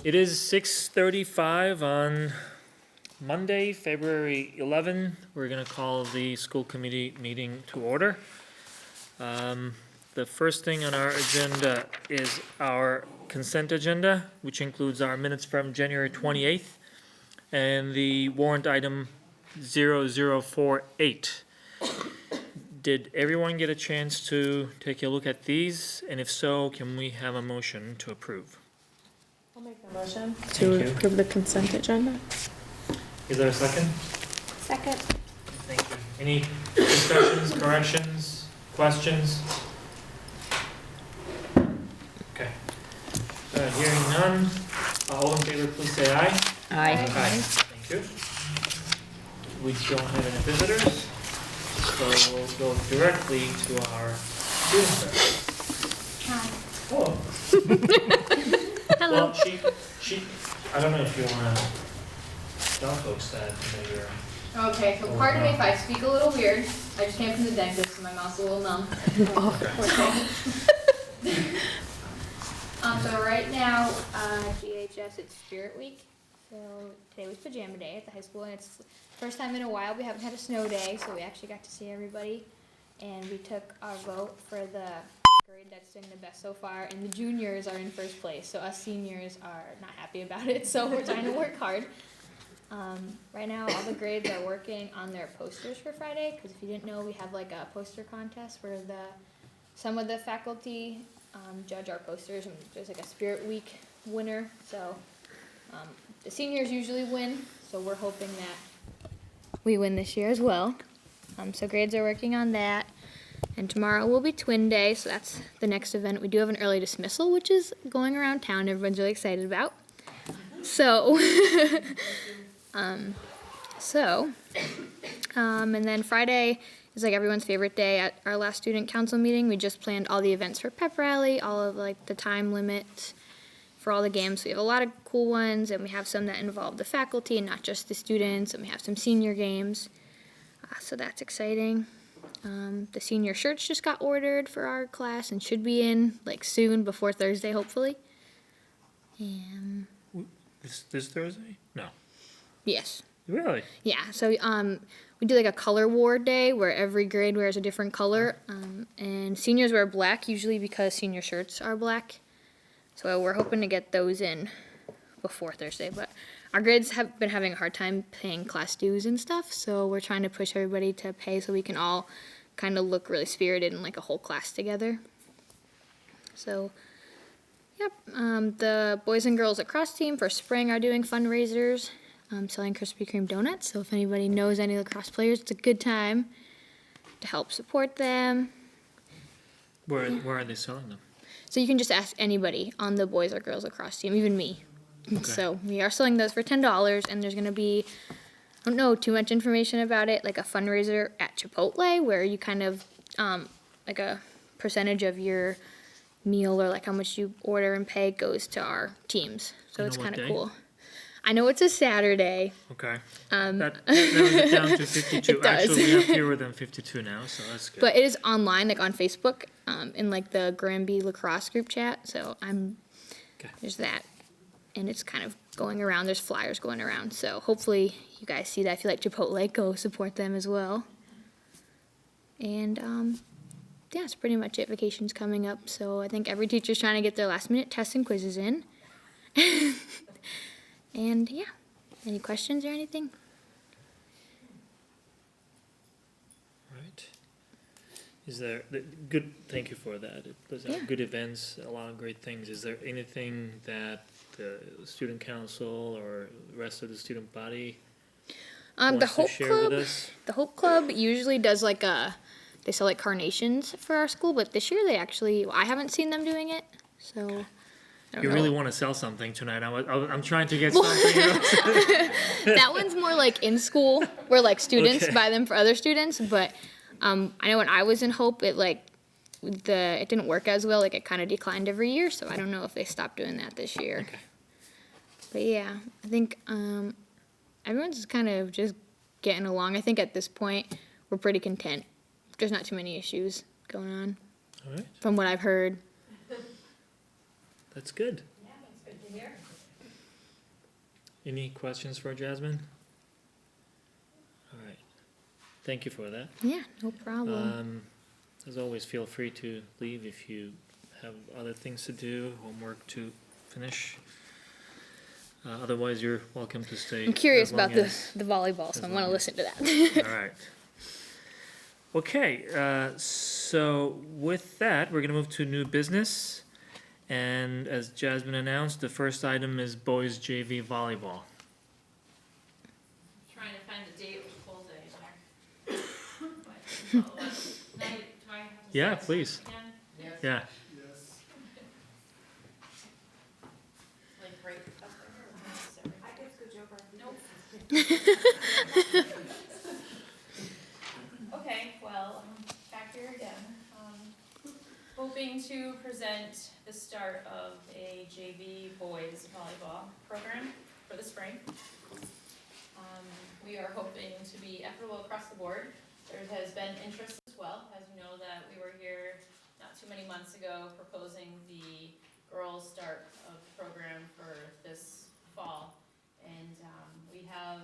It is 6:35 on Monday, February 11. We're going to call the school committee meeting to order. The first thing on our agenda is our consent agenda, which includes our minutes from January 28th and the warrant item 0048. Did everyone get a chance to take a look at these? And if so, can we have a motion to approve? I'll make the motion Thank you. to approve the consent agenda. Is there a second? Second. Thank you. Any discussions, corrections, questions? Okay. Hearing none, all in favor, please say aye. Aye. Thank you. We don't have any visitors, so we'll go directly to our student rep. Hi. Hello. Hello. Well, she, I don't know if you want to tell folks that you're. Okay, so pardon me if I speak a little weird. I just came from the dentist, so my mouth's a little numb. So right now, GHS, it's Spirit Week. So today was pajama day at the high school, and it's the first time in a while we haven't had a snow day, so we actually got to see everybody. And we took our vote for the grade that's doing the best so far, and the juniors are in first place, so us seniors are not happy about it, so we're trying to work hard. Right now, all the grades are working on their posters for Friday, because if you didn't know, we have like a poster contest where some of the faculty judge our posters, and there's like a Spirit Week winner, so the seniors usually win, so we're hoping that we win this year as well. So grades are working on that, and tomorrow will be Twin Day, so that's the next event. We do have an early dismissal, which is going around town, everyone's really excited about. So, and then Friday is like everyone's favorite day. At our last student council meeting, we just planned all the events for pep rally, all of like the time limits for all the games. We have a lot of cool ones, and we have some that involve the faculty and not just the students, and we have some senior games. So that's exciting. The senior shirts just got ordered for our class and should be in like soon, before Thursday, hopefully. This Thursday? No. Yes. Really? Yeah, so we do like a color war day where every grade wears a different color, and seniors wear black usually because senior shirts are black. So we're hoping to get those in before Thursday, but our grades have been having a hard time paying class dues and stuff, so we're trying to push everybody to pay so we can all kind of look really spirited and like a whole class together. So, yep, the boys and girls lacrosse team for spring are doing fundraisers, selling Krispy Kreme donuts, so if anybody knows any lacrosse players, it's a good time to help support them. Where are they selling them? So you can just ask anybody on the boys or girls lacrosse team, even me. Okay. So we are selling those for $10, and there's going to be, I don't know too much information about it, like a fundraiser at Chipotle where you kind of, like a percentage of your meal or like how much you order and pay goes to our teams. So it's kind of cool. I know it's a Saturday. Okay. That narrows it down to 52. It does. Actually, we have fewer than 52 now, so that's good. But it is online, like on Facebook, in like the Granby lacrosse group chat. So there's that. And it's kind of going around. There's flyers going around. So hopefully you guys see that. If you like Chipotle, go support them as well. And yeah, that's pretty much it. Vacation's coming up. So I think every teacher's trying to get their last minute tests and quizzes in. And yeah, any questions or anything? Right. Is there good? Thank you for that. Those are good events, a lot of great things. Is there anything that the student council or the rest of the student body wants to share with us? The Hope Club usually does like they sell like carnations for our school, but this year I haven't seen them doing it, so. You really want to sell something tonight. I'm trying to get something. That one's more like in school where like students buy them for other students, but I know when I was in Hope, it didn't work as well. Like it kind of declined every year, so I don't know if they stopped doing that this year. Okay. But yeah, I think everyone's kind of just getting along. I think at this point we're pretty content. There's not too many issues going on. All right. From what I've heard. That's good. Yeah, that's good to hear. Any questions for Jasmine? All right. Thank you for that. Yeah, no problem. As always, feel free to leave if you have other things to do, homework to finish. Otherwise, you're welcome to stay. I'm curious as long about the, as- the volleyball, so as I'm going to long listen to that. All right. Okay, so with that, we're gonna move to new business. And as Jasmine announced, the first item is boys JV volleyball. Trying to find the date with the full day in there. Do I have to Yeah, say please. it again? Yeah, Like right up there? I can scooch over. Nope. Okay, well, I'm back here again. Hoping to present the start of a JV boys volleyball program for the spring. We are hoping to be equitable across the board. There has been interest as well, as you know, that we were here not too many months ago proposing the girls' start of the program for this fall. And we have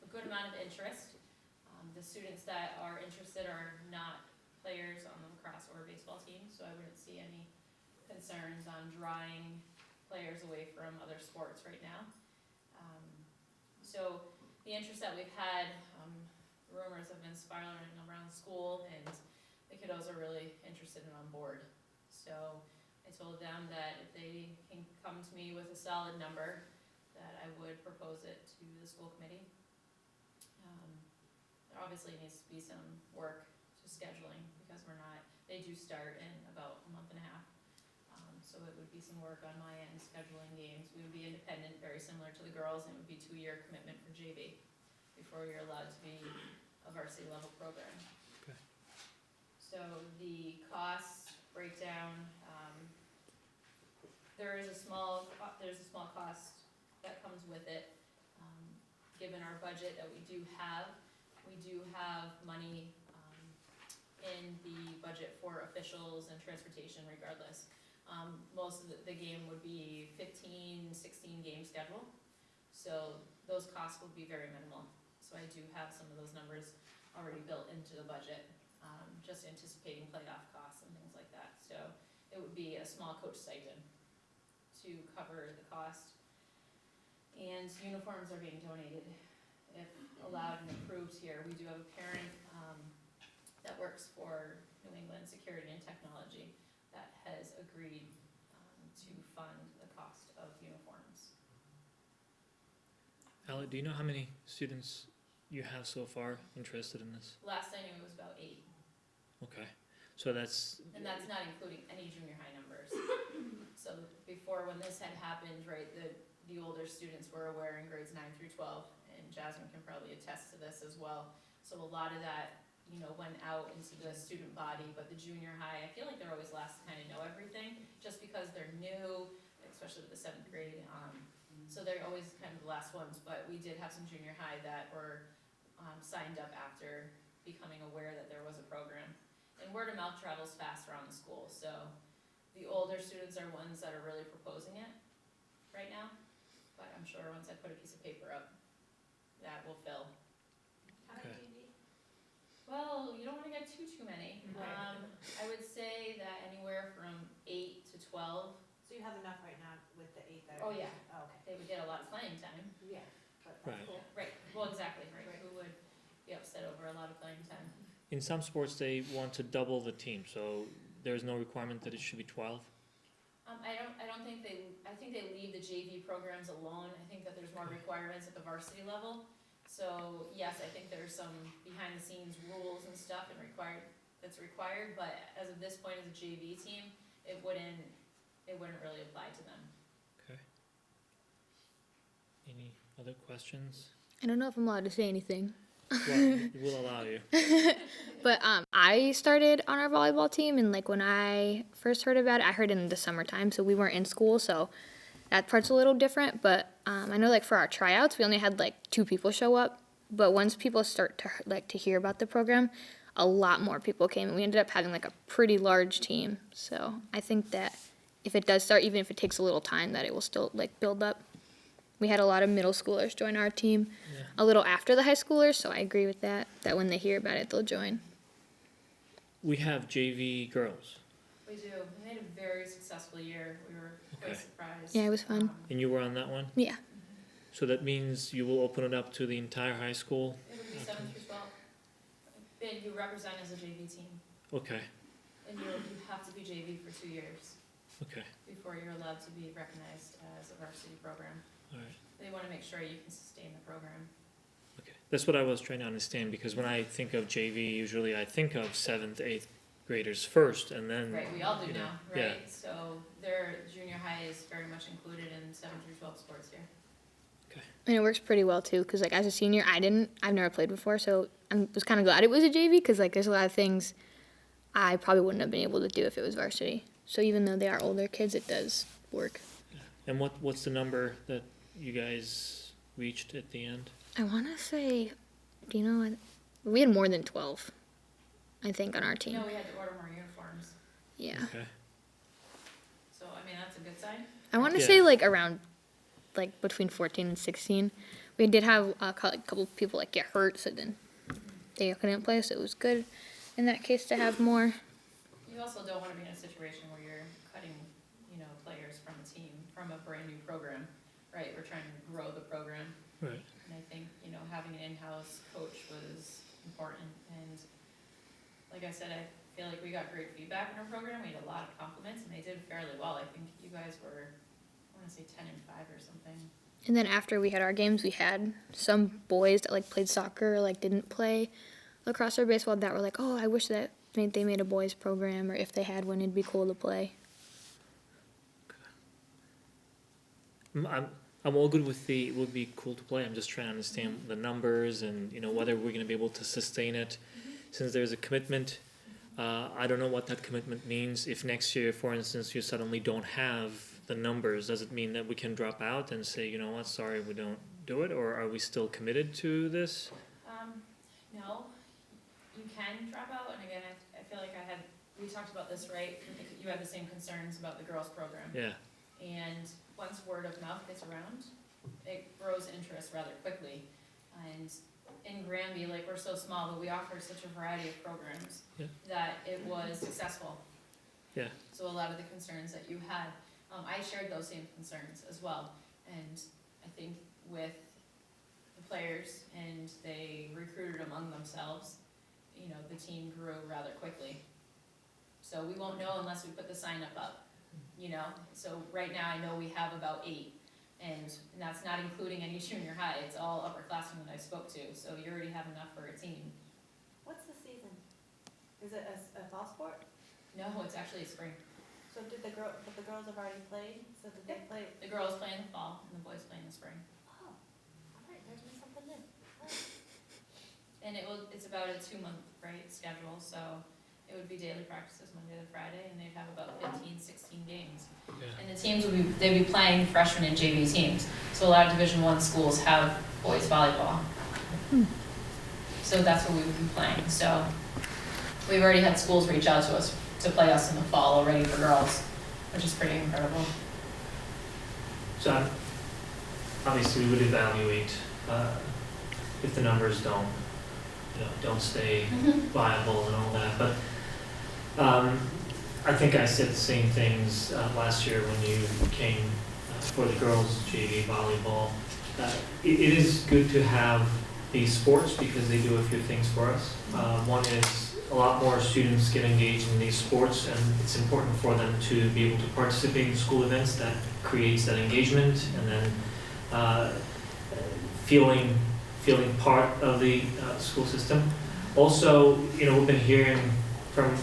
a good amount of interest. The students that are interested are not players on the lacrosse or baseball team, so I wouldn't see any concerns on drawing players away from other sports right now. So the interest that we've had, rumors have been spiraling around the school, and the kiddos are really interested and on board. So I told them that if they can come to me with a solid number, that I would propose it to the school committee. There obviously needs to be some work to scheduling, because they do start in about a month and a half. So it would be some work on my end, scheduling games. We would be independent, very similar to the girls, and it would be 2-year commitment for JV before you're allowed to be a varsity level program. Okay. So the cost breakdown, there's a small cost that comes with it. Given our budget that we do have money in the budget for officials and transportation regardless. Most of the game would be 15, 16 game schedule, so those costs will be very minimal. So I do have some of those numbers already built into the budget, just anticipating playoff costs and things like that. So it would be a small coach stipend to cover the cost. And uniforms are being donated if allowed and approved here. We do have a parent that works for New England Security and Technology that has agreed to fund the cost of uniforms. Allie, do you know how many students you have so far interested in this? Last I knew it was about 8, Okay, so that's, and that's not including any junior high numbers. So before, when this had happened, right, the older students were aware in grades 9 through 12, and Jasmine can probably attest to this as well. So a lot of that, went out into the student body, but the junior high, I feel like they're always last to kind of know everything, just because they're new, especially with the 7th grade. So they're always kind of the last ones, but we did have some junior high that were signed up after becoming aware that there was a program. And word of mouth travels fast around the school, so the older students are ones that are really proposing it right now, but I'm sure once I put a piece of paper up, that will fill. How Okay. many do you need? Well, you don't wanna get too many. I would say that anywhere from 8 to 12, So you have enough right now with the 8 that Oh, are. yeah. Oh, okay. they would get a lot of playing time. Yeah, but Right. that's cool. Right, well, exactly, right, who would be upset over a lot of playing time? in some sports, they want to double the team, so there's no requirement that it should be 12? I don't think I think they leave the JV programs alone. I think that there's more requirements at the varsity level. So yes, I think there's some behind the scenes rules and stuff that's required, but as of this point as a JV team, it wouldn't really apply to them. Okay. Any other questions? I don't know if I'm allowed to say anything. Well, we'll allow you. But I started on our volleyball team, and like when I first heard about it, I heard in the summertime, so we weren't in school, so that part's a little different. But I know like for our tryouts, we only had like 2 people show up. But once people start to hear about the program, a lot more people came, and we ended up having like a pretty large team. So I think that if it does start, even if it takes a little time, that it will still like build up. we had a lot of middle schoolers join our team Yeah. a little after the high schoolers, so I agree with that when they hear about it, they'll join. We have JV girls, We do. We had a very successful year. We were quite Okay. surprised. Yeah, it was fun. and you were on that one? Yeah. So that means you will open it up to the entire high school? It would be 7 through 12. Ben, you represent as a JV team, Okay, and you have to be JV for 2 years okay, before you're allowed to be recognized as a varsity program. all right. They want to make sure you can sustain the program. Okay, that's what I was trying to understand, because when I think of JV, usually I think of 7th, 8th graders first, and then. Right, we all do you know, now, yeah. right? So their junior high is very much included in 7 through 12 sports here. And it works pretty well too, because like as a senior, I've never played before, so I was kind of glad it was a JV, because like there's a lot of things I probably wouldn't have been able to do if it was varsity. So even though they are older kids, it does work. And what's the number that you guys reached at the end? I want to say, do you know, we had more than 12, I think, on our team. No, we had to order more uniforms, Yeah. Okay, so I mean, that's a good sign. I want to Yeah. say like around, like between 14 and 16. We did have a couple people like get hurt, so then they couldn't play, so it was good in that case to have more. You also don't want to be in a situation where you're cutting, players from a team, from a brand new program, right? We're trying to grow the program, right. and I think, having an in-house coach was important. And like I said, I feel like we got great feedback in our program. We had a lot of compliments, and they did fairly well. I think you guys were, I want to say 10 and 5 or something. And then after we had our games, we had some boys that like played soccer or like didn't play lacrosse or baseball that were like, oh, I wish that they made a boys program, or if they had one, it'd be cool to play. I'm all good with it would be cool to play. I'm just trying to understand the numbers and, whether we're gonna be able to sustain it. Since there's a commitment, I don't know what that commitment means. If next year, for instance, you suddenly don't have the numbers, does it mean that we can drop out and say, you know what, sorry, we don't do it? Or are we still committed to this? No, you can drop out, and again, I feel like we talked about this, right? You had the same concerns about the girls' program. Yeah, And once word of mouth gets around, it grows interest rather quickly. And in Granby, like, we're so small, but we offer such a variety of programs Yeah. that it was successful. yeah, So a lot of the concerns that you had, I shared those same concerns as well. And I think with the players, and they recruited among themselves, the team grew rather quickly. So we won't know unless we put the sign up, So right now, I know we have about 8, and that's not including any junior high. It's all upperclassmen that I spoke to, so you already have enough for a team. What's the season? Is it a fall sport? No, it's actually spring. So but the girls have already played, so did they play? The girls play in the fall, and the boys play in the spring. Oh, all right, there's been something new. And it's about a 2-month, schedule, so it would be daily practices Monday to Friday, and they'd have about 15, 16 games. yeah. And the teams they'd be playing freshman and JV teams. So a lot of Division I schools have boys volleyball. So that's what we would be playing. So we've already had schools reach out to us to play us in the fall already for girls, which is pretty incredible. So obviously we would evaluate if the numbers don't stay viable and all that. But I think I said the same things last year when you came for the girls' JV volleyball. It is good to have these sports because they do a few things for us. One is a lot more students get engaged in these sports, and it's important for them to be able to participate in school events. That creates that engagement, and then feeling part of the school system. Also, we've been hearing from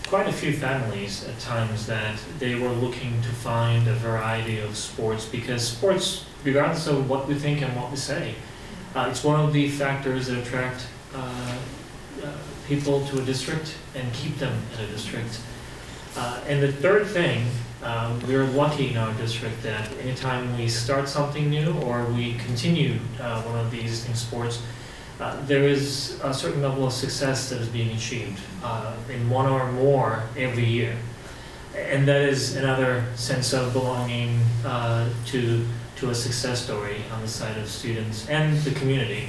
quite a few families at times that they were looking to find a variety of sports, because sports, regardless of what we think and what we say, it's one of the factors that attract people to a district and keep them in a district. And the third thing, we're lucky in our district that anytime we start something new or we continue one of the existing sports, there is a certain level of success that is being achieved in one or more every year. and that is another sense of belonging to a success story on the side of students and the community.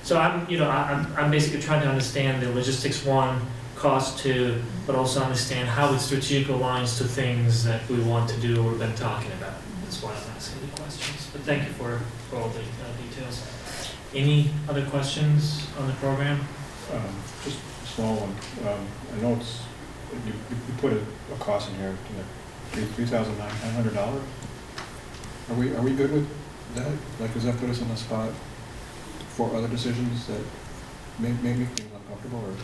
So I'm basically trying to understand the logistics one, cost two, but also understand how it strategically aligns to things that we want to do or been talking about. That's why I'm asking the questions. But thank you for all the details. Any other questions on the program? Just a small one. I know it's, you put a cost in here, $3,900. Are we good with that? Like, does that put us in a spot for other decisions that may make me feel uncomfortable, or?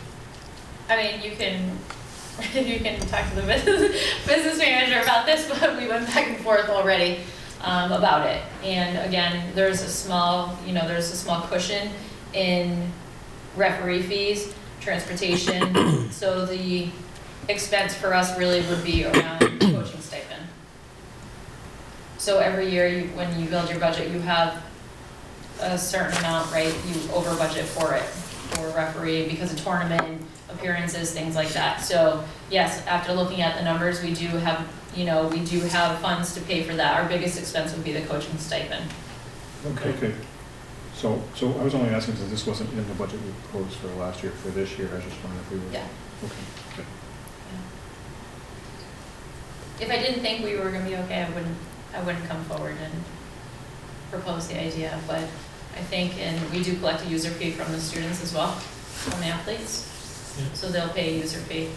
I mean, you can talk to the business manager about this, but we went back and forth already about it. And again, there's a small cushion in referee fees, transportation. So the expense for us really would be around coaching stipend. So every year, when you build your budget, you have a certain amount, right? You over budget for it, for referee, because of tournament appearances, things like that. So yes, after looking at the numbers, we do have funds to pay for that. Our biggest expense would be the coaching stipend. Okay. So I was only asking because this wasn't in the budget we proposed for last year, for this year. I was just wondering if we were. Yeah. Okay. If I didn't think we were gonna be okay, I wouldn't come forward and propose the idea, but I think, and we do collect a user fee from the students as well, from the athletes. Yeah. So they'll pay a user fee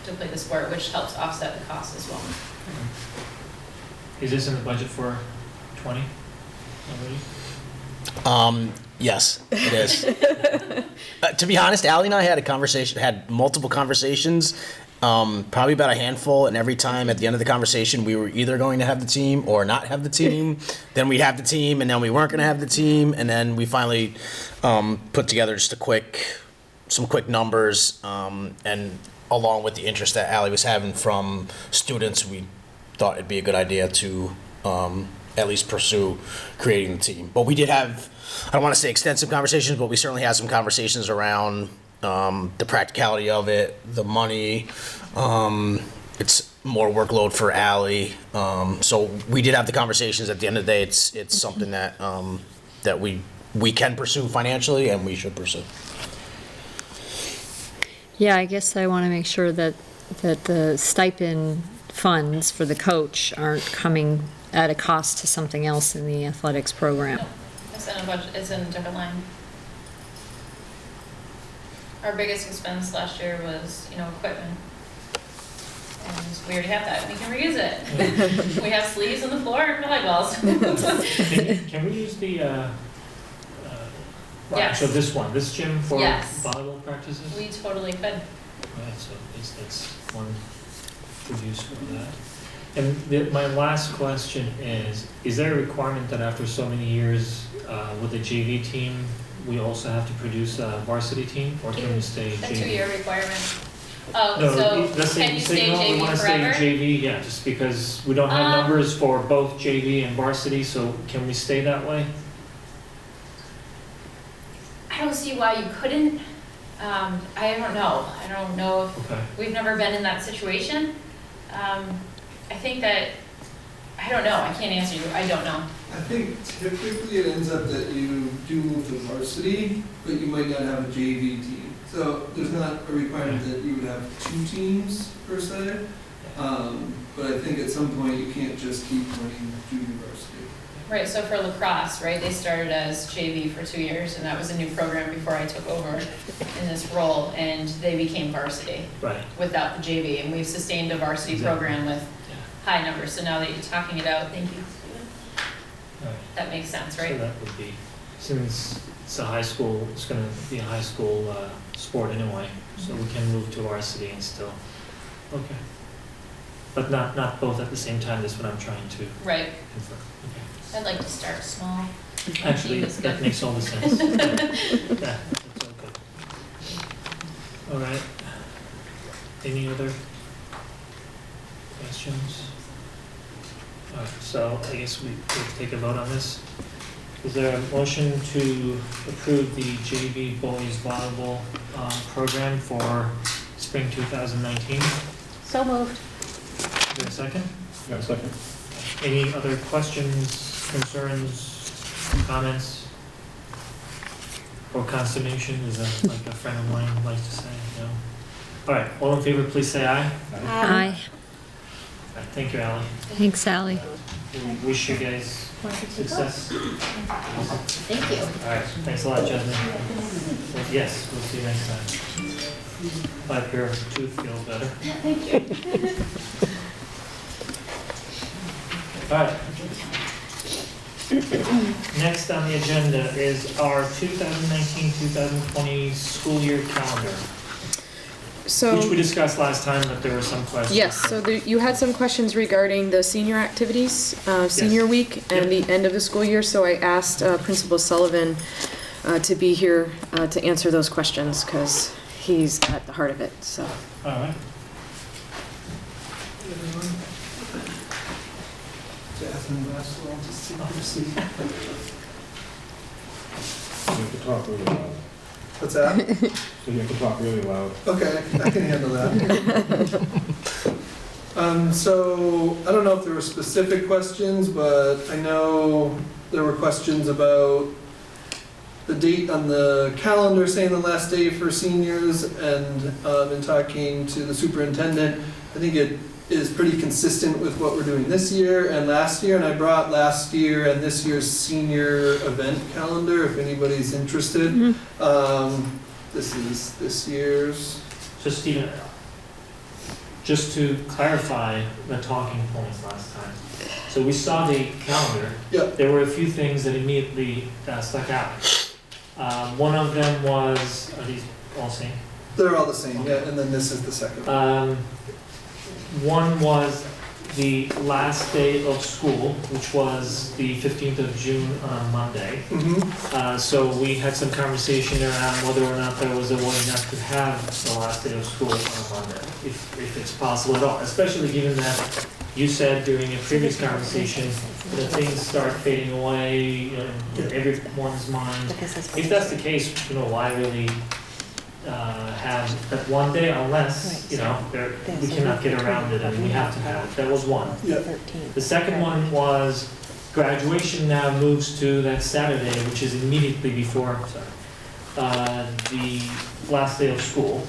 to play the sport, which helps offset the cost as well. Is this in the budget for 20 already? Yes, it is. To be honest, Allie and I had multiple conversations, probably about a handful, and every time at the end of the conversation, we were either going to have the team or not have the team. Then we'd have the team, and then we weren't going to have the team, and then we finally put together just some quick numbers, and along with the interest that Allie was having from students, we thought it'd be a good idea to at least pursue creating the team. But we did have, I don't want to say extensive conversations, but we certainly had some conversations around the practicality of it, the money. It's more workload for Allie. So we did have the conversations. At the end of the day, it's something that that we can pursue financially, and we should pursue. Yeah, I guess I want to make sure that the stipend funds for the coach aren't coming at a cost to something else in the athletics program. No, it's in a budget, it's in a different line. Our biggest expense last year was, equipment. And we already have that, we can reuse it. We have sleeves on the floor and volleyballs. Can we use the, Yes. so this gym for Yes. volleyball practices? We totally could. Right, so at least that's one good use for that. And my last question is there a requirement that after so many years with the JV team, we also have to produce a varsity team, or can we stay A JV? 2-year requirement. Oh, No, so let's say can you stay no, we JV wanna stay forever? JV, yeah, just because we don't have numbers for both JV and varsity, so can we stay that way? I don't see why you couldn't. I don't know. I don't know if Okay. we've never been in that situation. I think that, I don't know. I can't answer you. I don't know. I think typically it ends up that you do move to varsity, but you might not have a JV team. So there's not a requirement that you would have 2 teams per se. But I think at some point you can't just keep playing junior varsity. Right, so for lacrosse, right, they started as JV for 2 years, and that was a new program before I took over in this role, and they became varsity Right. without the JV, and we've sustained a varsity Exactly. program with high numbers. So now that you're talking it out, thank you. Right. That makes sense, right? So that would be, since it's a high school, it's gonna be a high school sport anyway, so we can move to varsity and still, okay. But not both at the same time, that's what I'm trying to Right. confirm, okay. I'd like to start small. Actually, Is that good. makes all the sense. Yeah, that's all good. All right. Any other questions? All right, so I guess we'll take a vote on this. Is there a motion to approve the JV boys volleyball program for spring 2019? So moved. Is there a second? Yeah, second. Any other questions, concerns, comments? Or consternation, is that like a friend of mine likes to say, no? All right, all in favor, please say aye. Aye. All right, thank you, Ally. Thanks, Sally. We wish you guys success. Thank you. All right, thanks a lot, Jasmine. Yes, we'll see you next time. My pair of tooth feels better. Thank you. All right. Next on the agenda is our 2019-2020 school year calendar, So, which we discussed last time, but there were some questions. yes, so you had some questions regarding the senior activities, senior week and the end of the school year, so I asked Principal Sullivan to be here to answer those questions, because he's at the heart of it, so. All right. Jasmine Maxwell, just take your seat. You have to talk really loud. What's that? So you have to talk really loud. Okay, I can handle that. So, I don't know if there were specific questions, but I know there were questions about the date on the calendar saying the last day for seniors, and in talking to the superintendent, I think it is pretty consistent with what we're doing this year and last year, and I brought last year and this year's senior event calendar, if anybody's interested. This is this year's. So Stephen, just to clarify the talking points last time. So we saw the calendar. Yep. There were a few things that immediately stuck out. One of them was, are these all same? They're all the same, yeah, and then this is the second. One was the last day of school, which was the 15th of June on a Monday. So we had some conversation around whether or not there was a way not to have the last day of school on a Monday, if it's possible at all, especially given that you said during a previous conversation that things start fading away in everyone's mind. If that's the case, why really have that one day unless, we cannot get around it and we have to have it. That was one. Yeah. The second one was graduation now moves to that Saturday, which is immediately before, the last day of school,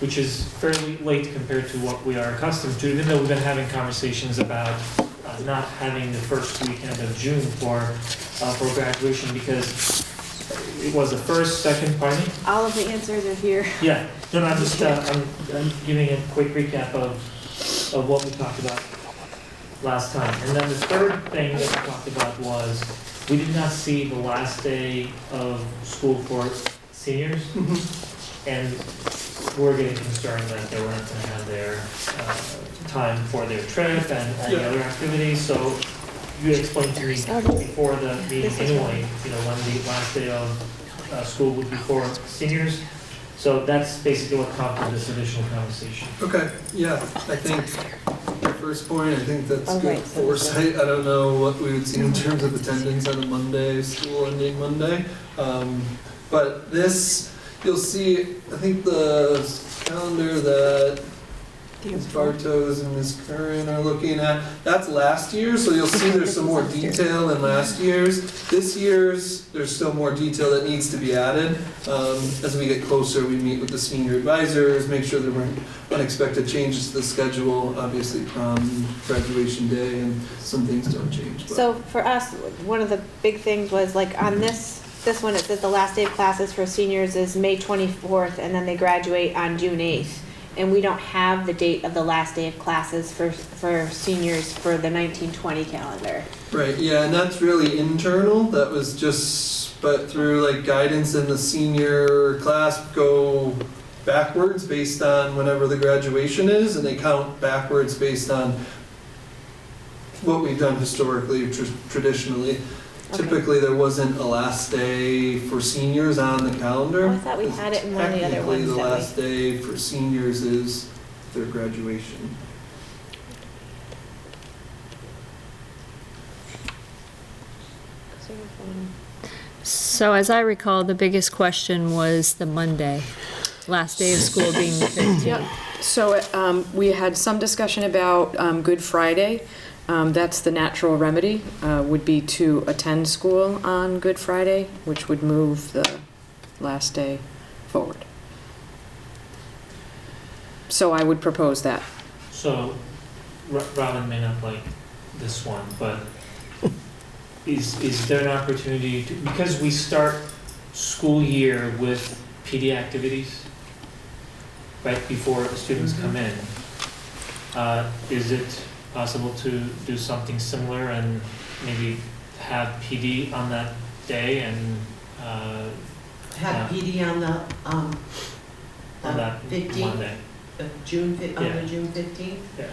which is fairly late compared to what we are accustomed to, even though we've been having conversations about not having the first weekend of June for graduation, because it was the first, second, pardon me? All of the answers are here. Yeah, no, I'm just, I'm giving a quick recap of what we talked about last time. And then the third thing that we talked about was, we did not see the last day of school for seniors. And we're getting concerned that they were not gonna have their, time for their trip and all the other activities, so you explained to me before the meeting anyway, when the last day of school would be for seniors. So that's basically what prompted this additional conversation. Okay, yeah, I think your first point, I think that's good foresight. I don't know what we would see in terms of attendance on a Monday, school ending Monday. But this, you'll see, I think the calendar that Ms. Bartos and Ms. Curran are looking at, that's last year, so you'll see there's some more detail in last year's. This year's, there's still more detail that needs to be added. As we get closer, we meet with the senior advisors, make sure there weren't unexpected changes to the schedule, obviously prom, graduation day, and some things don't change. But So for us, one of the big things was like on this one, it says the last day of classes for seniors is May 24th, and then they graduate on June 8th. And we don't have the date of the last day of classes for seniors for the 1920 calendar. Right, yeah, and that's really internal, that was just, but through like guidance in the senior class, go backwards based on whenever the graduation is, and they count backwards based on what we've done historically, traditionally. Okay. Typically, there wasn't a last day for seniors on the calendar. Oh, I thought we had it in one of the other Technically, ones the that last day for seniors is their graduation. So as I recall, the biggest question was the Monday, last day of school being the 15th. Yep. So we had some discussion about Good Friday. That's the natural remedy, would be to attend school on Good Friday, which would move the last day forward. So I would propose that. So, Robin may not like this one, but is there an opportunity to, because we start school year with PD activities, right before the students come in, is it possible to do something similar and maybe have PD on that day and, Have PD on on that 15th, Monday? June, on Yeah. the June 15th? Yeah.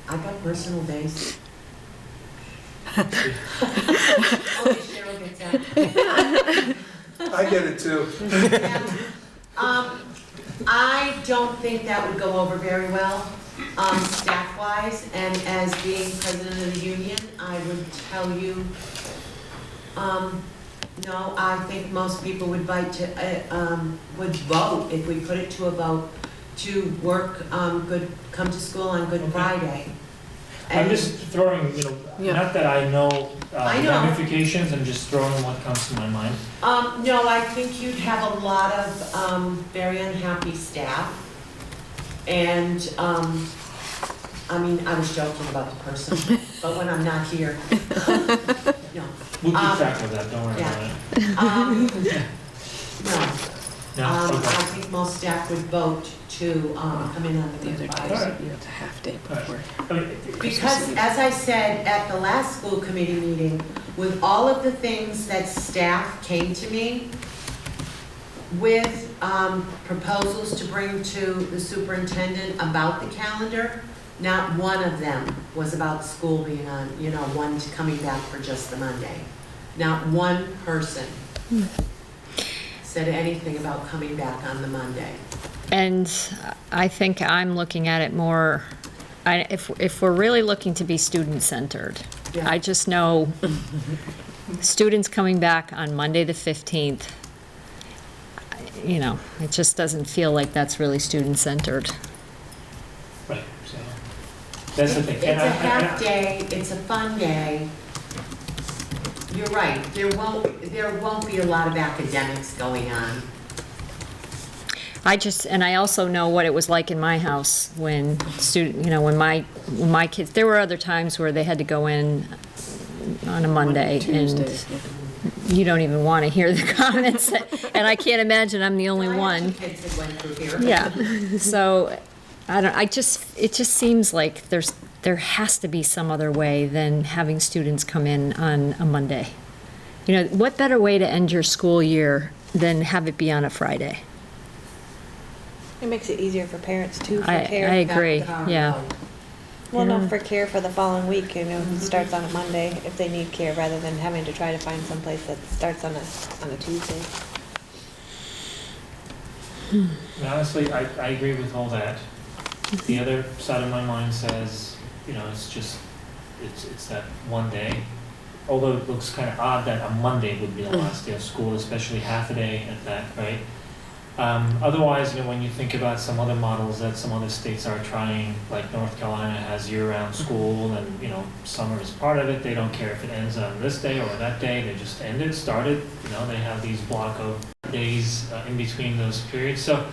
I got personal days. Only Cheryl gets that. I get it too. And, I don't think that would go over very well, staff-wise, and as being president of the union, I would tell you, no, I think most people would would vote, if we put it to a vote, to work, come to school on Good Okay. Friday. I'm And- just throwing, Yeah. not that I know I the know. ramifications, I'm just throwing what comes to my mind. No, I think you'd have a lot of, very unhappy staff. And, I mean, I was joking about the person, but when I'm not here, no. We'll keep track of that, don't worry yeah. about it. No, No, I okay. think most staff would vote to, come in on the The other Good day, Friday. it's a half day before. I mean, Because, as I said at the last school committee meeting, with all of the things that staff came to me with, proposals to bring to the superintendent about the calendar, not one of them was about school being on, one coming back for just the Monday. Not one person said anything about coming back on the Monday. And I think I'm looking at it more, if we're really looking to be student-centered, Yeah. I just know students coming back on Monday the 15th, it just doesn't feel like that's really student-centered. Right, so, that's the thing. It's And a I- half day, it's a fun day. You're right, there won't be a lot of academics going on. I also know what it was like in my house when when my kids, there were other times where they had to go in on a Monday, Tuesday, and you don't even want to hear the comments, and I can't imagine I'm the only I have one. two kids that went through here. Yeah, so, it just seems like there has to be some other way than having students come in on a Monday. What better way to end your school year than have it be on a Friday? It makes it easier for parents too, for I care. agree, yeah. Well, no, for care for the following week, it starts on a Monday if they need care, rather than having to try to find someplace that starts on a Tuesday. And honestly, I agree with all that. The other side of my mind says, it's that one day. Although it looks kind of odd that a Monday would be the last day of school, especially half a day at that, right? Otherwise, when you think about some other models that some other states are trying, like North Carolina has year-round school, and summer is part of it. They don't care if it ends on this day or that day. They just end it, start it. They have these block of days in between those periods. So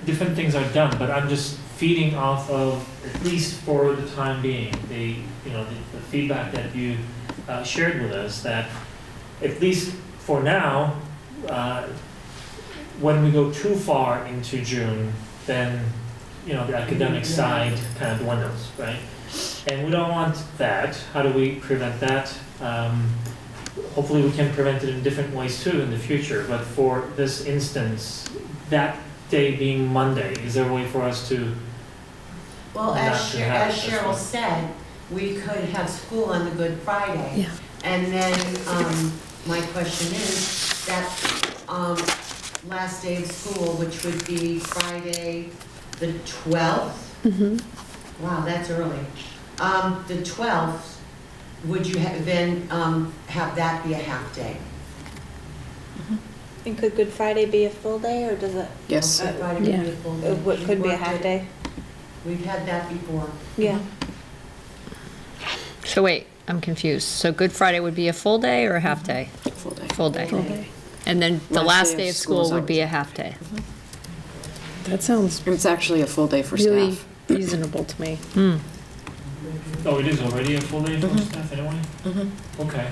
different things are done, but I'm just feeding off of, at least for the time being, the feedback that you shared with us, that at least for now, when we go too far into June, then, the academic side kind of dwindles, right? And we don't want that. How do we prevent that? Hopefully we can prevent it in different ways too in the future, but for this instance, that day being Monday, is there a way for us to, Well, Not as to have it this Cheryl way. said, we could have school on the Good Friday. Yeah. And then, my question is, that, last day of school, which would be Friday, the 12th? Mhm. Wow, that's early. The 12th, would you then, have that be a half day? And could Good Friday be a full day, or does it, Yes. Good Friday would be a full day. could be a Worked half it. day? We've had that before. Yeah. So wait, I'm confused. So Good Friday would be a full day or a half day? Full day. Full day. Full day. And then the last day of school would be a half day. That sounds It's actually a full day for really staff. reasonable to me. Oh, it is already a full day for staff anyway? Okay.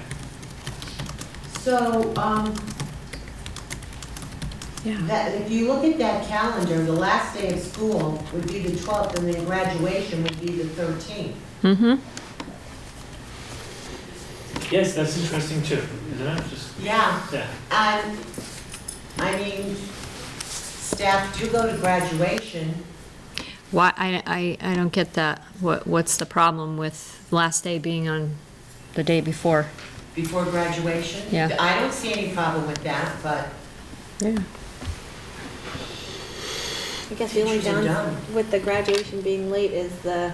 So, Yeah. that, if you look at that calendar, the last day of school would be the 12th, and then graduation would be the 13th. Mm-hmm. Yes, that's interesting too, isn't it? Just, Yeah, yeah. and, I mean, staff do go to graduation. Why, I don't get that. What's the problem with last day being on the day before? Before graduation? Yeah. I don't see any problem with that, but Yeah. I guess the only Teachers are down done. with the graduation being late is the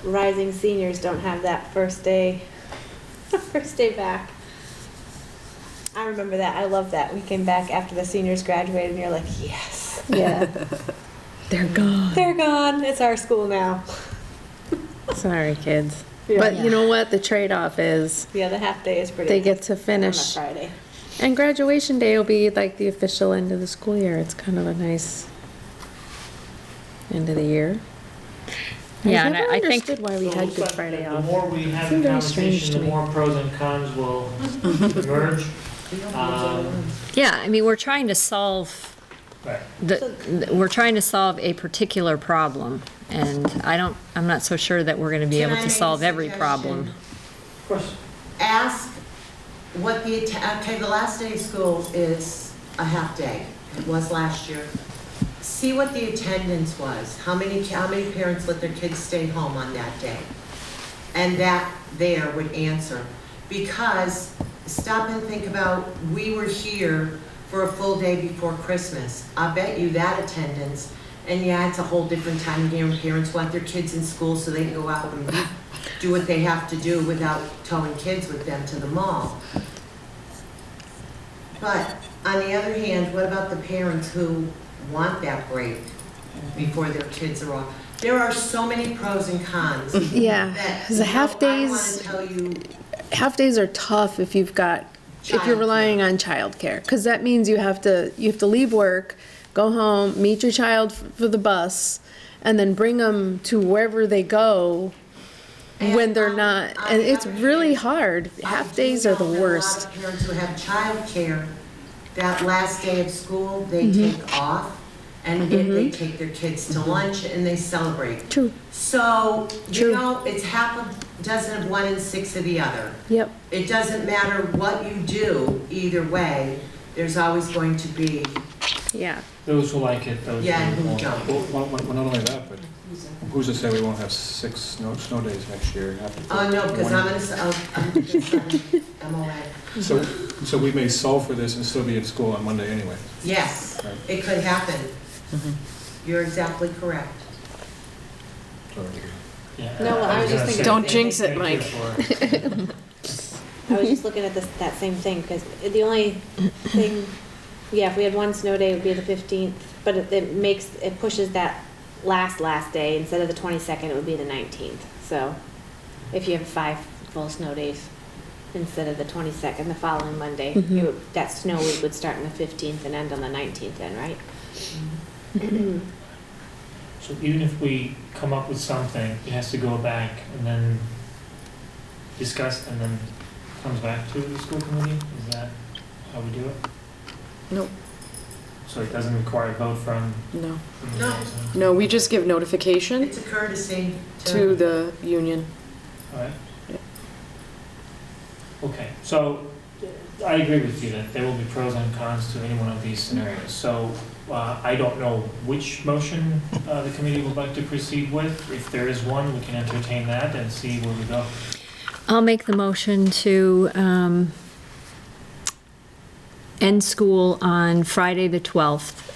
rising seniors don't have that first day, first day back. I remember that. I love that. We came back after the seniors graduated, and you're like, yes. Yeah. They're gone. They're gone. It's our school now. Sorry, kids. Yeah. But you know what? The trade-off is Yeah, the half day is pretty. they get to on a finish. Friday. And graduation day will be like the official end of the school year. It's kind of a nice end of the year. Yeah, I've and never I think, understood why we So it had looks Good like Friday the off. more we have Seemed the very strange conversation, to the me. more pros and cons will emerge. yeah, I mean, we're trying to solve Right. we're trying to solve a particular problem, and I'm not so sure that we're gonna be Can able I to make a solve every problem. Of course. ask what the, okay, the last day of school is a half day. It was last year. See what the attendance was. How many parents let their kids stay home on that day? And that there would answer. Because, stop and think about, we were here for a full day before Christmas. I bet you that attendance, and yeah, it's a whole different time of year, and parents want their kids in school so they can go out and do what they have to do without towing kids with them to the mall. But, on the other hand, what about the parents who want that break before their kids are off? There are so many pros and cons. Yeah, that, because the half I wanna days, tell you, half days are tough if you've got, if you're Childcare. relying on childcare. Because that means you have to leave work, go home, meet your child for the bus, and then bring them to wherever they go when And they're on- not, on and the it's other really hand, hard. Half I do days are the know that worst. a lot of parents who have childcare, that last day of school, they Mm-hmm. take off, and they take their kids to lunch, and they celebrate. True, So, True. you know, it's half a dozen of one and six of the other. yep. It doesn't matter what you do, either way, there's always going to be, Yeah. Those who like it, those yeah, who who won't. don't. Well, not only that, but who's to say we won't have 6 snow days next year? Oh, no, because I'm away. So we may solve for this and still be at school on Monday anyway. Yes, Right. it could happen. You're exactly correct. Sorry. Yeah, No, I was just gonna thinking say, Don't jinx it, thank you Mike. for- I was just looking at that same thing, because the only thing, yeah, if we had one snow day, it would be the 15th, but it pushes that last day, instead of the 22nd, it would be the 19th. So if you have 5 full snow days instead of the 22nd, the following Monday, that snow week would start on the 15th and end on the 19th then, right? So even if we come up with something, it has to go back and then discussed and then comes back to the school committee? Is that how we do it? Nope. So it doesn't require a vote from No. the No. liaison? No, we just give notification It's a courtesy to the union. All right. Yeah. Okay, so I agree with you that there will be pros and cons to any one of these scenarios. So I don't know which motion the committee would like to proceed with. If there is one, we can entertain that and see where we go. I'll make the motion to end school on Friday, the 12th,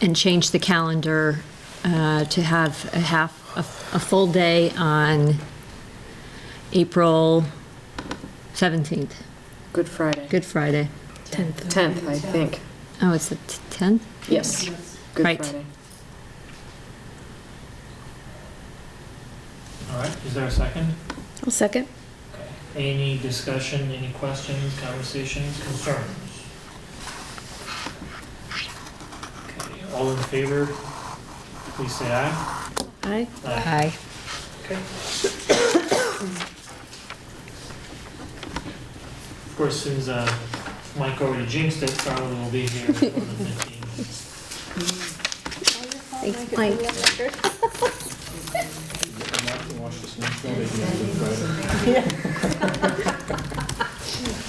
and change the calendar to have a full day on April 17th, Good Friday. Good Friday. 10th, I think. Oh, it's the 10th? Yes, Good Right. Friday. All right, is there a second? I'll second. Okay. Any discussion, any questions, conversations, concerns? Okay, all in favor, please say aye. Aye. Aye. Okay. Of course, since Mike already jinxed it, Carly will be here on the 15th. Thanks, Mike. Watch the snow show, they do on Good Friday.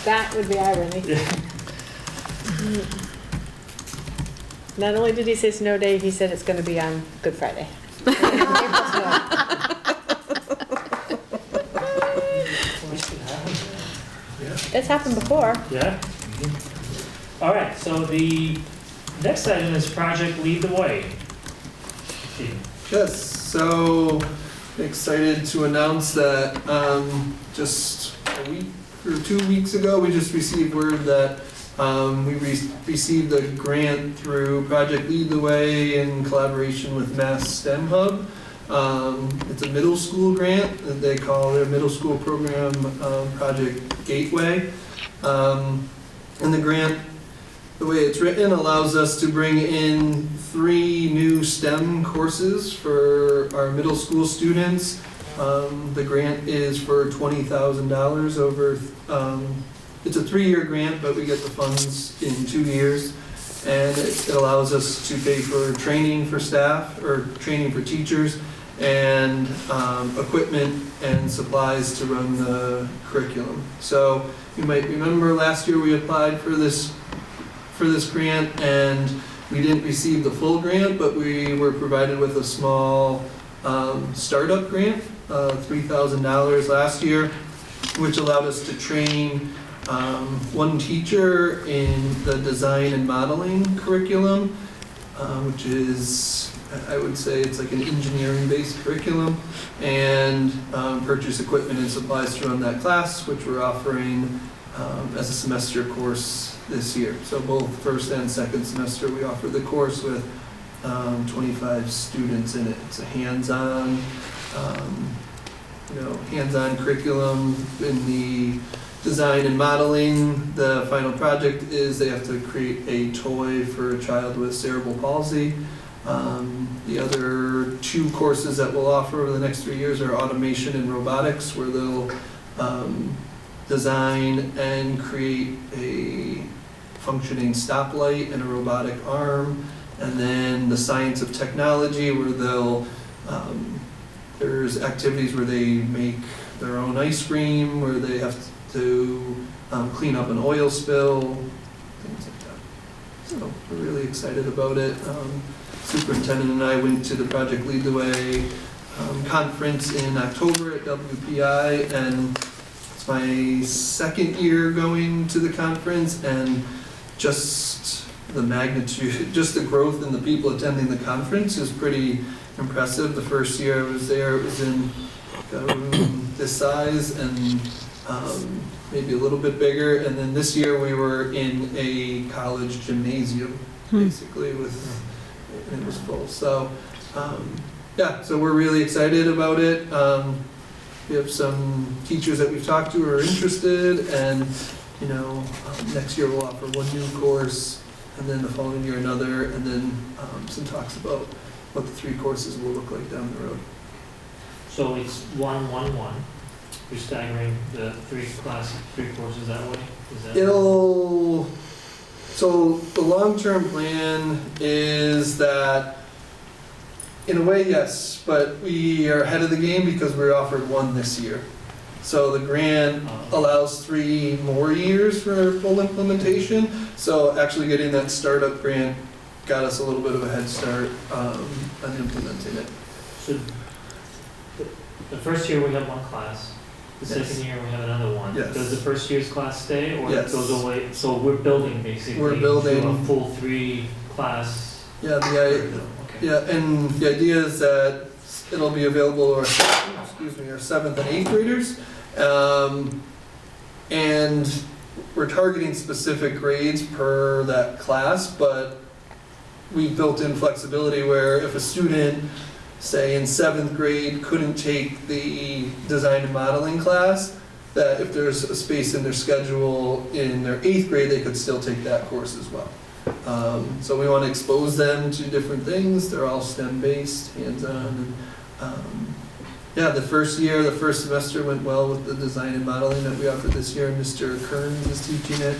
That would be irony. Yeah. Not only did he say snow day, he said it's gonna be on Good Friday. We should have it. Yeah. It's happened before. Yeah? All right, so the next item is Project Lead the Way. Steve. Yes, so excited to announce that just a week or 2 weeks ago, we just received word that we received a grant through Project Lead the Way in collaboration with Mass STEM Hub. It's a middle school grant that they call their middle school program Project Gateway. And the grant, the way it's written, allows us to bring in 3 new STEM courses for our middle school students. The grant is for $20,000 over, it's a 3-year grant, but we get the funds in 2 years. And it allows us to pay for training for staff, or training for teachers, and equipment and supplies to run the curriculum. So you might remember last year we applied for this grant, and we didn't receive the full grant, but we were provided with a small startup grant, $3,000 last year, which allowed us to train 1 teacher in the design and modeling curriculum, which is, I would say it's like an engineering-based curriculum, and purchase equipment and supplies to run that class, which we're offering as a semester course this year. So both first and second semester, we offer the course with 25 students in it. It's a hands-on, hands-on curriculum in the design and modeling. The final project is they have to create a toy for a child with cerebral palsy. The other 2 courses that we'll offer over the next 3 years are automation and robotics, where they'll design and create a functioning stoplight and a robotic arm. And then the science of technology, where they'll, there's activities where they make their own ice cream, where they have to clean up an oil spill, things like that. So we're really excited about it. Superintendent and I went to the Project Lead the Way conference in October at WPI, and it's my 2nd year going to the conference, and just the magnitude, just the growth in the people attending the conference is pretty impressive. The first year I was there, it was in a room this size and maybe a little bit bigger, and then this year we were in a college gymnasium, basically, with, and it was full. So, yeah, so we're really excited about it. We have some teachers that we've talked to who are interested, and next year we'll offer 1 new course, and then the following year another, and then some talks about what the 3 courses will look like down the road. So it's 1, 1, 1. You're staggering the 3 courses that way? Is that? So the long-term plan is that, in a way, yes, but we are ahead of the game because we offered 1 this year. So the grant allows 3 more years for full implementation. So actually getting that startup grant got us a little bit of a head start on implementing it. So the first year we have 1 class, the Yes. second year we have another one. Yes. Does the first year's class stay, or Yes. it goes away? So we're building basically We're building- to a full 3 class. Yeah, curriculum. Okay. yeah, and the idea is that it'll be available to our 7th and 8th graders. And we're targeting specific grades per that class, but we built in flexibility where if a student, say in 7th grade, couldn't take the design and modeling class, that if there's a space in their schedule in their 8th grade, they could still take that course as well. So we want to expose them to different things. They're all STEM-based, hands-on. And, yeah, the first semester went well with the design and modeling that we offered this year. Mr. Kearns is teaching it.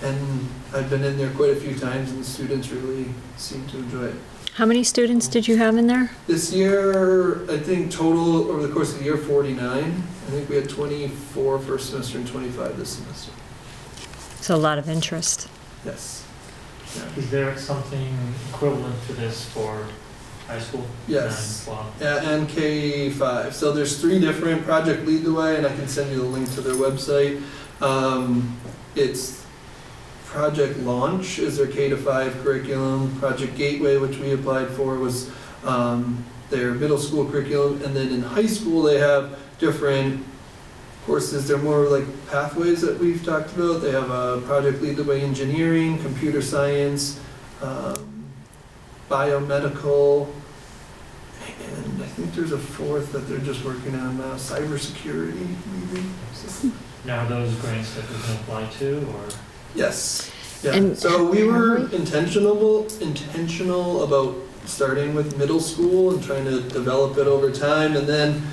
And I've been in there quite a few times, and the students really seem to enjoy it. How many students did you have in there? This year, I think total, over the course of the year, 49. I think we had 24 first semester and 25 this semester. So a lot of interest. Yes. Is there something equivalent to this for high school? Yes. 9, 12? Yeah, and K-5. So there's 3 different, Project Lead the Way, and I can send you the link to their website. It's Project Launch is their K-5 curriculum. Project Gateway, which we applied for, was their middle school curriculum. And then in high school, they have different courses. They're more like pathways that we've talked about. They have a Project Lead the Way Engineering, Computer Science, Biomedical, and I think there's a 4th that they're just working on now, Cybersecurity, maybe. So, Now, are those grants that we can apply to, or? yes. Yeah. And So we were have intentional about starting with middle school and trying to develop it over time, and then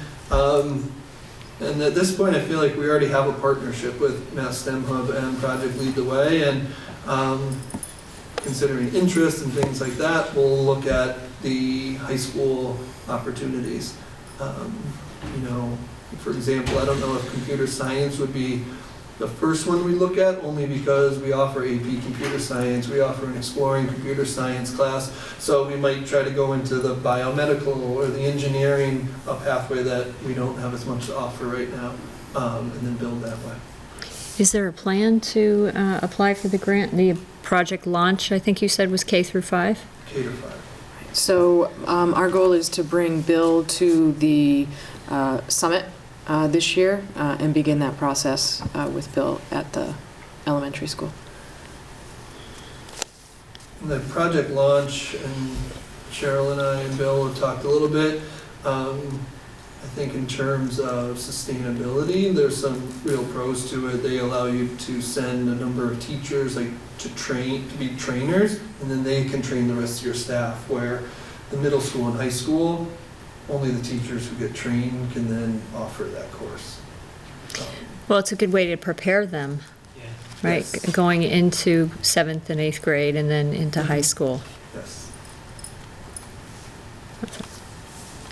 and at this point I feel like we already have a partnership with Mass STEM Hub and Project Lead the Way, and considering interest and things like that, we'll look at the high school opportunities. You know, for example, I don't know if computer science would be the first one we look at, only because we offer AP Computer Science, we offer an Exploring Computer Science class, so we might try to go into the biomedical or the engineering pathway that we don't have as much to offer right now, and then build that way. Is there a plan to apply for the grant? The project launch, I think you said, was K through 5? K to 5. So our goal is to bring Bill to the summit this year and begin that process with Bill at the elementary school. The project launch, and Cheryl and I and Bill have talked a little bit. I think in terms of sustainability, there's some real pros to it. They allow you to send a number of teachers to be trainers, and then they can train the rest of your staff, where the middle school and high school, only the teachers who get trained can then offer that course. Well, it's a good way to prepare them, Yeah. right? Yes. Going into 7th and 8th grade and then into high school. Yes.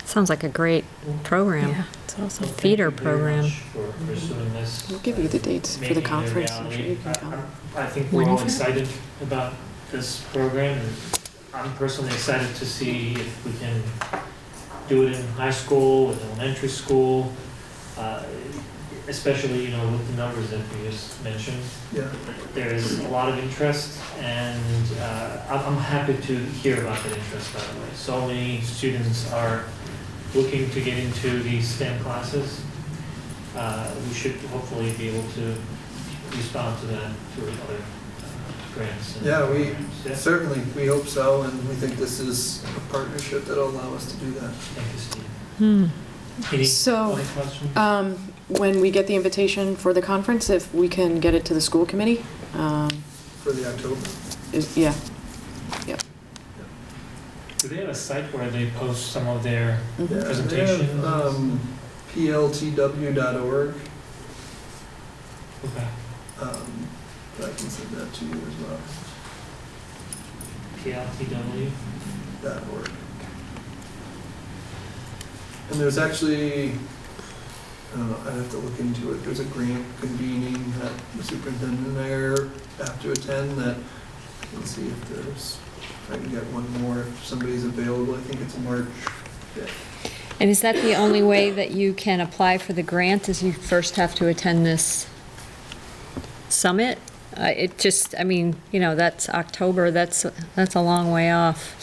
Sounds like a great program. Yeah, it's awesome. Well, thank Feeder you very program. much for pursuing this. We'll give you the dates for the making it a conference. I'm sure reality. you can come. I think we're all When's that? excited about this program, and I'm personally excited to see if we can do it in high school, with elementary school, especially, you know, with the numbers that we just mentioned. Yeah. There is a lot of interest, and I'm happy to hear about that interest, by the way. So many students are looking to get into these STEM classes. We should hopefully be able to respond to that through other grants. And Yeah, we programs. Yeah. certainly, we hope so, and we think this is a partnership that'll allow us to do that. Thank you, Steve. Hmm. Any So, other questions? when we get the invitation for the conference, if we can get it to the school committee, For the October. yeah. Do they have a site where they post some of their Mhm. Yeah, they presentations? have pltw.org. Okay. I can send that to you as well. PLTW? .org. And there's actually, I don't know, I'd have to look into it. There's a grant convening that the superintendent and I are have to attend that, I can see if I can get one more if somebody's available. I think it's March 5th. And is that the only way that you can apply for the grant, is you first have to attend this summit? It just, I mean, you know, that's October, that's a long way off.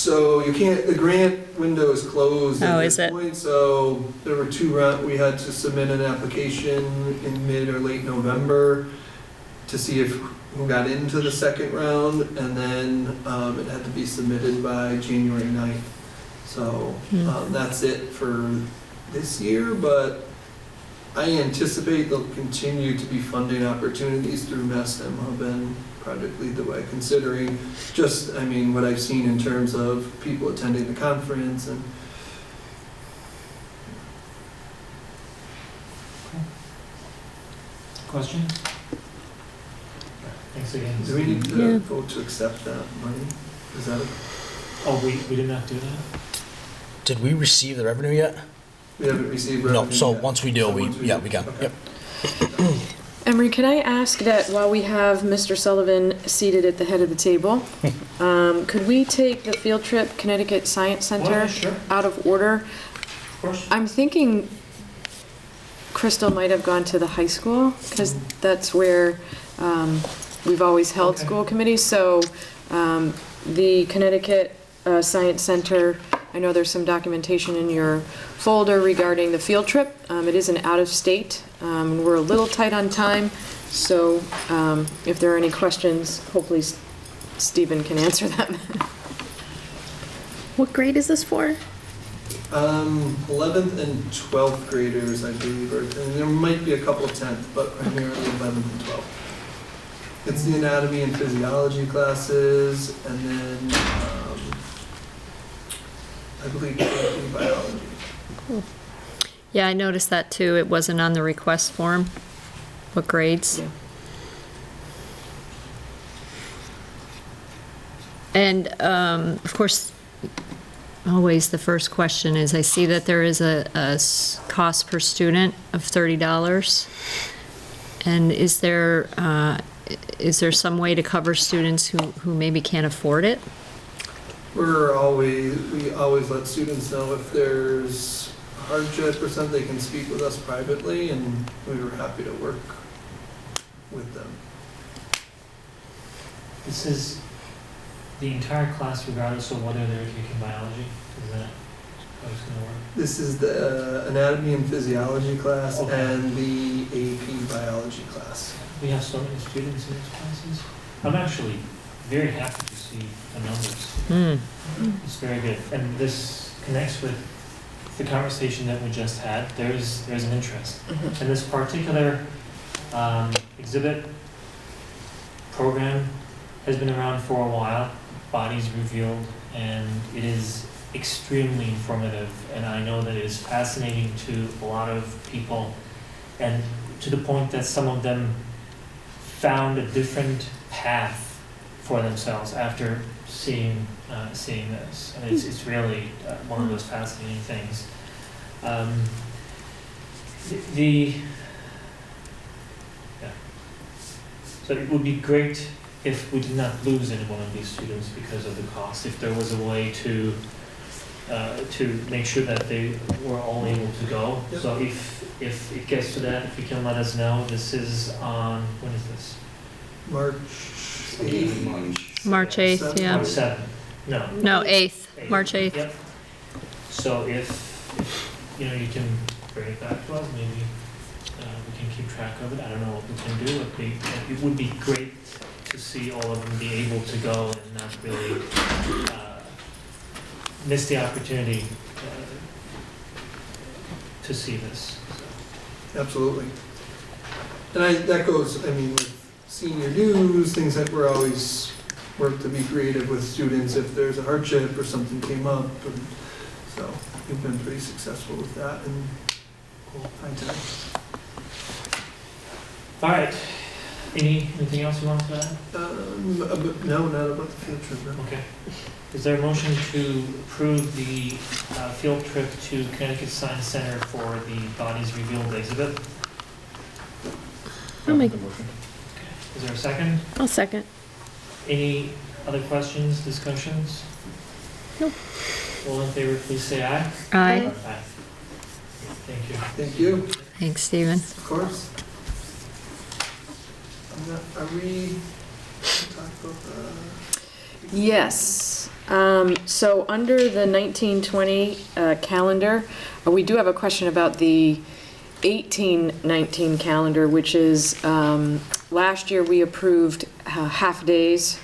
So you can't, the grant window is closed Oh, at is this it? point, so there were we had to submit an application in mid or late November to see if who got into the second round, and then, it had to be submitted by January 9th. So, that's it for this year, but I anticipate there'll continue to be funding opportunities through MassDem Hub and Project Lead the Way, considering just, I mean, what I've seen in terms of people attending the conference and. Questions? Thanks again. Do we need Yeah. to vote to accept that money? Is that, Oh, we did not do that? Did we receive the revenue yet? we haven't received revenue No, so yet. once we do, So we once got, okay. yep. Emery, can I ask that while we have Mr. Sullivan seated at the head of the table, could we take the field trip Connecticut Science Center Sure, out of order? of course. I'm thinking Crystal might have gone to the high school, because that's where we've always held Okay. school committees. So the Connecticut Science Center, I know there's some documentation in your folder regarding the field trip. It is an out-of-state. We're a little tight on time, so if there are any questions, hopefully Stephen can answer them. What grade is this for? 11th and 12th graders, I believe, and there might be a couple 10th, but primarily 11th and 12th. It's the anatomy and physiology classes, and then, I believe biology. Yeah, I noticed that too. It wasn't on the request form. What grades? Yeah. And, of course, always the first question is, I see that there is a cost per student of $30. And is there some way to cover students who maybe can't afford it? We always let students know if there's hardship or something, they can speak with us privately, and we were happy to work with them. This is the entire class regardless of whether they're taking biology? Is that how it's gonna work? This is the anatomy and physiology class Okay. and the AP biology class. We have so many students in these classes. I'm actually very happy to see the numbers. It's very good. And this connects with the conversation that we just had. There's an interest. And this particular exhibit program has been around for a while, Bodies Revealed, and it is extremely informative, and I know that it is fascinating to a lot of people, and to the point that some of them found a different path for themselves after seeing this. And it's really one of those fascinating things. So it would be great if we did not lose any one of these students because of the cost. If there was a way to make sure that they were all able to go. Yep. So if it gets to that, if you can let us know. This is on, when is this? March 8th. March 8th, yeah. March 7th. No. No, 8th, March 8th. Yep. So if you know, you can bring it back to us, maybe we can keep track of it. I don't know what we can do. It would be great to see all of them be able to go and not really miss the opportunity to see this. So. Absolutely. And that goes, I mean, with senior dues, things that we're always work to be creative with students if there's a hardship or something came up. And so we've been pretty successful with that and high time. All right. Anything else you want to add? No, not about the field trip, no. Okay. Is there a motion to approve the field trip to Connecticut Science Center for the Bodies Revealed exhibit? I'll make- Is there a second? I'll second. Any other questions, discussions? Nope. All in favor, please say aye. Aye. Aye. Thank you. Thank you, Thanks, Stephen. of course. Are we talk about Yes. So under the 1920 calendar, we do have a question about the 1819 calendar, which is, last year we approved half-days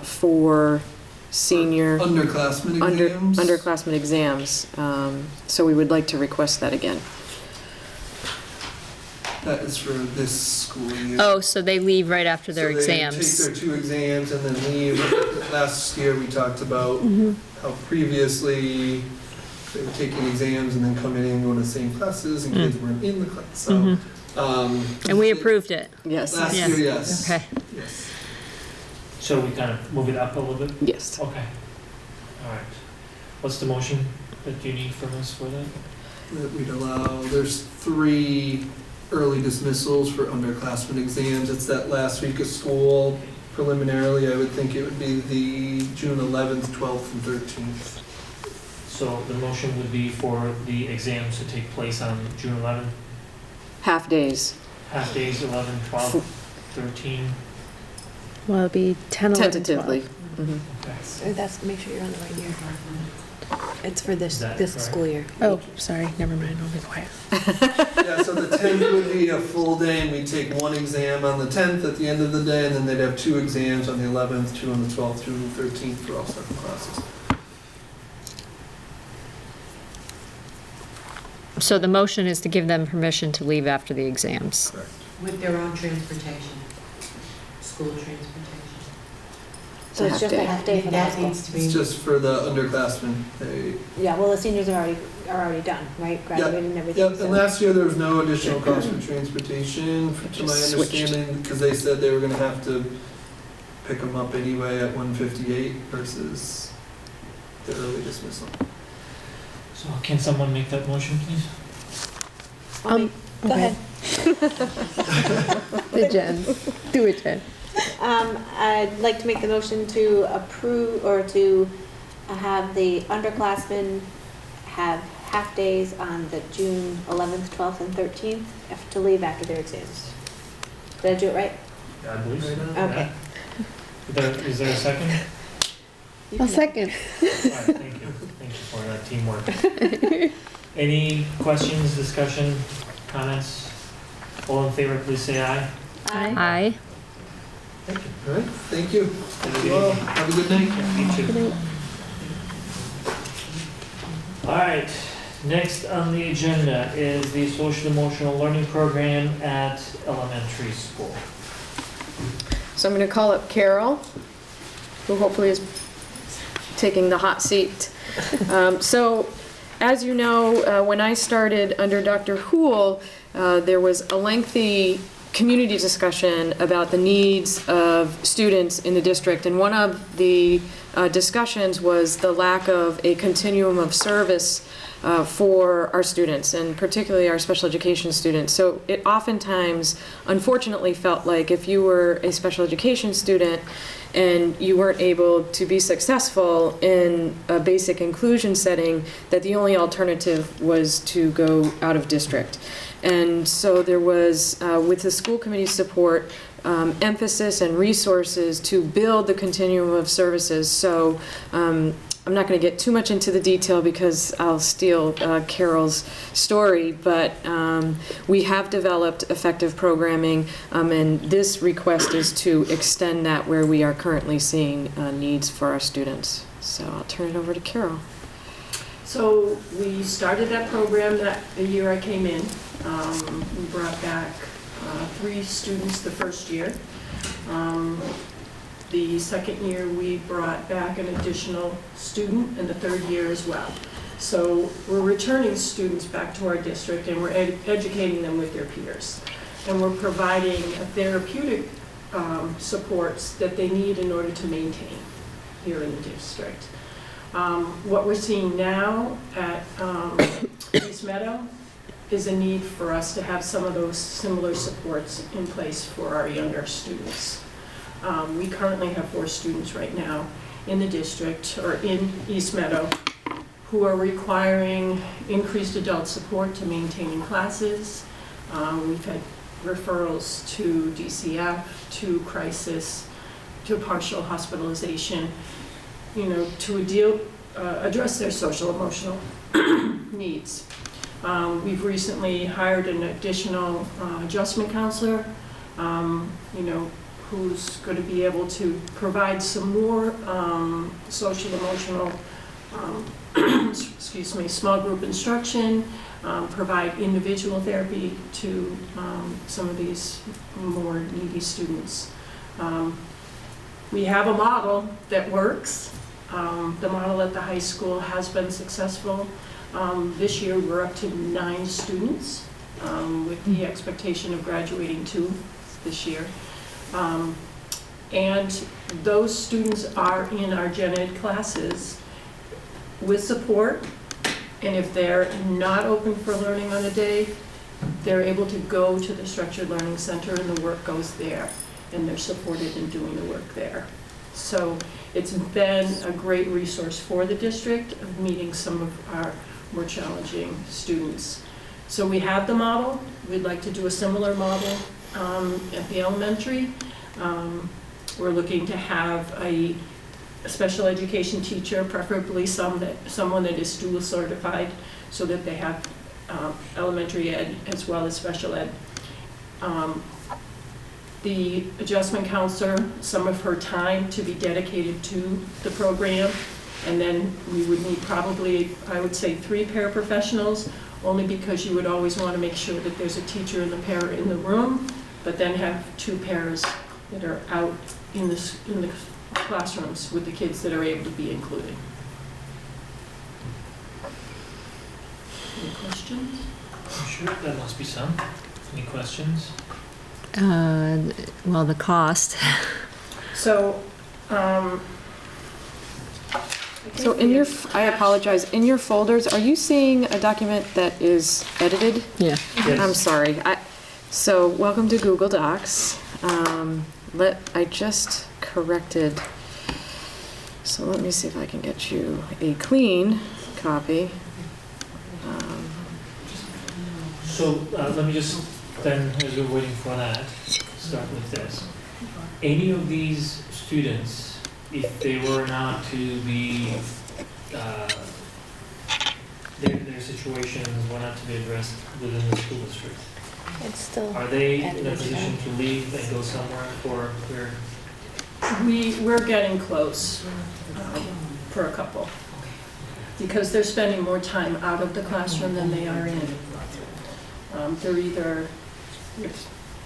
for senior Underclassmen exams. underclassmen exams. So we would like to request that again. That is for this school year. Oh, so they leave right after their So exams. they take their 2 exams and then leave. Last year, we talked about how previously they were taking exams and then coming in and going to the same classes and kids weren't in the class, so. And we approved it. Yes. Last Yeah. year, yes. Okay. Yes. So we kind of move it up a little bit? Yes. Okay. All right. What's the motion that you need from us for that? That we'd allow, there's 3 early dismissals for underclassmen exams. It's that last week of school. Preliminarily, I would think it would be the June 11th, 12th, and 13th. So the motion would be for the exams to take place on June 11th, Half-days. half days, 11, 12, 13. Well, it'll be 10, 11, 12. Tentatively. Mhm. Okay. So that's, make sure you're on the right year. It's for Is this, that this correct? school year. Oh, sorry, never mind, I'll be quiet. Yeah, so the 10th would be a full day, and we'd take 1 exam on the 10th at the end of the day, and then they'd have 2 exams on the 11th, 2 on the 12th, 2 on the 13th for all 7 classes. So the motion is to give them permission to leave after the exams. Correct. With their own transportation, school transportation. So it's just a half day for the high That school? needs to It's be, just for the underclassmen. They, Yeah, well, the seniors are already done, right? Graduated and everything. yep, so- and last year there was no additional cost for transportation, to my Just switched. understanding, because they said they were gonna have to pick them up anyway at 1:58 versus the early dismissal. So can someone make that motion, please? Go Okay. ahead. Jen, do it, Jen. I'd like to make the motion to approve, or to have the underclassmen have half-days on the June 11th, 12th, and 13th, to leave after their exams. Did I do it right? Yeah, I believe so. Right on? Okay. Is there a second? I'll second. All right, thank you. Thank you for that teamwork. Any questions, discussion, comments? All in favor, please say aye. Aye. Thank you. All right, thank you. Have a good Well, evening. have a good night. You too. All right, next on the agenda is the social emotional learning program at elementary school. So I'm going to call up Carol, who hopefully is taking the hot seat. So, as you know, when I started under Dr. Houle, there was a lengthy community discussion about the needs of students in the district. And one of the discussions was the lack of a continuum of service for our students, and particularly our special education students. So it oftentimes, unfortunately, felt like if you were a special education student and you weren't able to be successful in a basic inclusion setting, that the only alternative was to go out of district. And so there was, with the school committee support, emphasis and resources to build the continuum of services. So I'm not going to get too much into the detail because I'll steal Carol's story, but we have developed effective programming, and this request is to extend that where we are currently seeing needs for our students. So I'll turn it over to Carol. So we started that program the year I came in. We brought back 3 students the first year. The second year, we brought back an additional student, and the third year as well. So we're returning students back to our district, and we're educating them with their peers. And we're providing a therapeutic supports that they need in order to maintain here in the district. What we're seeing now at East Meadow is a need for us to have some of those similar supports in place for our younger students. We currently have 4 students right now in the district, or in East Meadow, who are requiring increased adult support to maintaining classes. We've had referrals to DCF, to crisis, to partial hospitalization, to address their social emotional needs. We've recently hired an additional adjustment counselor, who's going to be able to provide some more social emotional, small group instruction, provide individual therapy to some of these more needy students. We have a model that works. The model at the high school has been successful. This year, we're up to 9 students, with the expectation of graduating 2 this year. And those students are in our gen ed classes with support, and if they're not open for learning on a day, they're able to go to the structured learning center and the work goes there, and they're supported in doing the work there. So it's been a great resource for the district of meeting some of our more challenging students. So we have the model. We'd like to do a similar model at the elementary. We're looking to have a special education teacher, preferably someone that is dual certified, so that they have elementary ed as well as special ed. The adjustment counselor, some of her time to be dedicated to the program, and then we would need probably, I would say, 3 paraprofessionals, only because you would always want to make sure that there's a teacher and a para in the room, but then have 2 paras that are out in the classrooms with the kids that are able to be included. Any questions? I'm sure there must be some. Any questions? Well, the cost. So, So in your, I apologize, in your folders, are you seeing a document that is edited? Yeah. Yes. I'm sorry. So welcome to Google Docs. I just corrected, so let me see if I can get you a clean copy. So let me just, then, as we're waiting for that, start with this. Any of these students, if they were not to be, their situations were not to be addressed within the school district, It's still. are they in a position to leave and go somewhere for their? we're getting close for a couple, because they're spending more time out of the classroom than they are in. They're either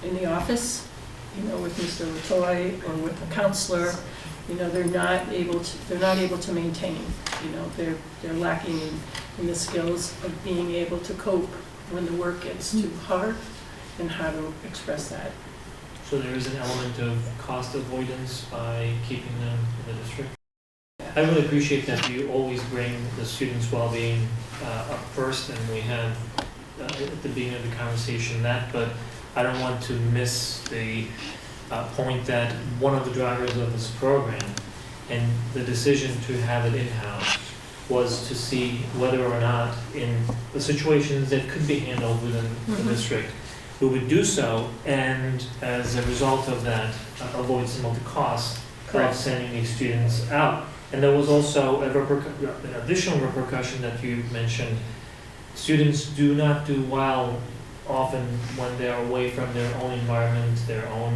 in the office, with Mr. Latoy or with a counselor. They're not able to maintain. They're lacking in the skills of being able to cope when the work gets too hard and how to express that. So there is an element of cost avoidance by keeping them in the district? I really appreciate that you always bring the students' well-being up first, and we had at the beginning of the conversation but I don't want to miss the point that one of the drivers of this program and the decision to have it in-house was to see whether or not in the situations that could be handled within the district, we would do so, and as a result of that, avoid some of the costs of sending these students out. And there was also an additional repercussion that you mentioned. Students do not do well often when they're away from their own environment, their own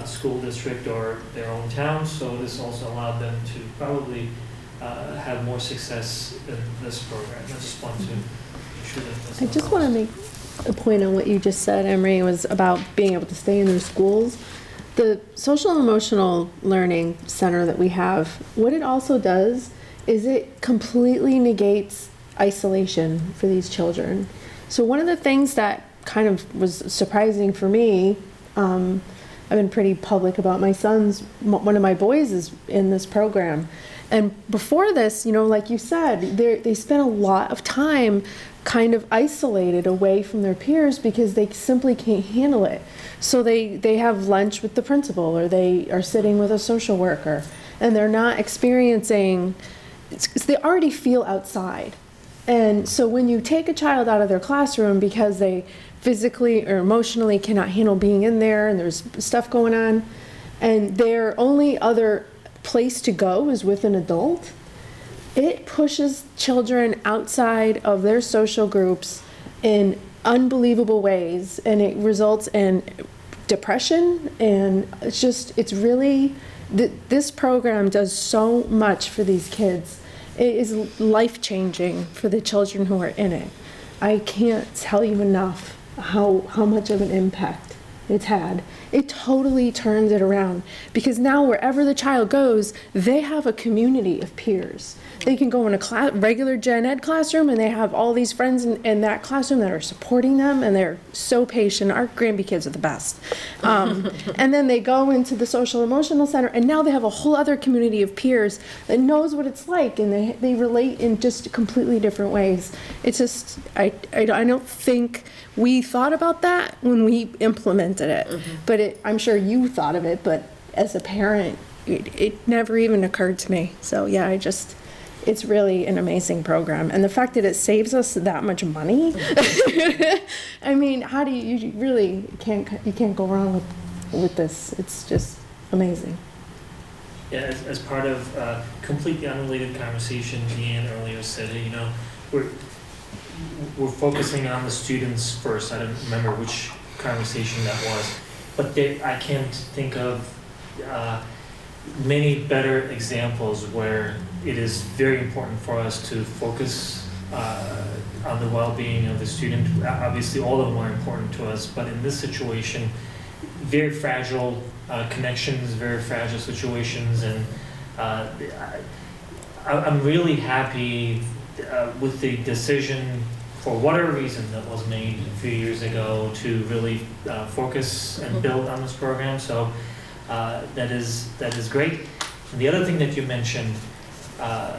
school district or their own town, so this also allowed them to probably have more success in this program. I just want to make sure that that's I not just want to lost. make a point on what you just said, Emery, was about being able to stay in their schools. The social and emotional learning center that we have, what it also does is it completely negates isolation for these children. So one of the things that kind of was surprising for me, I've been pretty public about my son's, one of my boys is in this program. And before this, like you said, they spent a lot of time kind of isolated away from their peers because they simply can't handle it. So they have lunch with the principal, or they are sitting with a social worker, and they're not experiencing, they already feel outside. And so when you take a child out of their classroom because they physically or emotionally cannot handle being in there and there's stuff going on, and their only other place to go is with an adult, it pushes children outside of their social groups in unbelievable ways, and it results in depression, and it's really, this program does so much for these kids. It is life-changing for the children who are in it. I can't tell you enough how much of an impact it's had. It totally turns it around, because now wherever the child goes, they have a community of peers. They can go in a regular gen ed classroom, and they have all these friends in that classroom that are supporting them, and they're so patient. Our Granby kids are the best. And then they go into the social emotional center, and now they have a whole other community of peers that knows what it's like, and they relate in just completely different ways. It's just, I don't think we thought about that when we implemented it, but I'm sure you thought of it, but as a parent, it never even occurred to me. So yeah, it's really an amazing program. And the fact that it saves us that much money, I mean, how do you really can't go wrong with this. It's just amazing. Yeah, as part of completely unrelated conversation, Deanne earlier said, hey, we're focusing on the students first. I don't remember which conversation that was, but I can't think of many better examples where it is very important for us to focus on the well-being of the student. Obviously, all of them are important to us, but in this situation, very fragile connections, very fragile situations, and I'm really happy with the decision, for whatever reason, that was made a few years ago to really focus and build on this program. So that is great. And the other thing that you mentioned, I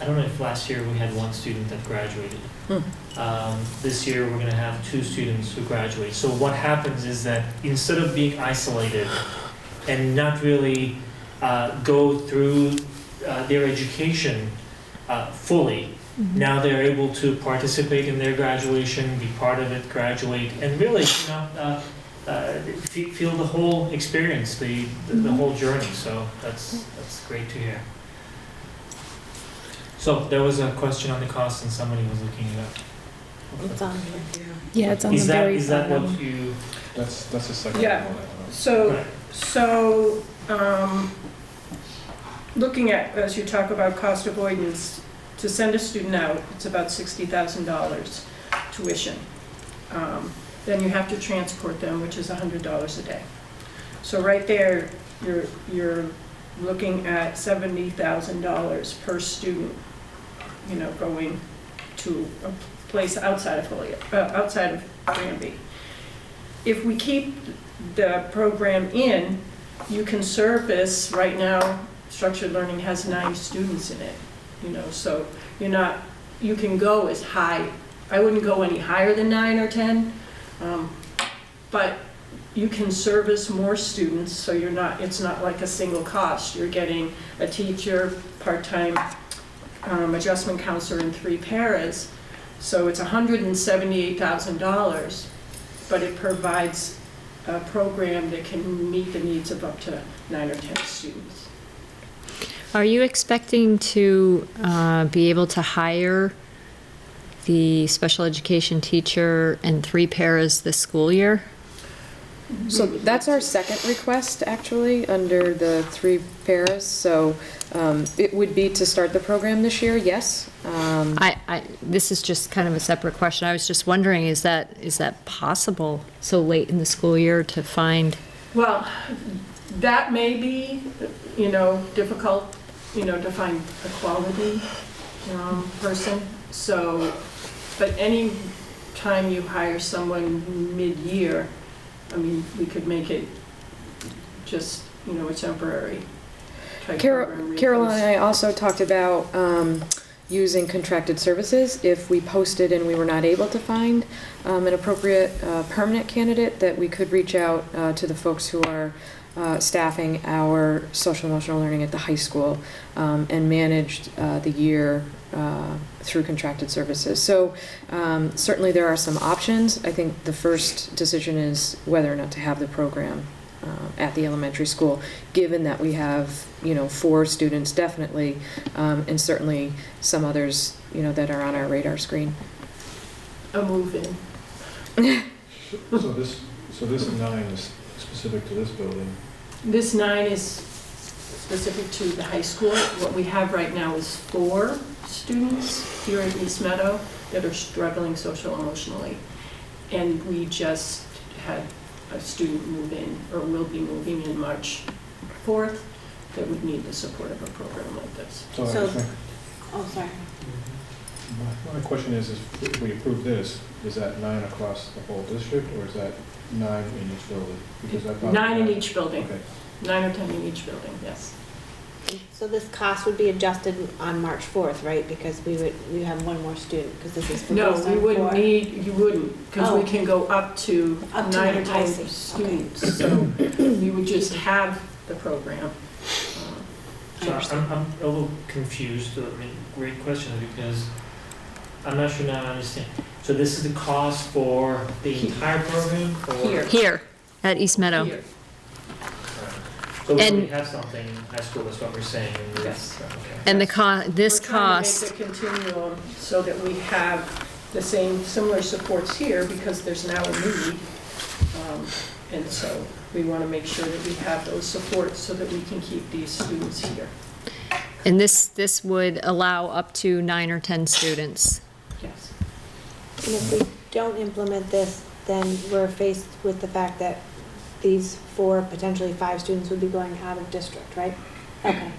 don't know if last year we had one student that graduated. This year we're going to have 2 students who graduate. So what happens is that instead of being isolated and not really go through their education fully, now they're able to participate in their graduation, be part of it, graduate, and really, feel the whole experience, the whole journey. So that's great to hear. So there was a question on the cost, and somebody was looking it up. It's on here. Yeah, it's on the very Is that bottom. what you? That's the second Yeah. one. So, looking at, as you talk about cost avoidance, to send a student out, it's about $60,000 tuition. Then you have to transport them, which is $100 a day. So right there, you're looking at $70,000 per student, going to a place outside of Granby. If we keep the program in, you can service, right now, structured learning has 9 students in it, so you can go as high, I wouldn't go any higher than 9 or 10, but you can service more students, so it's not like a single cost. You're getting a teacher, part-time adjustment counselor, and 3 paras, so it's $178,000, but it provides a program that can meet the needs of up to 9 or 10 students. Are you expecting to be able to hire the special education teacher and 3 paras this school year? So that's our second request, actually, under the 3 paras. So it would be to start the program this year, yes. This is just kind of a separate question. I was just wondering, is that possible so late in the school year to find? Well, that may be, difficult, to find a quality person. So, but any time you hire someone mid-year, we could make it just, a temporary type program. Carol and I also talked about using contracted services if we posted and we were not able to find an appropriate permanent candidate, that we could reach out to the folks who are staffing our social emotional learning at the high school and managed the year through contracted services. So certainly there are some options. I think the first decision is whether or not to have the program at the elementary school, given that we have, 4 students definitely, and certainly some others, that are on our radar screen. A move-in. So this 9 is specific to this building. This 9 is specific to the high school. What we have right now is 4 students here in East Meadow that are struggling social emotionally. And we just had a student move in, or will be moving in March 4th, that would need the support of a program like this. So So- I think Oh, sorry. my question is if we approve this, is that 9 across the whole district, or is that 9 in each building? Because I thought 9 in each building, Okay. 9 or 10 in each building, yes. So this cost would be adjusted on March 4th, right? Because we have one more student, because this is for No, based we on wouldn't 4. need, you wouldn't, because we Oh. can go up to Up to 9 or 9, I 10 see. students. So we would just have the program. So I'm a little confused, great question, because I'm not sure now I understand. So this is the cost for the entire program, or? Here. Here, at East Meadow. Here. So we And- already have something in high school, that's what we're saying. and Yes. Okay. And this We're trying cost, to make the continuum so that we have the same, similar supports here, because there's now a need. And so we want to make sure that we have those supports so that we can keep these students here. and this would allow up to 9 or 10 students. Yes. And if we don't implement this, then we're faced with the fact that these 4, potentially 5 students would be going out of district, right? Okay.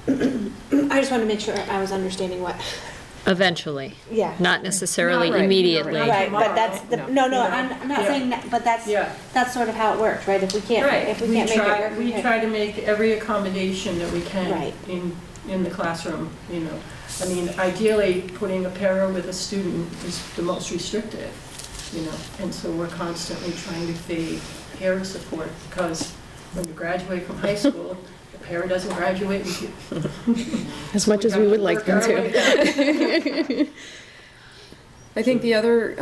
I just wanted to make sure I was understanding what, Eventually, yeah. not necessarily Not right. immediately. Not Right, but that's, the No. no, I'm not Yeah. saying that, but that's Yeah. sort of how it works, right? If we can't make it We work, we can't- try to make every accommodation that we can Right. in the classroom, I mean, ideally, putting a para with a student is the most restrictive, and so we're constantly trying to fade para support, because when you graduate from high school, the para doesn't graduate with you. As much as we would like them Work our way to. back. I think the other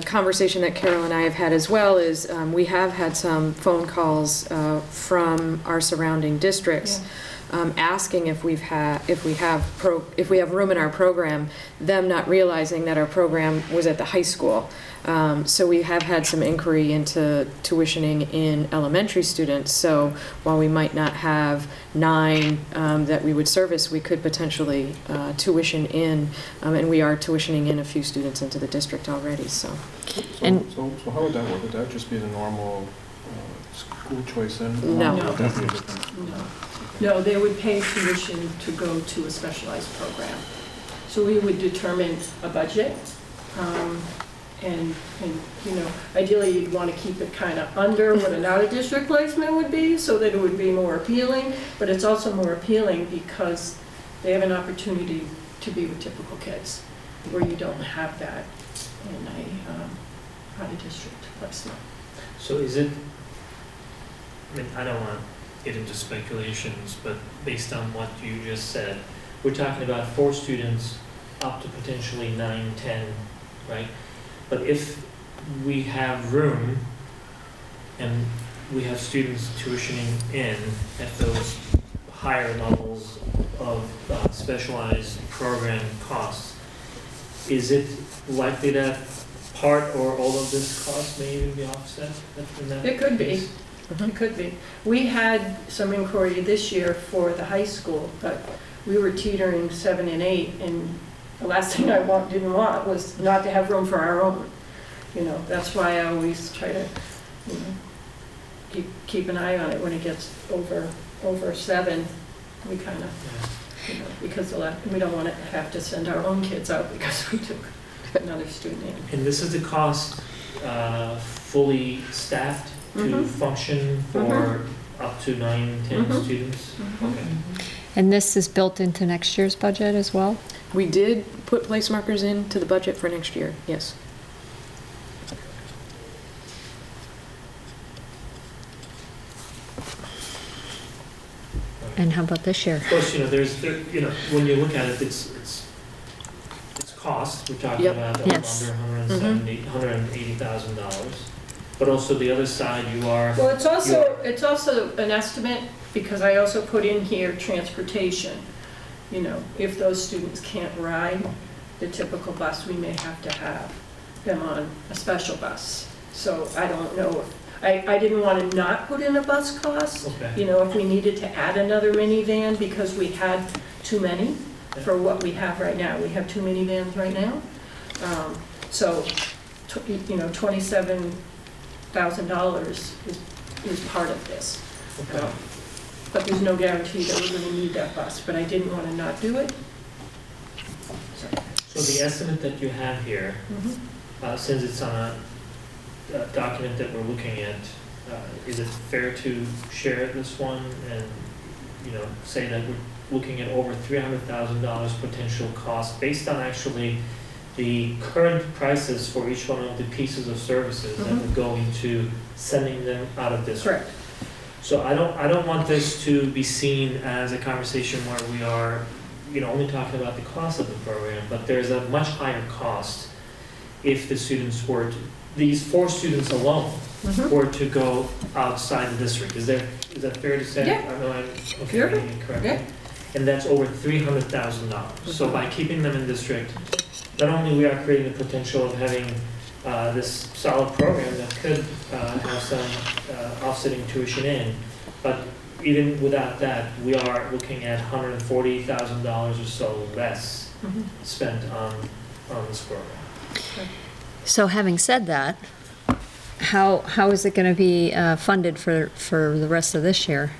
conversation that Carol and I have had as well is we have had some phone calls from our surrounding districts asking if we have room in our program, them not realizing that our program was at the high school. So we have had some inquiry into tuitioning in elementary students. So while we might not have 9 that we would service, we could potentially tuition in, and we are tuitioning in a few students into the district already, so. And- So how would that work? Would that just be the normal school choice in? No. Or would that be a different- No, they would pay tuition to go to a specialized program. So we would determine a budget, and, ideally you'd want to keep it kind of under what an out-of-district placement would be, so that it would be more appealing, but it's also more appealing because they have an opportunity to be with typical kids, where you don't have that in a out-of-district placement. So is it, I don't want to get into speculations, but based on what you just said, we're talking about 4 students up to potentially 9, 10, right? But if we have room and we have students tuitioning in at those higher levels of specialized program costs, is it likely that part or all of this cost may even be offset in that It could be. case? It could be. We had some inquiry this year for the high school, but we were teetering 7 and 8, and the last thing I didn't want was not to have room for our own. That's why I always try to, keep an eye on it when it gets over 7. We kind of, because we don't want to have to send our own kids out because we took another student in. And this is the cost, fully staffed to function for up to 9, 10 students? Okay. And this is built into next year's budget as well? We did put place markers into the budget for next year, yes. And how about this year? Of course, when you look at it, it's cost, we're talking Yep. about Yes. under $180,000. but also the other side, you are. Well, it's also an estimate, because I also put in here transportation. You know, if those students can't ride the typical bus, we may have to have them on a special bus. So I don't know, I didn't want to not put in a bus cost. Okay. You know, if we needed to add another minivan because we had too many for what we have right now. We have two minivans right now. So, you know, $27,000 is part of this. Okay. But there's no guarantee that we're gonna need that bus, but I didn't wanna not do it. So the estimate that you have here, since it's on a document that we're looking at, is it fair to share this one and, you know, say that we're looking at over $300,000 potential cost based on actually the current prices for each one of the pieces of services that would go into sending them out of district? Correct. So I don't want this to be seen as a conversation where we are, you know, only talking about the cost of the program, but there's a much higher cost if the students were to, these 4 students alone were to go outside the district. Is that fair to say? Yeah. I know I'm okay, You're reading it correctly. Yeah. And that's over $300,000. So by keeping them in district, not only we are creating the potential of having this solid program that could have some offsetting tuition in, but even without that, we are looking at $140,000 or so less spent on this program. So having said that, how is it going to be funded for the rest of this year?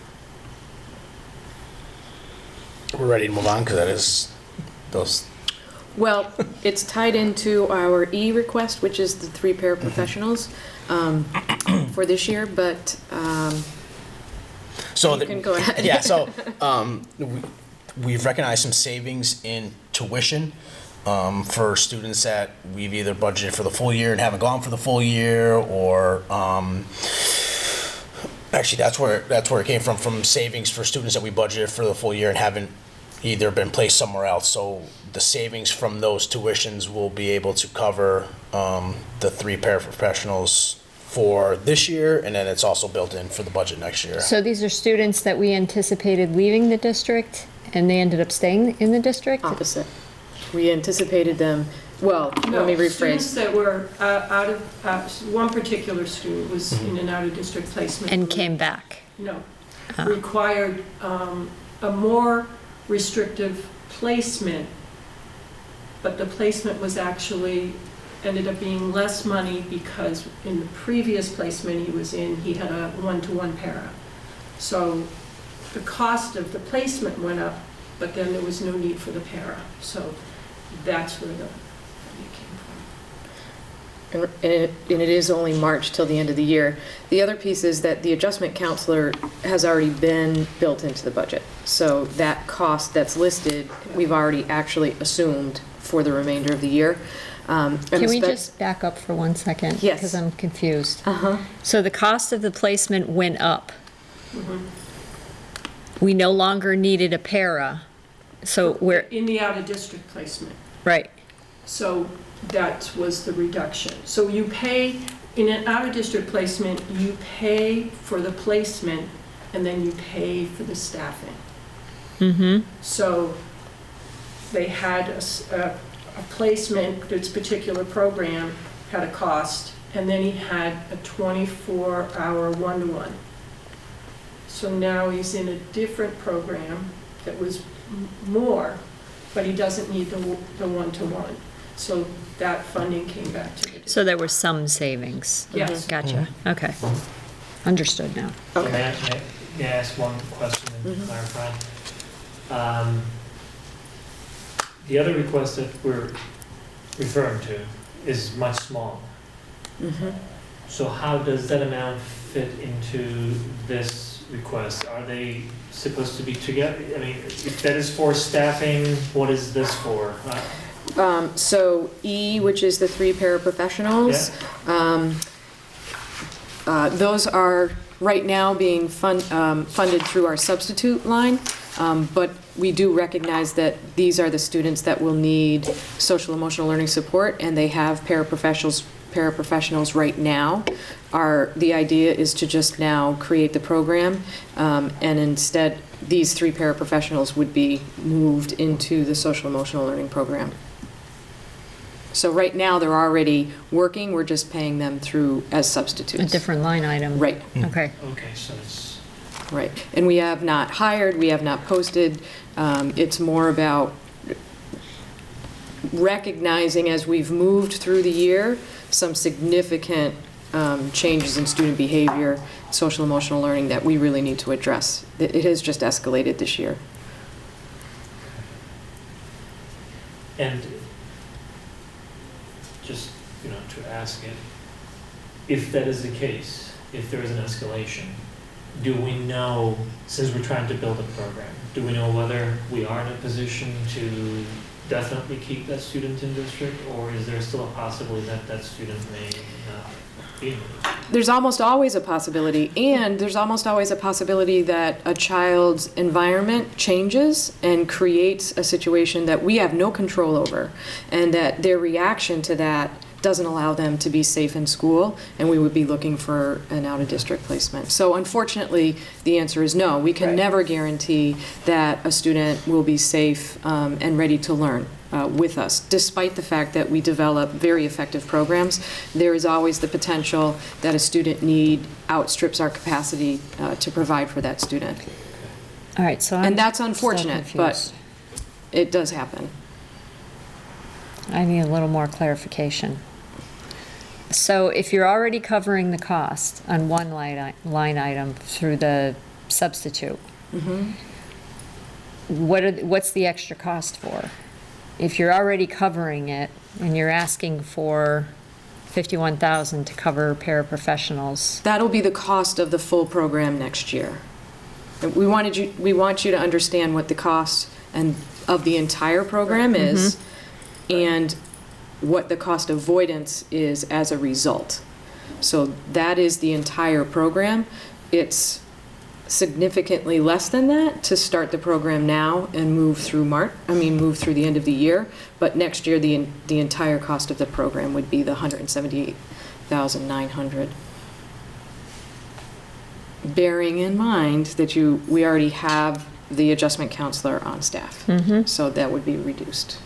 We're ready to move on because that is those. Well, it's tied into our E request, which is the 3 paraprofessionals for this year, but So you can go ahead. Yeah, so we've recognized some savings in tuition for students that we've either budgeted for the full year and haven't gone for the full year, or actually that's where it came from savings for students that we budgeted for the full year and haven't either been placed somewhere else. So the savings from those tuitions will be able to cover the 3 paraprofessionals for this year, and then it's also built in for the budget next year. So these are students that we anticipated leaving the district, and they ended up staying in the district? Opposite. We anticipated them, well, let me No, rephrase. students that were out of, one particular student was in and out of district placement. And came back? No, required a more restrictive placement, but the placement was actually, ended up being less money because in the previous placement he was in, he had a one-to-one para. So the cost of the placement went up, but then there was no need for the para. So that's where the money came from. And it is only March till the end of the year. The other piece is that the adjustment counselor has already been built into the budget. So that cost that's listed, we've already actually assumed for the remainder of the year. Can we just back up for 1 second? Yes. Because I'm confused. Uh-huh. So the cost of the placement went up. We no longer needed a para, so we're, In the out-of-district placement. right. So that was the reduction. So you pay, in an out-of-district placement, you pay for the placement and then you pay for the staffing. So they had a placement, this particular program had a cost, and then he had a 24-hour one-to-one. So now he's in a different program that was more, but he doesn't need the one-to-one. So that funding came back to the district. So there was some savings? Yes. Gotcha, okay. Understood now. So may I ask one question and clarify? The other request that we're referring to is much smaller. So how does that amount fit into this request? Are they supposed to be together? I mean, if that is for staffing, what is this for? So E, which is the 3 paraprofessionals, those are right now being funded through our substitute line, but we do recognize that these are the students that will need social emotional learning support, and they have paraprofessionals paraprofessionals right now. The idea is to just now create the program, and instead, these 3 paraprofessionals would be moved into the social emotional learning program. So right now, they're already working, we're just paying them through as substitutes. A different line item. Right. Okay. Okay, so it's, Right, and we have not hired, we have not posted. It's more about recognizing as we've moved through the year, some significant changes in student behavior, social emotional learning that we really need to address. It has just escalated this year. and just, you know, to ask it, if that is the case, if there is an escalation, do we know, since we're trying to build a program, do we know whether we are in a position to definitely keep that student in district, or is there still a possibility that that student may not be in district? There's almost always a possibility, and there's almost always a possibility that a child's environment changes and creates a situation that we have no control over, and that their reaction to that doesn't allow them to be safe in school, and we would be looking for an out-of-district placement. So unfortunately, the answer is no. We can never guarantee that a student will be safe and ready to learn with us. Despite the fact that we develop very effective programs, there is always the potential that a student need outstrips our capacity to provide for that student. All right, so And that's unfortunate, still but confused. it does happen. I need a little more clarification. So if you're already covering the cost on one line item through the substitute, what's the extra cost for? If you're already covering it and you're asking for $51,000 to cover paraprofessionals, That'll be the cost of the full program next year. And we want you to understand what the cost of the entire program is, and what the cost avoidance is as a result. So that is the entire program. It's significantly less than that to start the program now and move through move through the end of the year. But next year, the entire cost of the program would be the $178,900. Bearing in mind that we already have the adjustment counselor on staff, so that would be reduced.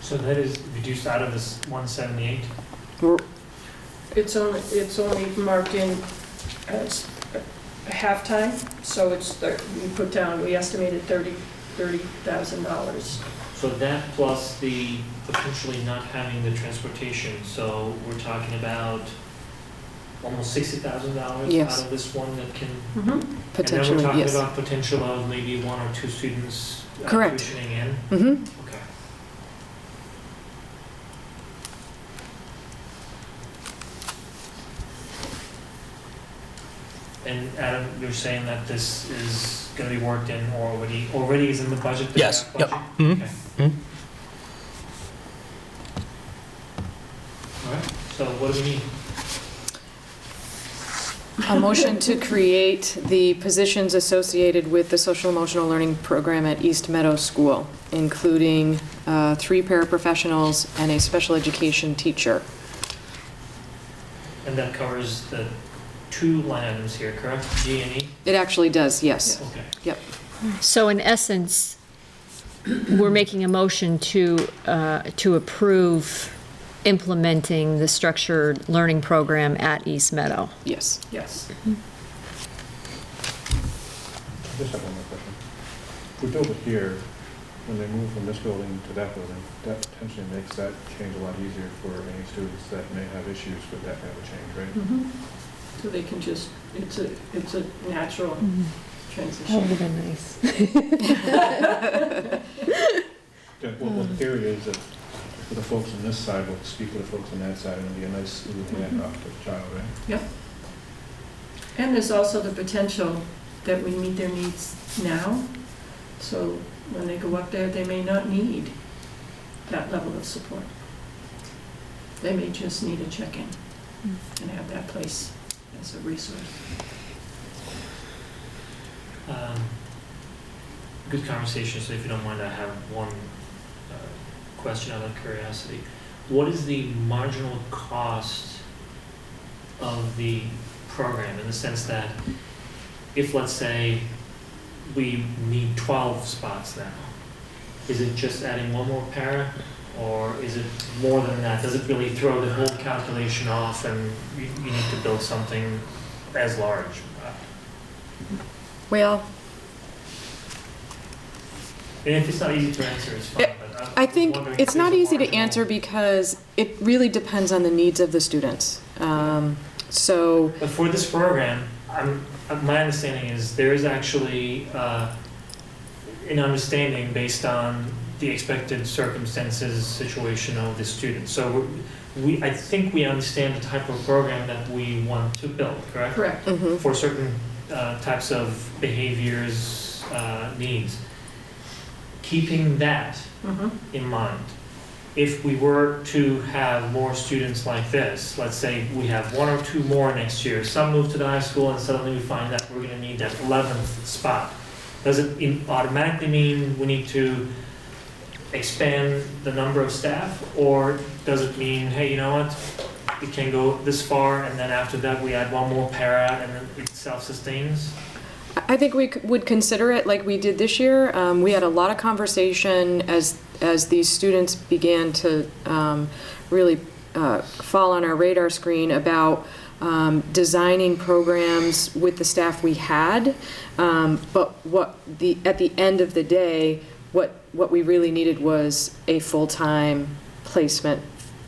So that is reduced out of this 178? It's only marked in as a halftime, so we estimated $30,000. So that plus the potentially not having the transportation, so we're talking about almost $60,000 Yes. out of this one that can. Potentially, And then we're talking yes. about potential of maybe 1 or 2 students Correct. tuitioning in. Mm-hmm. Okay. And Adam, you're saying that this is going to be worked in, or already is in the budget? The Yes. draft Yep. budget? Mhm. Okay. Mhm. All right, so what do we need? A motion to create the positions associated with the social emotional learning program at East Meadow School, including 3 paraprofessionals and a special education teacher. And that covers the 2 line items here, correct? G and E? It actually does, yes. Okay. Yep. so in essence, we're making a motion to approve implementing the structured learning program at East Meadow. Yes. Yes. I just have one more question. If we build it here, when they move from this building to that building, that potentially makes that change a lot easier for any students that may have issues with that kind of a change, right? So they can just, it's a natural That would transition. have been nice. Yeah, well, the theory is that for the folks on this side will speak with the folks on that side, and it'll be a nice little handoff to the child, right? And there's also the potential that we meet their needs now, so when they go up there, they may not need that level of support. They may just need a check-in and have that place as a resource. Good conversation, so if you don't mind, I have one question out of curiosity. what is the marginal cost of the program, in the sense that if, let's say, we need 12 spots now, is it just adding one more para, or is it more than that? Does it really throw the whole calculation off and you need to build something as large? Well, And if it's not easy to answer, it's fine, but I I'm think wondering it's if not there's a easy to marginal- answer because it really depends on the needs of the students. So, But for this program, my understanding is there is actually an understanding based on the expected circumstances, situation of the student. So I think we understand the type of program that we want to build, correct? Correct. For certain types of behaviors, needs. Keeping that in mind, if we were to have more students like this, let's say we have 1 or 2 more next year, some move to the high school and suddenly we find that we're gonna need that 11th spot. Does it automatically mean we need to expand the number of staff? Or does it mean, hey, you know what, we can go this far and then after that we add 1 more para and then it self-sustains? I think we would consider it like we did this year. We had a lot of conversation as these students began to really fall on our radar screen about designing programs with the staff we had. But at the end of the day, what we really needed was a full-time placement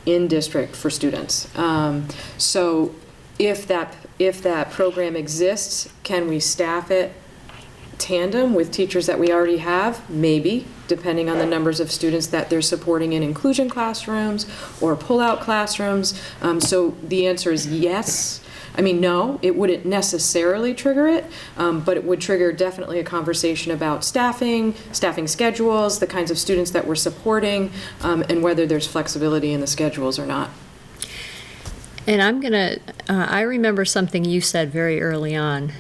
in district for students. So if that program exists, can we staff it tandem with teachers that we already have? Maybe, depending on the numbers of students that they're supporting in inclusion classrooms or pull-out classrooms. So the answer is yes. I mean, no, it wouldn't necessarily trigger it, but it would trigger definitely a conversation about staffing schedules, the kinds of students that we're supporting, and whether there's flexibility in the schedules or not. And I'm gonna, I remember something you said very early on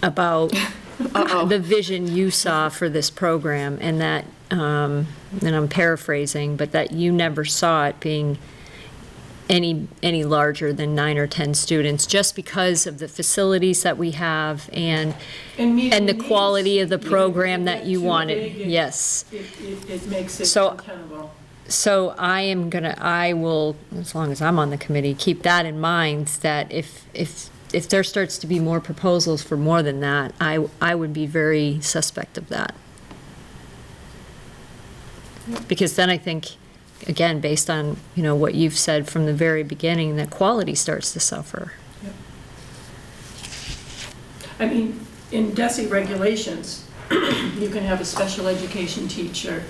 about the vision you saw for this program, and that, and I'm paraphrasing, but that you never saw it being any larger than 9 or 10 students, just because of the facilities that we have and the quality of the program that you wanted. Yes. It makes it So- untenable. So I will, as long as I'm on the committee, keep that in mind, that if there starts to be more proposals for more than that, I would be very suspect of that. Because then I think, again, based on, what you've said from the very beginning, that quality starts to suffer. I mean, in DESI regulations, you can have a special education teacher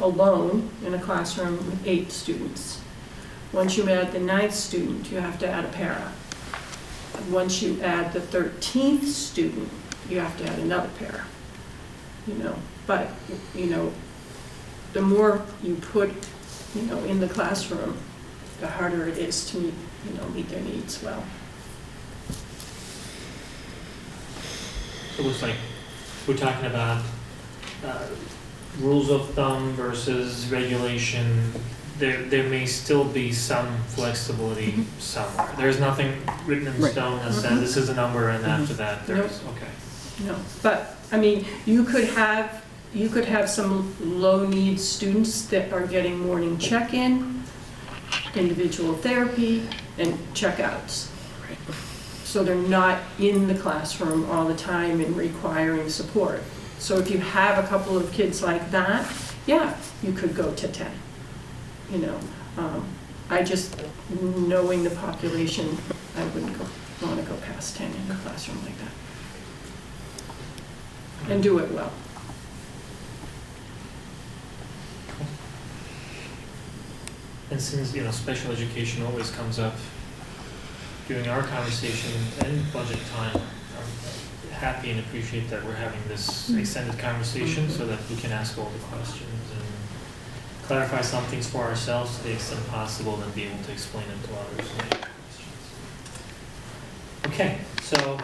alone in a classroom with 8 students. Once you add the 9th student, you have to add a para. Once you add the 13th student, you have to add another para. But, the more you put, in the classroom, the harder it is to meet their needs well. It looks like we're talking about rules of thumb versus regulation. There may still be some flexibility somewhere. There's nothing written in stone that says this is a number and after that there's, okay. No, but, I mean, you could have some low-need students that are getting morning check-in, individual therapy, and check-outs. So they're not in the classroom all the time and requiring support. So if you have a couple of kids like that, yeah, you could go to 10. I just, knowing the population, I wouldn't want to go past 10 in a classroom like that. And do it well. And since, special education always comes up during our conversation and budget time, I'm happy and appreciate that we're having this extended conversation so that we can ask all the questions and clarify some things for ourselves to the extent possible, and be able to explain it to others who may have questions. Okay, so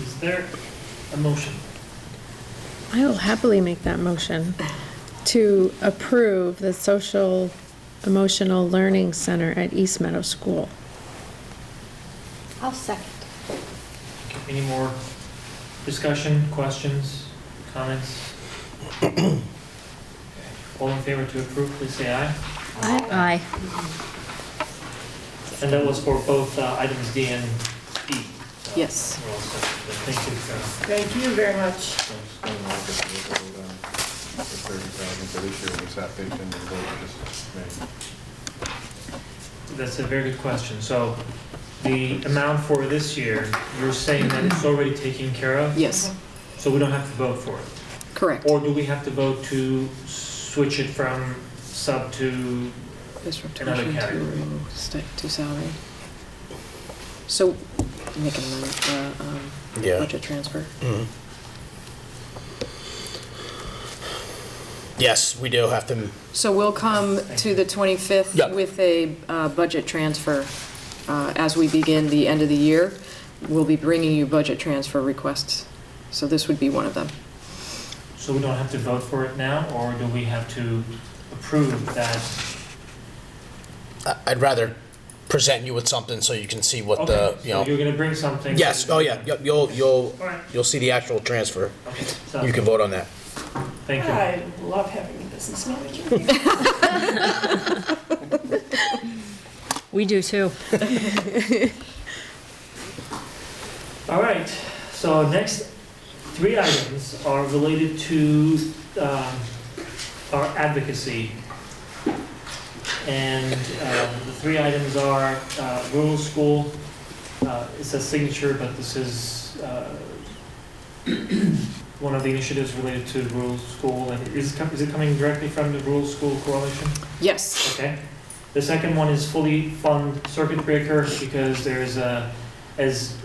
is there a motion? I will happily make that motion to approve the social Emotional Learning Center at East Meadow School. I'll second. Any more discussion, questions, comments? Okay. All in favor to approve, please say aye. Aye. And that was for both items D and E. So Yes. we're all set. Thank you, Carol. Thank you very much. So I'm just gonna mark it, we'll vote on the 30,000 for this year, it's that big, then we'll vote this May. That's a very good question. So the amount for this year, you're saying that it's already taken care of? Yes, So we don't have to vote for it? correct. Or do we have to vote to switch it from sub to, District another tuition category. to salary. So, make an amendment for Yeah. budget transfer. Mhm. Yes, we do have to, So we'll come to the 25th Yep. with a budget transfer as we begin the end of the year. We'll be bringing you budget transfer requests. So this would be one of them. so we don't have to vote for it now, or do we have to approve that? I'd rather present you with something so you can see what the, Okay, you so know. you're gonna bring something? Yes, oh yeah, yep, All right, you'll see the actual transfer. okay, You sounds can good. vote on that. Thank you. I love having a business manager. We do too. All right, so next three items are related to our advocacy. And the three items are rural school, it says signature, but this is one of the initiatives related to rural school. And is it coming directly from the Rural School Coalition? Yes. Okay. The second one is fully fund circuit breaker, because there's as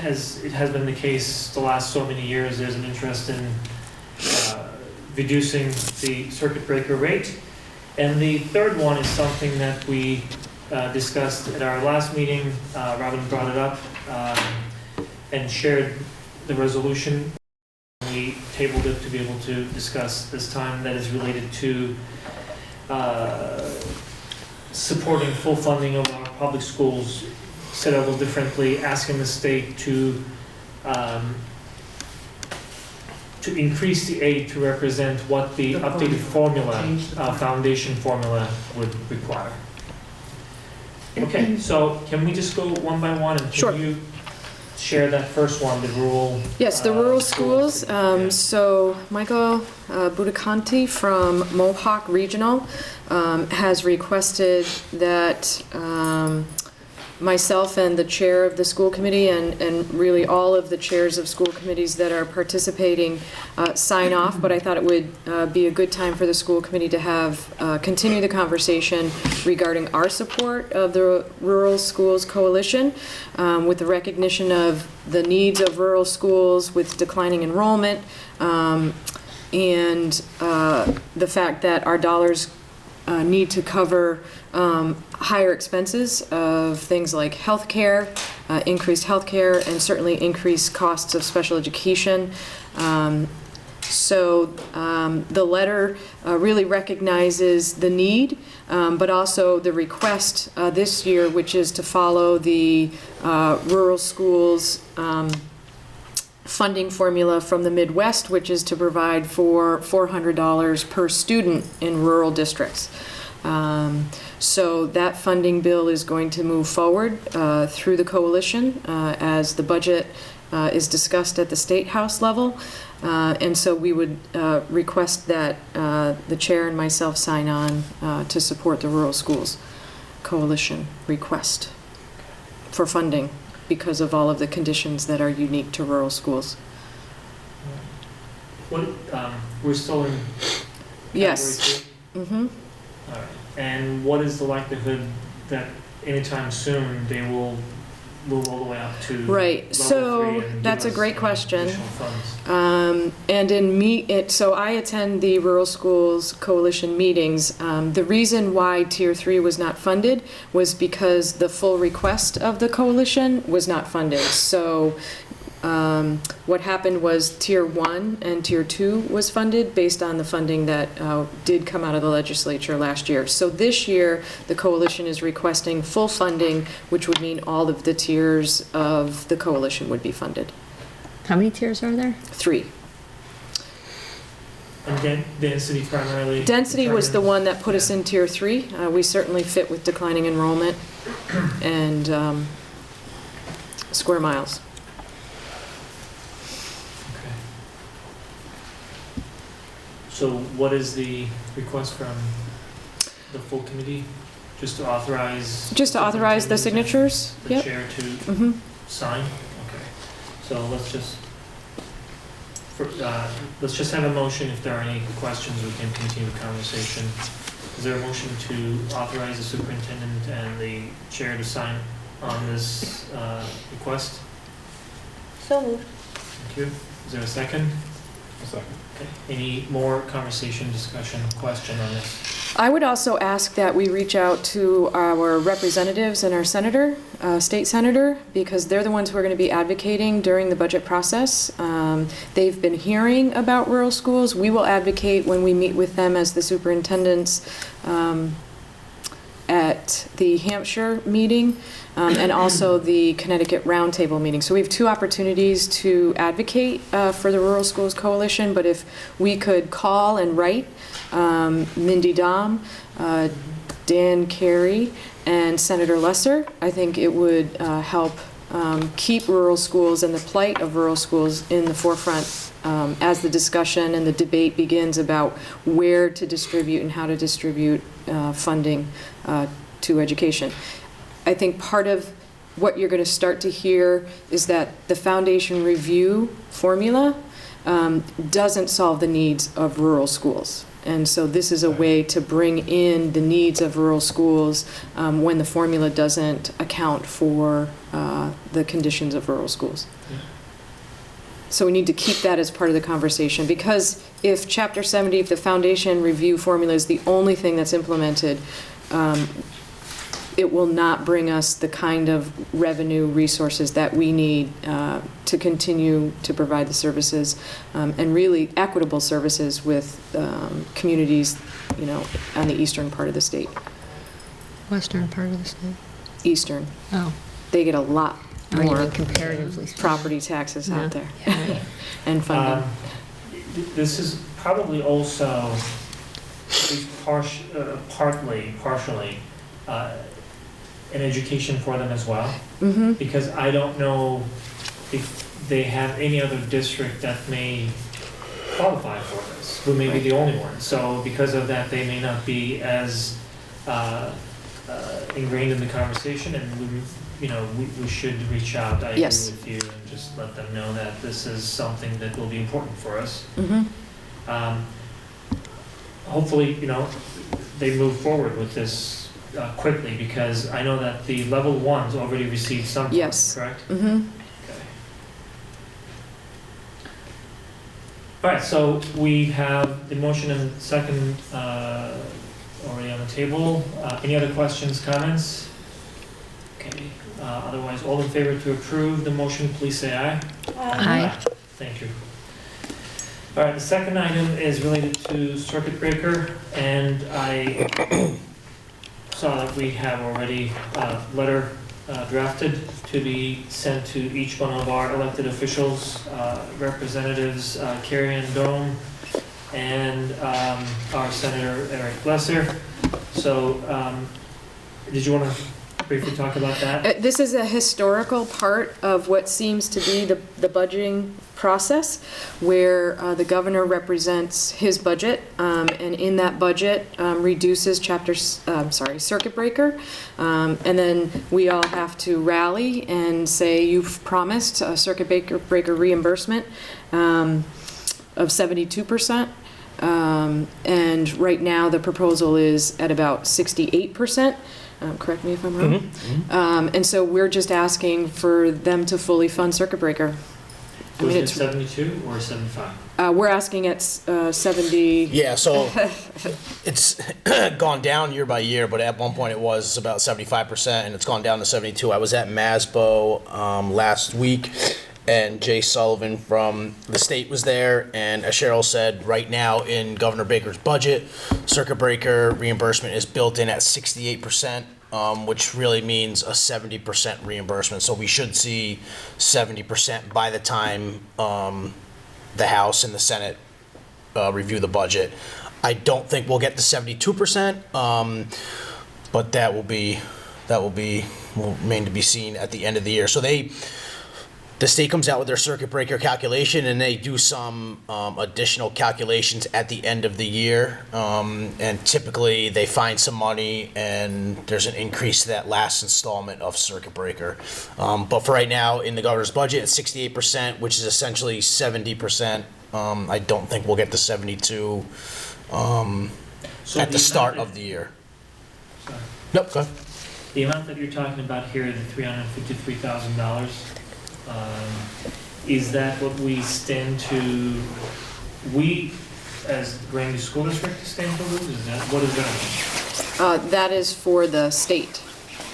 it has been the case the last so many years, there's an interest in reducing the circuit breaker rate. And the third one is something that we discussed at our last meeting. Robin brought it up and shared the resolution. We tabled it to be able to discuss this time. That is related to supporting full funding of our public schools, said a little differently, asking the state to increase the aid to represent what the updated formula, foundation formula would require. Okay, so can we just go one by one, and Sure. can you share that first one, the rural? Yes, the rural schools. Yeah. So Michael Budakanti from Mohawk Regional has requested that myself and the chair of the school committee and really all of the chairs of school committees that are participating sign off, but I thought it would be a good time for the school committee to have continue the conversation regarding our support of the Rural Schools Coalition with the recognition of the needs of rural schools with declining enrollment and the fact that our dollars need to cover higher expenses of things like healthcare, increased healthcare, and certainly increased costs of special education. So the letter really recognizes the need, but also the request this year, which is to follow the rural schools funding formula from the Midwest, which is to provide for $400 per student in rural districts. So that funding bill is going to move forward through the coalition as the budget is discussed at the State House level. And so we would request that the chair and myself sign on to support the Rural Schools Coalition request for funding because of all of the conditions that are unique to rural schools. What, we're still in Yes. category Mm-hmm. two? All right. And what is the likelihood that anytime soon they will move all the way up to Right, level so 3 and give that's a us, great question. additional funds? And so I attend the Rural Schools Coalition meetings. The reason why Tier 3 was not funded was because the full request of the coalition was not funded. So What happened was Tier 1 and Tier 2 was funded based on the funding that did come out of the legislature last year. So this year, the coalition is requesting full funding, which would mean all of the tiers of the coalition would be funded. How many tiers are there? 3. And density primarily? Density was the determined? one that put us in Tier 3. We certainly fit with declining enrollment and square miles. Okay. So what is the request from the full committee? Just to authorize? Just to authorize the superintendent signatures? and The Yep. chair to Mm-hmm. sign? Okay. So let's just have a motion. If there are any questions, we can continue the conversation. Is there a motion to authorize the superintendent and the chair to sign on this request? So moved. Thank you. Is there a second? A second. Okay. Any more conversation, discussion, question on this? I would also ask that we reach out to our representatives and our senator, state senator, because they're the ones who are going to be advocating during the budget process. They've been hearing about rural schools. We will advocate when we meet with them as the superintendents at the Hampshire meeting and also the Connecticut Roundtable meeting. So we have 2 opportunities to advocate for the Rural Schools Coalition, but if we could call and write Mindy Dom, Dan Carey, and Senator Lesser, I think it would help keep rural schools and the plight of rural schools in the forefront as the discussion and the debate begins about where to distribute and how to distribute funding to education. I think part of what you're going to start to hear is that the foundation review formula doesn't solve the needs of rural schools. And so this is a way to bring in the needs of rural schools when the formula doesn't account for the conditions of rural schools. Yeah. So we need to keep that as part of the conversation, because if Chapter 70, if the foundation review formula is the only thing that's implemented, it will not bring us the kind of revenue resources that we need to continue to provide the services and really equitable services with communities, you know, on the eastern part of the state. Western part of the state? Eastern. Oh. They get a lot Oh, you more mean comparatively speaking. property taxes out there Yeah. and funding. This is probably also, at least partially, an education for them as well. Mm-hmm. Because I don't know if they have any other district that may qualify for this, who may be the only one. So because of that, they may not be as ingrained in the conversation, and we should reach out, I agree Yes. with you, and just let them know that this is something that will be important for us. Mm-hmm. Hopefully, they move forward with this quickly, because I know that the level ones already received some funding, Yes. correct? Mm-hmm. Okay. All right, so we have the motion and second already on the table. Any other questions, comments? Okay, otherwise, all in favor to approve the motion, please say aye. Aye. Thank you. All right, the second item is related to circuit breaker, and I saw that we have already a letter drafted to be sent to each one of our elected officials, representatives Carrie Ann Dome and our Senator Eric Lesser. So did you want to briefly talk about that? This is a historical part of what seems to be the budgeting process, where the governor represents his budget, and in that budget reduces circuit breaker, and then we all have to rally and say, you've promised a circuit breaker reimbursement of 72%. And right now the proposal is at about 68%. Correct me if I'm wrong. Mm-hmm. And so we're just asking for them to fully fund circuit breaker. Was it 72 or 75? We're asking at 70. Yeah, so it's gone down year by year, but at one point it was about 75%, and it's gone down to 72. I was at MASBO last week, and Jay Sullivan from the state was there, and as Cheryl said, right now in Governor Baker's budget, circuit breaker reimbursement is built in at 68%, which really means a 70% reimbursement. So we should see 70% by the time the House and the Senate review the budget. I don't think we'll get to 72%, but that will remain to be seen at the end of the year. So the state comes out with their circuit breaker calculation, and they do some additional calculations at the end of the year. And typically they find some money and there's an increase to that last installment of circuit breaker. But for right now in the governor's budget, it's 68%, which is essentially 70%. I don't think we'll get to 72 at the start of the year. Sorry. Nope, go ahead. The amount that you're talking about here, the $353,000, is that what we stand to, we as the Granby School District stand to lose? Is that, what is that? That is for the state.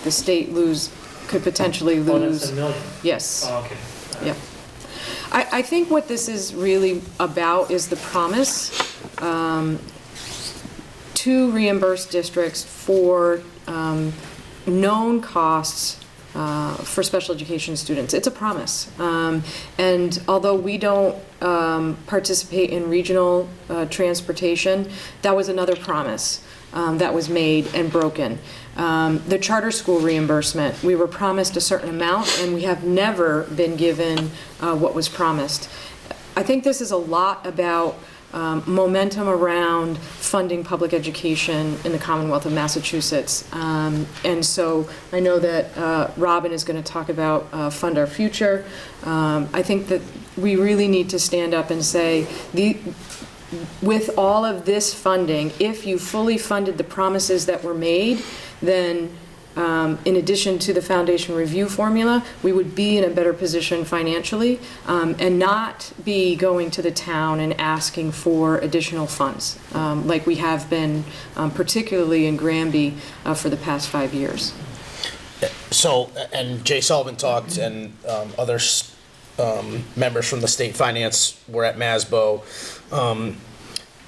The state could potentially lose. Oh, that's $1 million? Yes. Oh, okay. Yep. I think what this is really about is the promise to reimburse districts for known costs for special education students. It's a promise. And although we don't participate in regional transportation, that was another promise that was made and broken. The charter school reimbursement, we were promised a certain amount and we have never been given what was promised. I think this is a lot about momentum around funding public education in the Commonwealth of Massachusetts. And so I know that Robin is going to talk about Fund Our Future. I think that we really need to stand up and say, with all of this funding, if you fully funded the promises that were made, then in addition to the foundation review formula, we would be in a better position financially and not be going to the town and asking for additional funds like we have been, particularly in Granby, for the past 5 years. So, and Jay Sullivan talked, and other members from the state finance were at MASBO.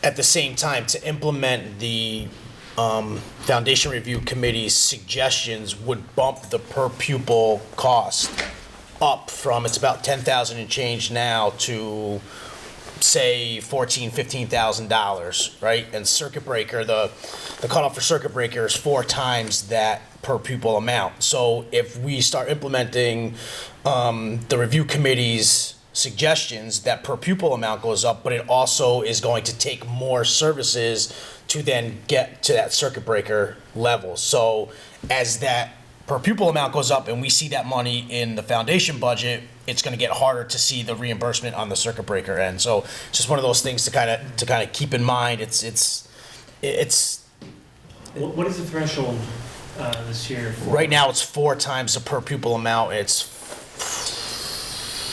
At the same time, to implement the Foundation Review Committee's suggestions would bump the per pupil cost up from, it's about $10,000 and change now, to say $14,000-$15,000, right? And circuit breaker, the cutoff for circuit breaker is 4 times that per pupil amount. So if we start implementing the review committee's suggestions, that per pupil amount goes up, but it also is going to take more services to then get to that circuit breaker level. So as that per pupil amount goes up and we see that money in the foundation budget, it's going to get harder to see the reimbursement on the circuit breaker end. So it's just one of those things to kind of keep in mind. It's What is the threshold this year? Right now it's 4 times the per pupil amount. It's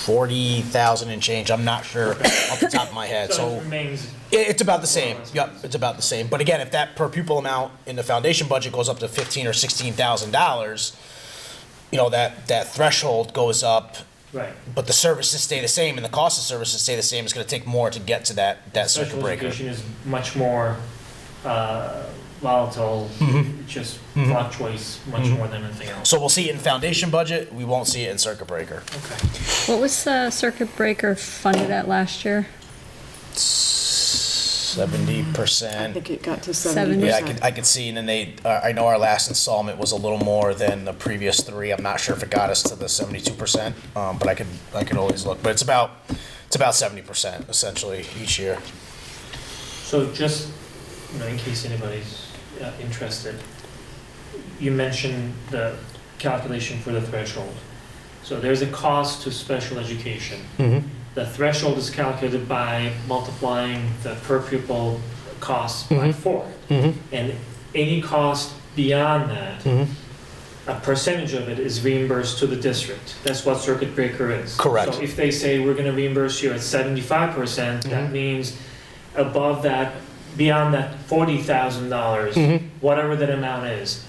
40,000 and change. I'm not sure off the top of my head. So it remains. It's about the same. Yep, it's about the same. But again, if that per pupil amount in the foundation budget goes up to $15,000 or $16,000, that threshold goes up. Right. But the services stay the same, and the cost of services stay the same. It's going to take more to get to that circuit breaker. Special education is much more volatile. Mm-hmm. It just fluctuates much more than anything else. So we'll see it in foundation budget. We won't see it in circuit breaker. Okay. What was circuit breaker funded at last year? 70%. I think it got to 70%. 70%. Yeah, I could see, and then I know our last installment was a little more than the previous 3. I'm not sure if it got us to the 72%, but I could always look. But it's about 70% essentially each year. So just, in case anybody's interested, you mentioned the calculation for the threshold. So there's a cost to special education. Mm-hmm. The threshold is calculated by multiplying the per pupil cost by 4. Mm-hmm. And any cost beyond that, a percentage of it is reimbursed to the district. That's what circuit breaker is. Correct. So if they say we're going to reimburse you at 75%, that means above that, beyond that $40,000, whatever that amount is,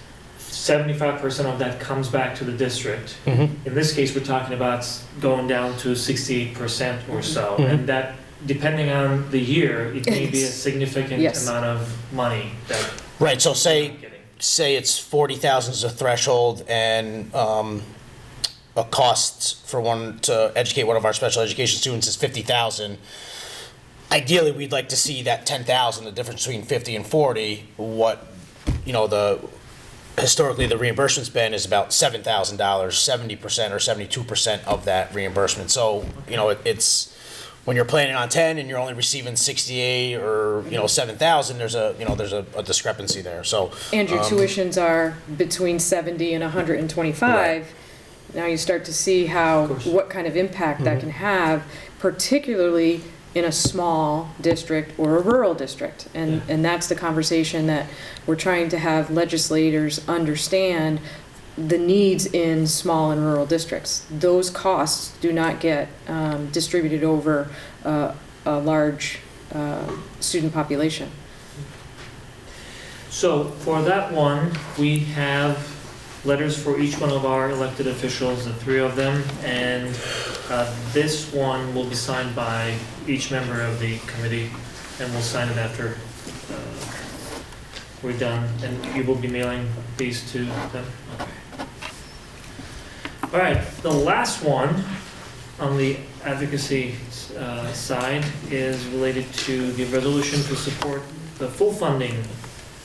75% of that comes back to the district. Mhm. In this case, we're talking about going down to 68% or so, Mhm. and that, depending on the year, it may be a significant Yes. amount of money that Right, so we're say, not getting. say it's 40,000 is a threshold and a cost for one to educate one of our special education students is 50,000. Ideally, we'd like to see that 10,000, the difference between 50 and 40, what, you know, historically the reimbursement's been is about $7,000, 70% or 72% of that reimbursement. So, you know, it's, when you're planning on 10 and you're only receiving 68 or, you know, 7,000, there's a discrepancy there, so. And your tuitions are between 70 and 125. Now you start to see how, course. what kind of impact that can have, particularly in a small district or a rural district. And that's the conversation that we're trying to have legislators understand, the needs in small and rural districts. Those costs do not get distributed over a large student population. So for that one, we have letters for each one of our elected officials, the 3 of them, and this one will be signed by each member of the committee, and we'll sign it after we're done, and you will be mailing these to them? Okay. All right, the last one on the advocacy side is related to the resolution to support the full funding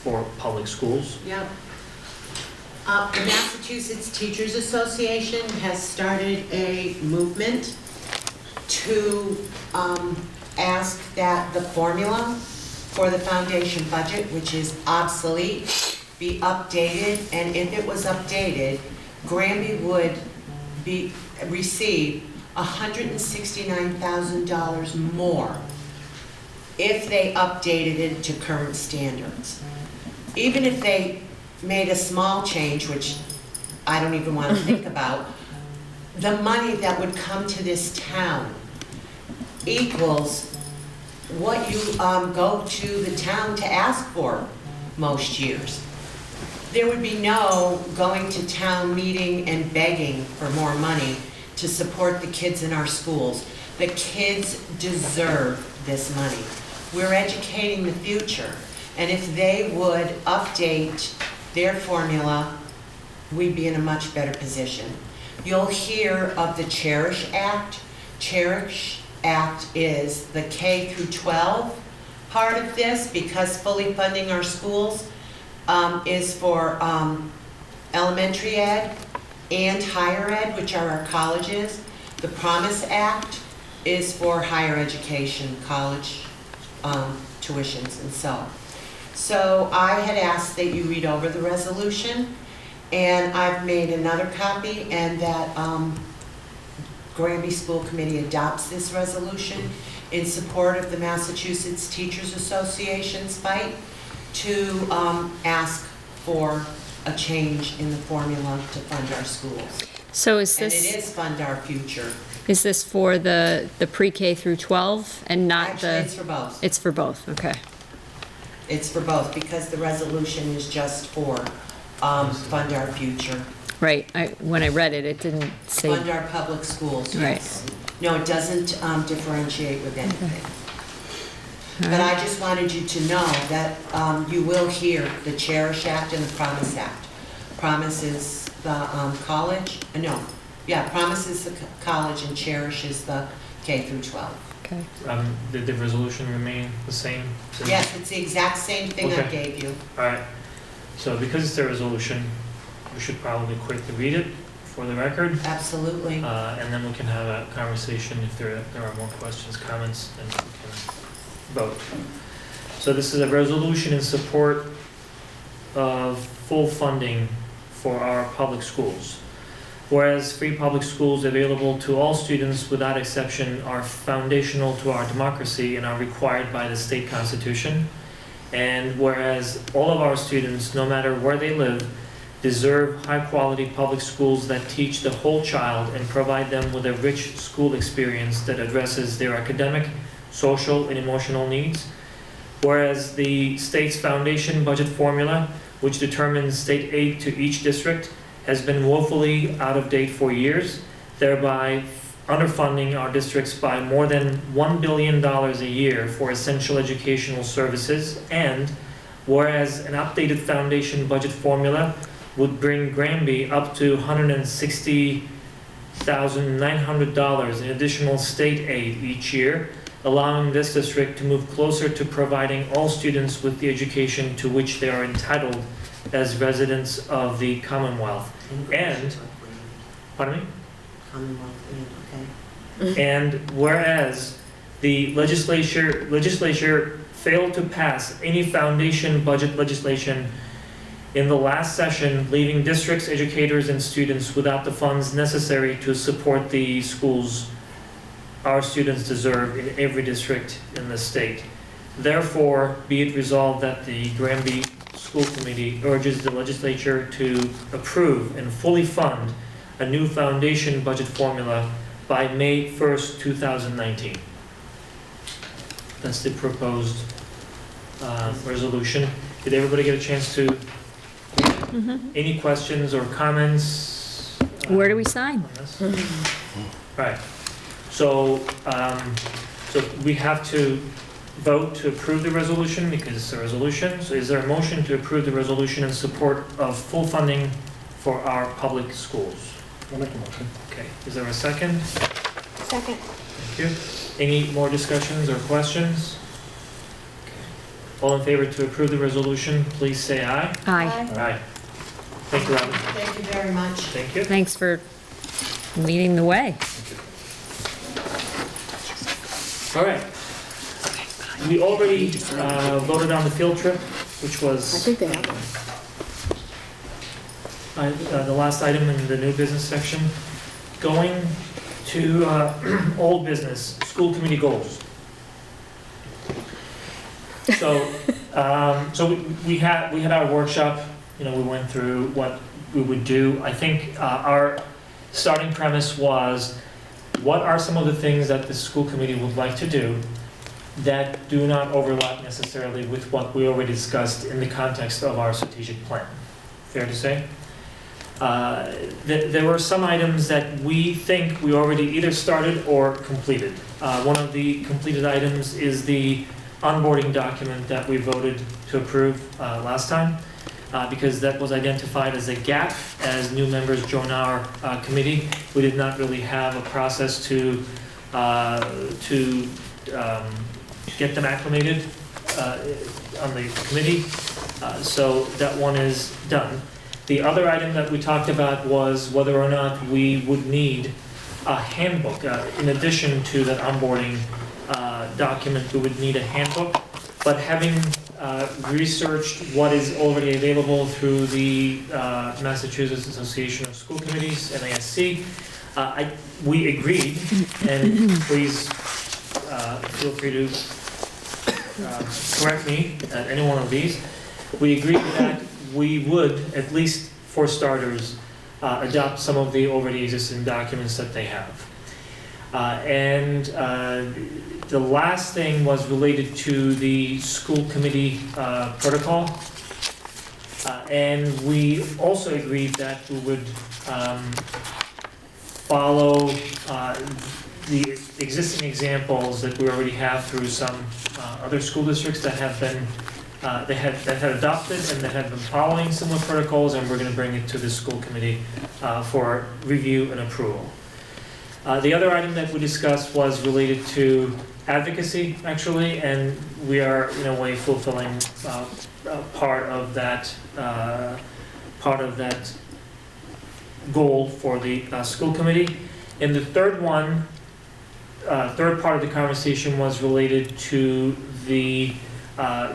for public schools. Yep. The Massachusetts Teachers Association has started a movement to ask that the formula for the foundation budget, which is obsolete, be updated, and if it was updated, Granby would receive $169,000 more if they updated it to current standards. Even if they made a small change, which I don't even want to think about, the money that would come to this town equals what you go to the town to ask for most years. There would be no going to town meeting and begging for more money to support the kids in our schools. The kids deserve this money. We're educating the future, and if they would update their formula, we'd be in a much better position. You'll hear of the Cherish Act. Cherish Act is the K through 12 part of this, because fully funding our schools is for elementary ed and higher ed, which are our colleges. The Promise Act is for higher education, college tuitions and so on. So I had asked that you read over the resolution, and I've made another copy, and that Granby School Committee adopts this resolution in support of the Massachusetts Teachers Association's fight to ask for a change in the formula to fund our schools. So is And this, it is fund our future. is this for the pre-K through 12 and not Actually, the? it's for both. It's for both, okay. It's for both, because the resolution is just for fund our future, Right, when I read it, it didn't say, fund our public schools, Right. yes. No, it doesn't differentiate with anything. all But right. I just wanted you to know that you will hear the Cherish Act and the Promise Act. Promise is the college, Promise is the college, and Cherish is the K through 12. Okay. Did the resolution remain the same? since- Yes, it's the exact same thing I Okay. gave you. All right, so because it's a resolution, we should probably quickly read it for the record, Absolutely. and then we can have a conversation if there are more questions, comments, and we can vote. So this is a resolution in support of full funding for our public schools. Whereas free public schools available to all students without exception are foundational to our democracy and are required by the state constitution. And whereas all of our students, no matter where they live, deserve high-quality public schools that teach the whole child and provide them with a rich school experience that addresses their academic, social, and emotional needs. Whereas the state's foundation budget formula which determines state aid to each district, has been woefully out of date for years, thereby underfunding our districts by more than $1 billion a year for essential educational services. And whereas an updated foundation budget formula would bring Granby up to $160,900 in additional state aid each year, allowing this district to move closer to providing all students with the education to which they are entitled as residents of the Commonwealth. And, pardon me? And whereas the legislature failed to pass any foundation budget legislation in the last session, leaving districts, educators, and students without the funds necessary to support the schools our students deserve in every district in the state. Therefore, be it resolved that the Granby School Committee urges the legislature to approve and fully fund a new foundation budget formula by May 1st, 2019. That's the proposed resolution. Did everybody get a chance to read it? Any questions or comments? Where do we sign? On this? Right. So, so we have to vote to approve the resolution because it's a resolution. So is there a motion to approve the resolution in support of full funding for our public schools? I'll make a motion. Okay, is there a second? Second. Thank you. Any more discussions or questions? Okay. All in favor to approve the resolution, please say aye. Aye. Aye. Thank you, Robin. Thank you very much. Thank you. Thanks for leading the way. All right. We already voted on the field trip, which I was think they have one. the last item in the new business section. Going to old business, school committee goals. So, so we had our workshop. You know, we went through what we would do. I think our starting premise was, what are some of the things that the school committee would like to do that do not overlap necessarily with what we already discussed in the context of our strategic plan? Fair to say? There were some items that we think we already either started or completed. One of the completed items is the onboarding document that we voted to approve last time, because that was identified as a gap as new members join our committee. We did not really have a process to get them acclimated on the committee, so that one is done. The other item that we talked about was whether or not we would need a handbook. In addition to that onboarding document, we would need a handbook. But having researched what is already available through the Massachusetts Association of School Committees, MASC, we agreed, and please feel free to correct me at any one of these. We agreed that we would, at least for starters, adopt some of the already existing documents that they have. And the last thing was related to the school committee protocol. And we also agreed that we would follow the existing examples that we already have through some other school districts that have been that had adopted and that have been following similar protocols, and we're going to bring it to the school committee for review and approval. The other item that we discussed was related to advocacy, actually, and we are in a way fulfilling part of that goal for the school committee. And the third one, third part of the conversation was related to the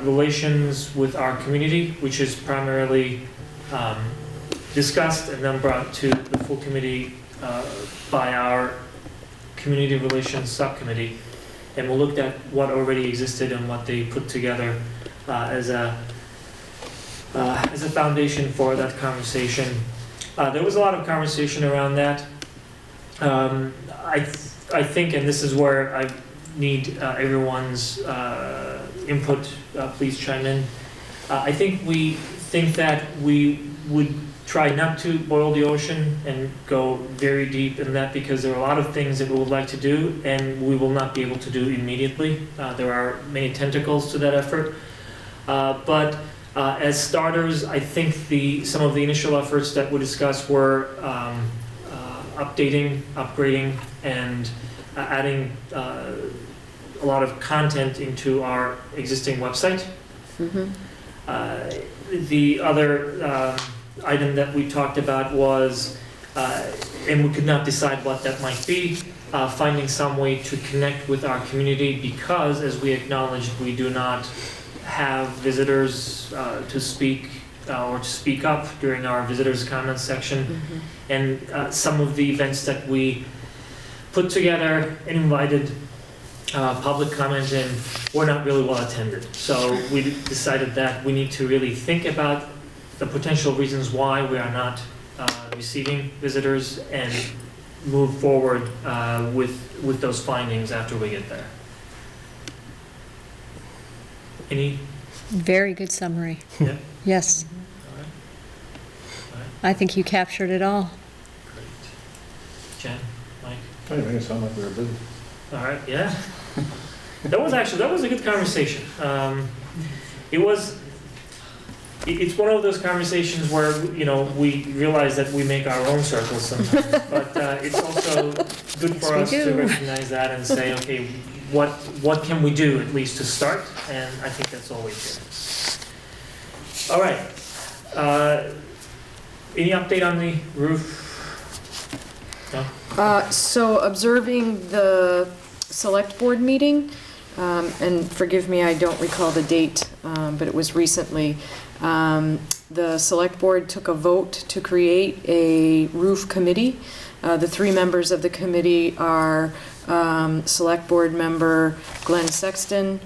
relations with our community, which is primarily discussed and then brought to the full committee by our community relations subcommittee. And we looked at what already existed and what they put together as a foundation for that conversation. There was a lot of conversation around that. I think, and this is where I need everyone's input, please chime in. I think we think that we would try not to boil the ocean and go very deep in that, because there are a lot of things that we would like to do and we will not be able to do immediately. There are many tentacles to that effort. But as starters, I think some of the initial efforts that we discussed were updating, upgrading, and adding a lot of content into our existing website. The other item that we talked about was, and we could not decide what that might be, finding some way to connect with our community, because, as we acknowledged, we do not have visitors to speak or to speak up during our visitors' comments section. And some of the events that we put together and invited public comment in were not really well attended. So we decided that we need to really think about the potential reasons why we are not receiving visitors and move forward with those findings after we get there. Any? Very good summary. Yeah. Yes. All right. All right. I think you captured it all. Great. Jen, Mike? I didn't make it sound like we were busy. All right, yeah. That was a good conversation. It's one of those conversations where, you know, we realize that we make our own circles sometimes, but it's also good for us to recognize that and say, okay, what can we do at least to start? And I think that's always good. All right. Any update on the roof? No? So observing the select board meeting, and forgive me, I don't recall the date, but it was recently. The select board took a vote to create a roof committee. The three members of the committee are select board member Glenn Sexton,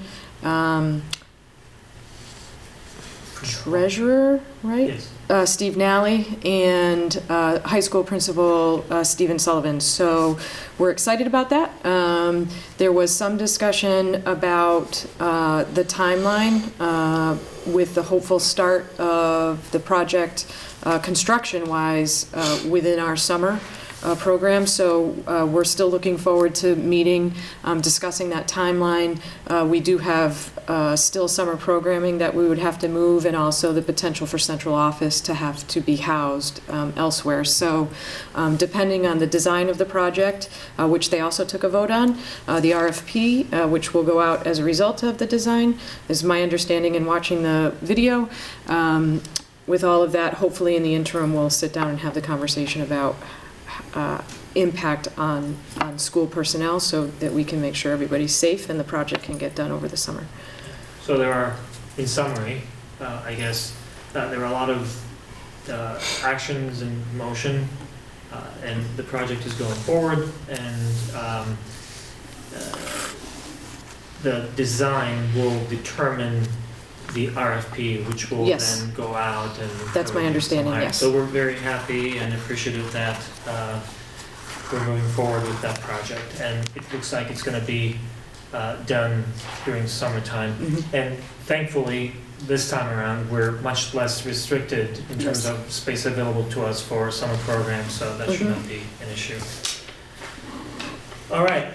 treasurer, right? Yes. Steve Nally, and high school principal Stephen Sullivan. So we're excited about that. There was some discussion about the timeline with the hopeful start of the project construction-wise within our summer program. So we're still looking forward to meeting, discussing that timeline. We do have still summer programming that we would have to move, and also the potential for central office to have to be housed elsewhere. So depending on the design of the project, which they also took a vote on, the RFP, which will go out as a result of the design, is my understanding in watching the video. With all of that, hopefully in the interim, we'll sit down and have the conversation about impact on school personnel, so that we can make sure everybody's safe and the project can get done over the summer. So there are, in summary, I guess, there are a lot of actions in motion, and the project is going forward, and the design will determine the RFP, which will Yes. then go out and. That's my understanding, yes. So we're very happy and appreciative that we're moving forward with that project, and it looks like it's gonna be done during summertime. And thankfully, this time around, we're much less restricted in terms Yes. of space available to us for summer programs, so that should not be an issue. All right.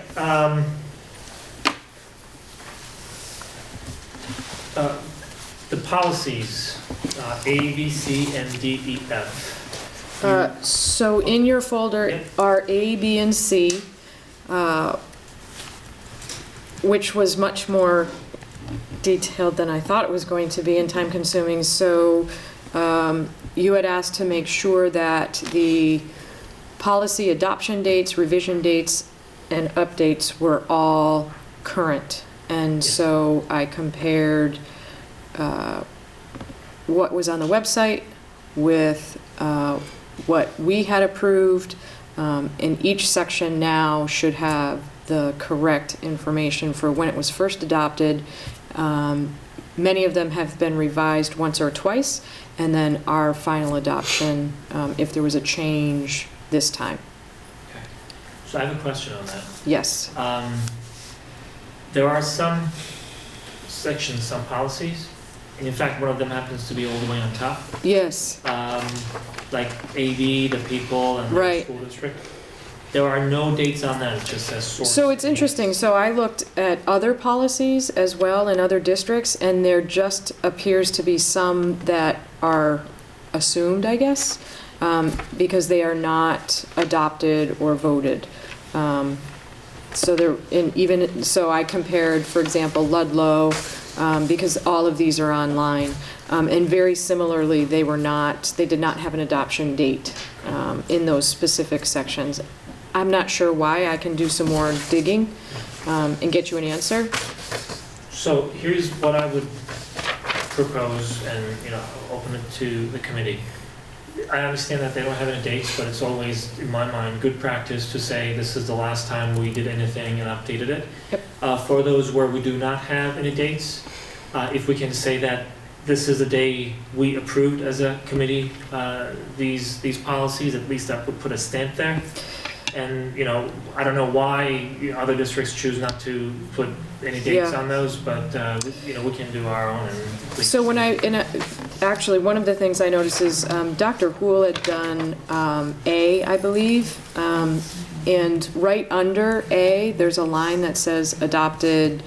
The policies, A, B, C, and D, E, F. So in your folder Yep. are A, B, and C, which was much more detailed than I thought it was going to be and time-consuming. So you had asked to make sure that the policy adoption dates, revision dates, and updates were all current. And Yes. so I compared what was on the website with what we had approved, and each section now should have the correct information for when it was first adopted. Many of them have been revised once or twice, and then our final adoption, if there was a change this time. Okay. So I have a question on that. Yes. There are some sections, some policies and in fact, one of them happens to be all the way on top, Yes, like AV, the people, and the Right. school district. There are no dates on that, it just says source. so it's interesting, so I looked at other policies as well in other districts, and there just appears to be some that are assumed, I guess, because they are not adopted or voted. So there, so I compared, for example, Ludlow, because all of these are online. And very similarly, they did not have an adoption date in those specific sections. I'm not sure why, I can do some more digging and get you an answer. So here's what I would propose, and, open it to the committee. I understand that they don't have any dates, but it's always, in my mind, good practice to say this is the last time we did anything and updated it. Yep. For those where we do not have any dates, if we can say that this is the day we approved as a committee these policies, at least that would put a stamp there. And, I don't know why other districts choose not to put any dates Yeah. on those, but, we can do our own. And So when actually, one of the things I noticed is Dr. Houle had done A, I believe, and right under A, there's a line that says adopted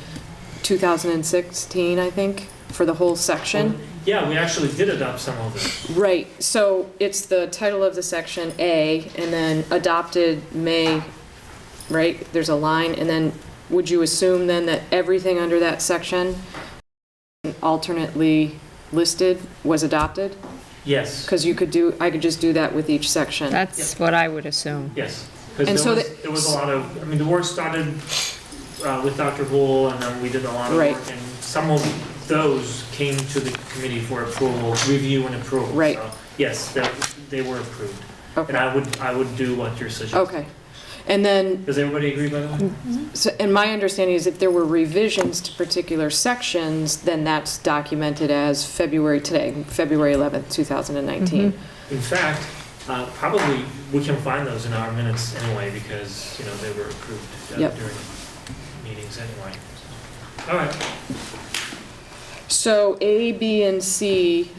2016, I think, for the whole section. Yeah, we actually did adopt some of them. Right, so it's the title of the section A, and then adopted May, right? There's a line, and then would you assume then that everything under that section alternately listed was adopted? Yes, Because I could just do that with each section. That's what I would assume. yes. And Because so there was a lot of, the work started with Dr. Bull, and then we did a lot of Right. work. And some of those came to the committee for approval, review and approval. Right. So, yes, they were approved. Okay. And I would do what you're suggesting. Okay. And then, Does everybody agree, by the way? and my understanding is if there were revisions to particular sections, then that's documented as February 11th, 2019. In fact, probably we can find those in our minutes anyway, because, they were approved Yep. during meetings anyway. All right. So A, B, and C,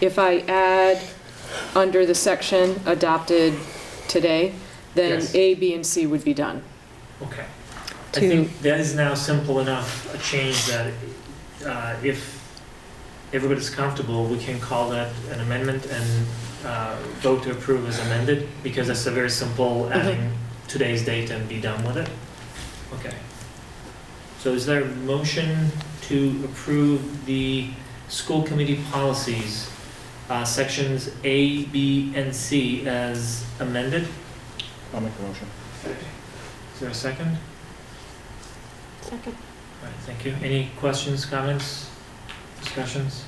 if I add under the section adopted today, then Yes. A, B, and C would be done. Okay. I think that is now simple enough a change that if everybody's comfortable, we can call that an amendment and vote to approve as amended, because that's a very simple adding today's date and be done with it. Okay. So is there a motion to approve the school committee policies, sections A, B, and C as amended? I'll make the motion. Is there a second? Second. All right, thank you. Any questions, comments, discussions?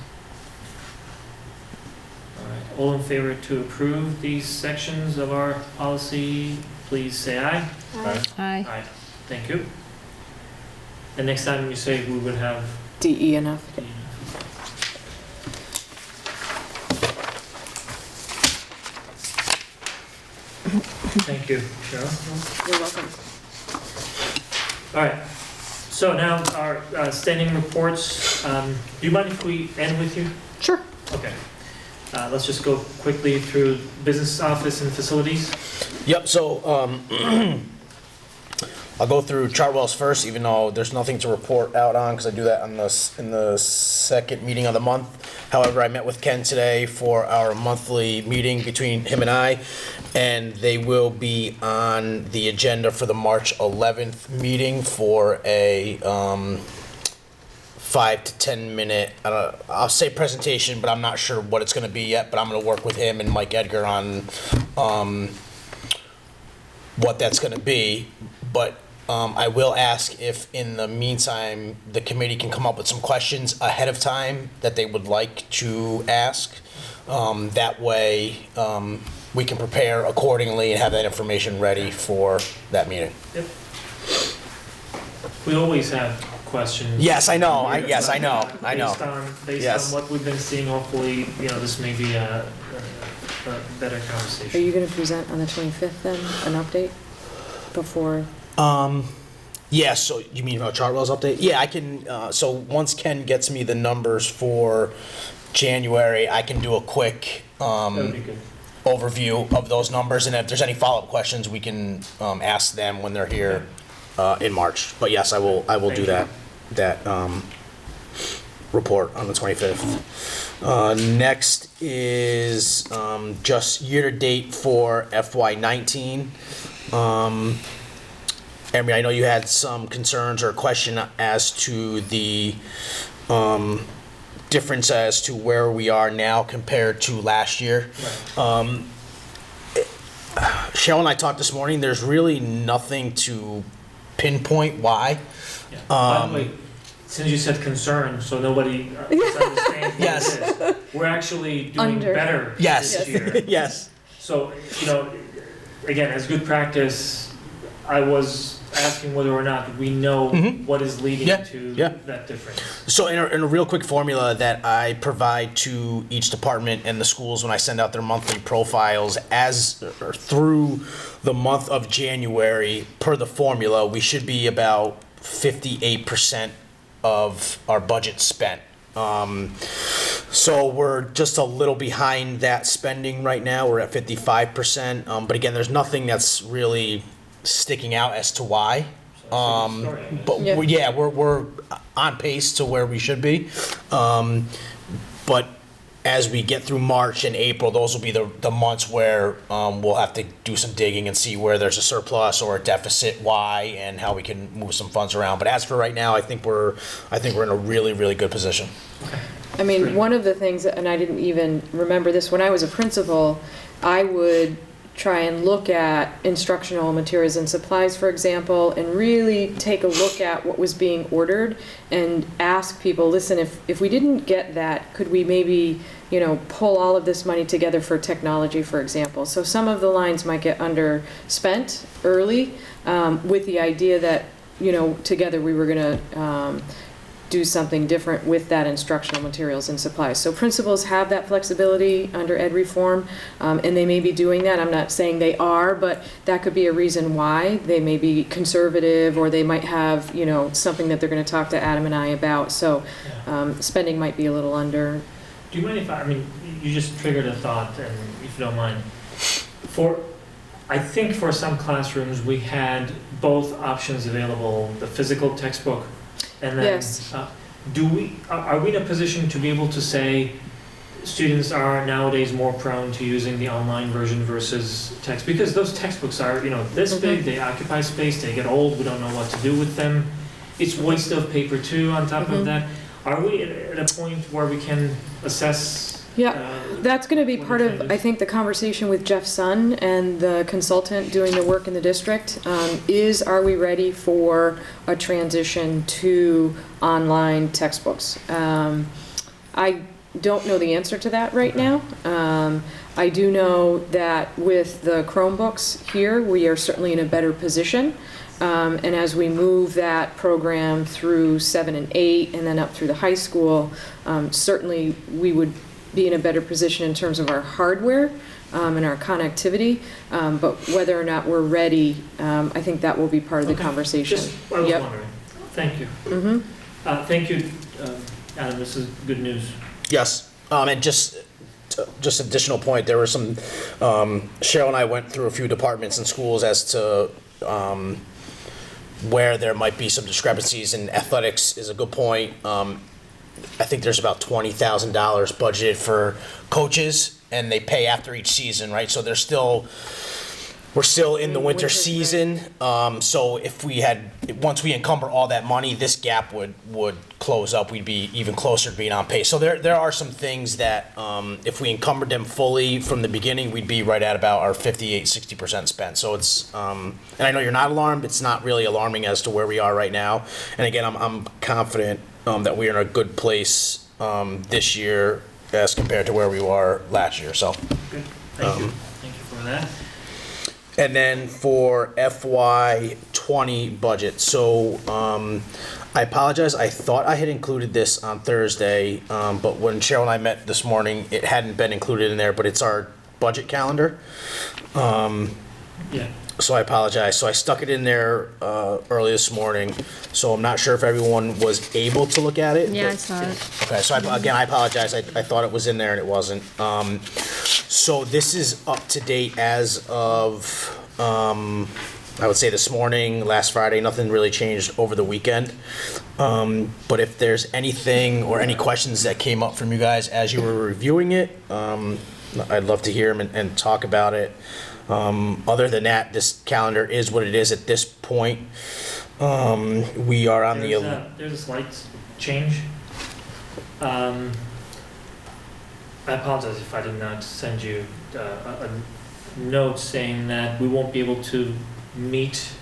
All right, all in favor to approve these sections of our policy, please say aye. Aye. Aye. Aye. Thank you. And next time you say we would have D, E, and F. the Thank you, Cheryl. You're welcome. All right, so now our standing reports. Do you mind if we end with you? Sure. Okay. Let's just go quickly through business office and facilities. Yep, so, I'll go through Chartwell's first, even though there's nothing to report out on, because I do that on in the second meeting of the month. However, I met with Ken today for our monthly meeting between him and I, and they will be on the agenda for the March 11th meeting for a 5 to 10 minute, I'll say presentation, but I'm not sure what it's gonna be yet, but I'm gonna work with him and Mike Edgar on what that's gonna be. But I will ask if in the meantime, the committee can come up with some questions ahead of time that they would like to ask. That way, we can prepare accordingly and have that information ready for that meeting. Yep. We always have questions. Yes, I know, I know. Based Yes. on what we've been seeing, hopefully, this may be a better Are conversation. you gonna present on the 25th then, an update before? Yeah, so you mean about Chartwell's update? Yeah, I can, so once Ken gets me the numbers for January, I can do a quick, That would be good. overview of those numbers, and if there's any follow-up questions, we can, ask them when they're here, in March. But yes, I will do Thank that, report on the 25th. Next is, just year-to-date for FY19. Emery, I know you had some concerns or question as to the difference as to where we are now compared to last year. Cheryl and I talked this morning, there's really nothing to pinpoint why. Yeah. By the way, since you said concern, so nobody misunderstands what Yes. it is, we're actually doing Under. better Yes. this year. Yes. So, again, as good practice, I was asking whether or not we know what is leading Yeah, to yeah. that difference. So in a real quick formula that I provide to each department and the schools when I send out their monthly profiles or through the month of January, per the formula, we should be about 58% of our budget spent. So we're just a little behind that spending right now. We're at 55%. But again, there's nothing that's really sticking out as to why. So it's a good story, I guess. But we're on pace to where we should be. But as we get through March and April, those will be the months where we'll have to do some digging and see where there's a surplus or a deficit, why, and how we can move some funds around. But as for right now, I think we're in a really, really good position. I mean, one of the things, and I didn't even remember this, when I was a principal, I would try and look at instructional materials and supplies, for example, and really take a look at what was being ordered and ask people, listen, if we didn't get that, could we maybe, pull all of this money together for technology, for example? So some of the lines might get underspent early, with the idea that, together we were gonna, do something different with that instructional materials and supplies. So principals have that flexibility under ed reform, and they may be doing that. I'm not saying they are, but that could be a reason why. They may be conservative, or they might have, something that they're going to talk to Adam and I about. So spending might be a little under. Do you mind if you just triggered a thought, and if you don't mind. I think for some classrooms, we had both options available, the physical textbook, and then, Yes. are we in a position to be able to say students are nowadays more prone to using the online version versus text? Because those textbooks are, this big, they occupy space, they get old, we don't know what to do with them. It's waste of paper too on top of that. Are we at a point where we can assess? Yeah, that's going to be what part the of, trend I is? think, the conversation with Jeff Sun and the consultant doing the work in the district, are we ready for a transition to online textbooks? I don't know the answer to that right now. I do know that with the Chromebooks here, we are certainly in a better position. And as we move that program through 7 and 8 and then up through the high school, certainly we would be in a better position in terms of our hardware and our connectivity. But whether or not we're ready, I think that will be part of the Okay. conversation. Just, I was Yep. wondering. Thank you. Mm-hmm. Thank you, Adam, this is good news. Yes, and just additional point, there were some, Cheryl and I went through a few departments and schools as to where there might be some discrepancies, and athletics is a good point. I think there's about $20,000 budgeted for coaches, and they pay after each season, right? So we're still in the winter season. So once we encumber all that money, this gap would close up. We'd be even closer to being on pace. So there are some things that, if we encumbered them fully from the beginning, we'd be right at about our 60% spent. So it's, and I know you're not alarmed. It's not really alarming as to where we are right now. And again, I'm confident that we're in a good place this year as compared to where we were last year. So. Good, thank you for that. And then for FY '20 budget, so I apologize, I thought I had included this on Thursday, but when Cheryl and I met this morning, it hadn't been included in there, but it's our budget calendar. Yeah. So I apologize. So I stuck it in there early this morning. So I'm not sure if everyone was able to look at it. Yeah, I but- saw it. Okay, so again, I apologize. I thought it was in there and it wasn't. So this is up to date as of, I would say this morning, last Friday. Nothing really changed over the weekend. But if there's anything or any questions that came up from you guys as you were reviewing it, I'd love to hear them and talk about it. Other than that, this calendar is what it is at this point. We are on There's a slight change. I apologize if I did not send you a note saying that we won't be able to meet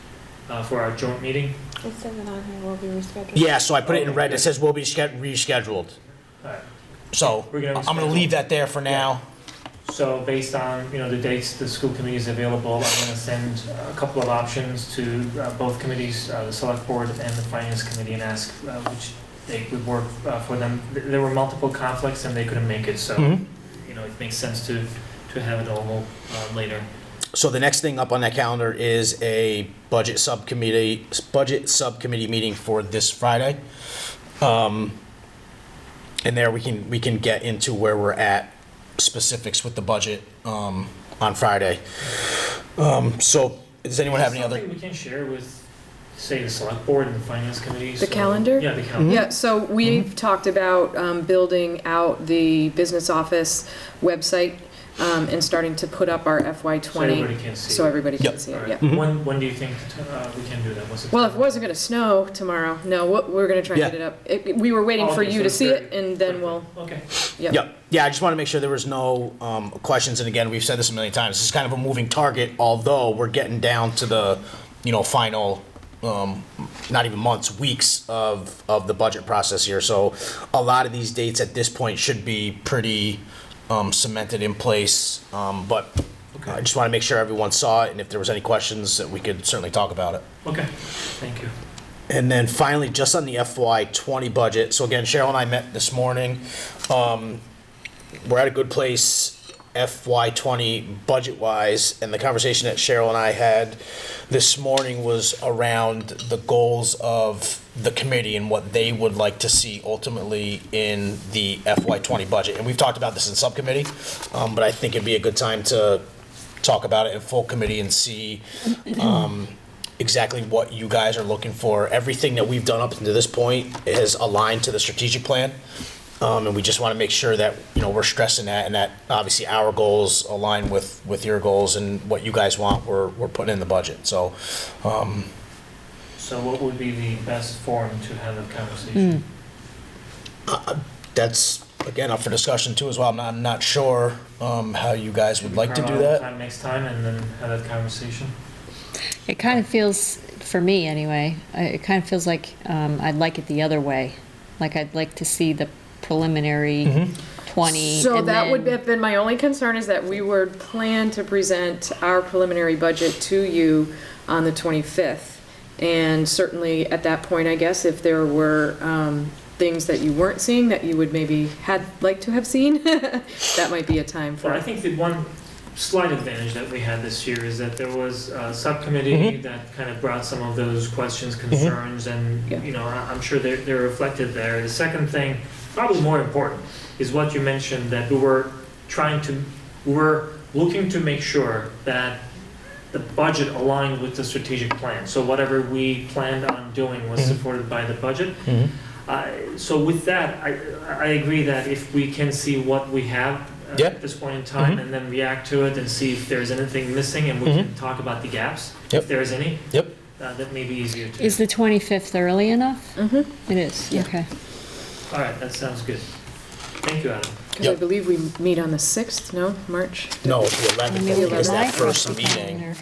for our joint meeting. It says it on here, will be rescheduled. Yeah, so I put it in red. It says will be rescheduled. Alright. So We're gonna I'm gonna leave that there for now. So based on, the dates the school committee is available, I'm gonna send a couple of options to both committees, the select board and the finance committee, and ask which date would work for them. There were multiple conflicts and they couldn't make it, so, Mhm. it makes sense to have it all later. So the next thing up on that calendar is a budget subcommittee meeting for this Friday. And there we can get into where we're at, specifics with the budget on Friday. So does anyone have any other? Something we can share with, say, the select board and the finance committee? The so- calendar? Yeah, the calendar. Yeah, so we've talked about building out the business office website and starting to put up our FY So '20. everybody can see. So everybody can Yep. see it, Alright. yeah. Mhm. When do you think we can do that? What's the Well, if it time? wasn't gonna snow tomorrow, no, we're gonna try and Yeah. get it up. We were waiting Oh, for okay, you so to it's see very- it, and then we'll, Okay. yep. Yep. Yeah, I just want to make sure there was no questions. And again, we've said this a million times. This is kind of a moving target, although we're getting down to the, final, not even months, weeks of the budget process here. So a lot of these dates at this point should be pretty cemented in place. But I just want to make sure everyone saw it, and if there was any questions, that we could certainly talk about it. Okay, thank you. And then finally, just on the FY '20 budget, so again, Cheryl and I met this morning. We're at a good place FY '20 budget-wise, and the conversation that Cheryl and I had this morning was around the goals of the committee and what they would like to see ultimately in the FY '20 budget. And we've talked about this in subcommittee, but I think it'd be a good time to talk about it in full committee and see exactly what you guys are looking for. Everything that we've done up to this point is aligned to the strategic plan. And we just want to make sure that, we're stressing that, and that obviously our goals align with your goals, and what you guys want, we're putting in the budget. So, So what would be the best forum to have a conversation? that's, again, up for discussion too as well. I'm not sure how you guys would like to do Carve out that. time next time and then have that conversation? It kind of feels, for me anyway, it kind of feels like I'd like it the other way. Like I'd like to see the preliminary 20. So and that would then- have been my only concern, is that we would plan to present our preliminary budget to you on the 25th. And certainly at that point, I guess, if there were things that you weren't seeing that you would maybe like to have seen, that might be a time Well, I for. think the one slight advantage that we had this year is that there was a subcommittee that kind of brought some of those questions, concerns, and, Yeah. I'm sure they're reflected there. The second thing, probably more important, is what you mentioned, that we were looking to make sure that the budget aligned with the strategic plan. So whatever we planned on doing was supported by the budget. So with that, I agree that if we can see what we have Yeah. at this point in time, and then react to it and see if there's anything missing, and we can talk about the gaps, Yep. if there's any. Yep. That may be easier to. Is the 25th early enough? Mhm. It is, Yeah. okay. All right, that sounds good. Thank you, Adam. Because I Yep. believe we meet on the 6th, no, March? No, it's the 11th, Maybe because the that 11th. first Mark the meeting. calendar.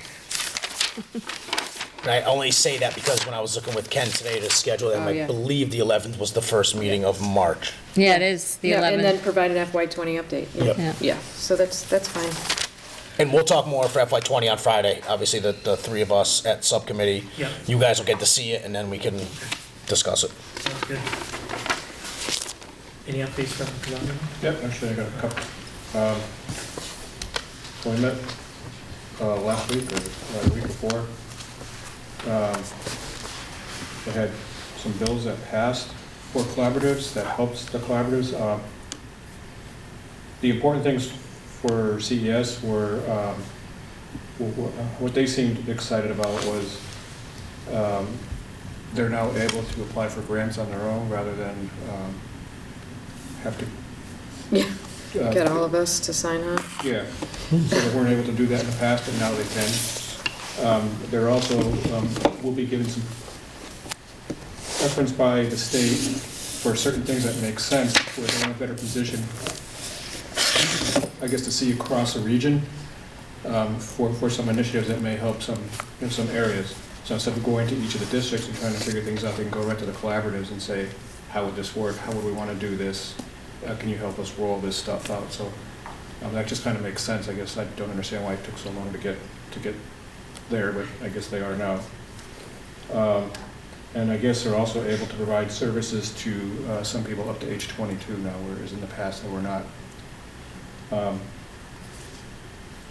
And I only say that because when I was looking with Ken today to schedule them, Oh, I yeah. believe the 11th was the first meeting of March. Yeah, it is, the Yeah, and then 11th. provide an FY '20 update. Yeah. Yep. Yeah. Yeah, so that's fine. And we'll talk more for FY '20 on Friday. Obviously, the three of us at subcommittee. Yep. You guys will get to see it, and then we can discuss it. Sounds good. Any updates from London? Yep, actually, I got a couple. So we met last week or the week before. They had some bills that passed for collaboratives, that helps the collaboratives. The important things for CES were, what they seemed excited about was they're now able to apply for grants on their own rather than have to. Yeah, get all of us to sign up. Yeah, so they weren't able to do that in the past, but now they can. They're also, will be given some preference by the state for certain things that make sense, where they're in a better position, I guess, to see across a region for some initiatives that may help some, in some areas. So instead of going to each of the districts and trying to figure things out, they can go right to the collaboratives and say, how would this work? How would we want to do this? Can you help us roll this stuff out? So that just kind of makes sense. I guess I don't understand why it took so long to get there, but I guess they are now. And I guess they're also able to provide services to some people up to age 22 now, whereas in the past they were not.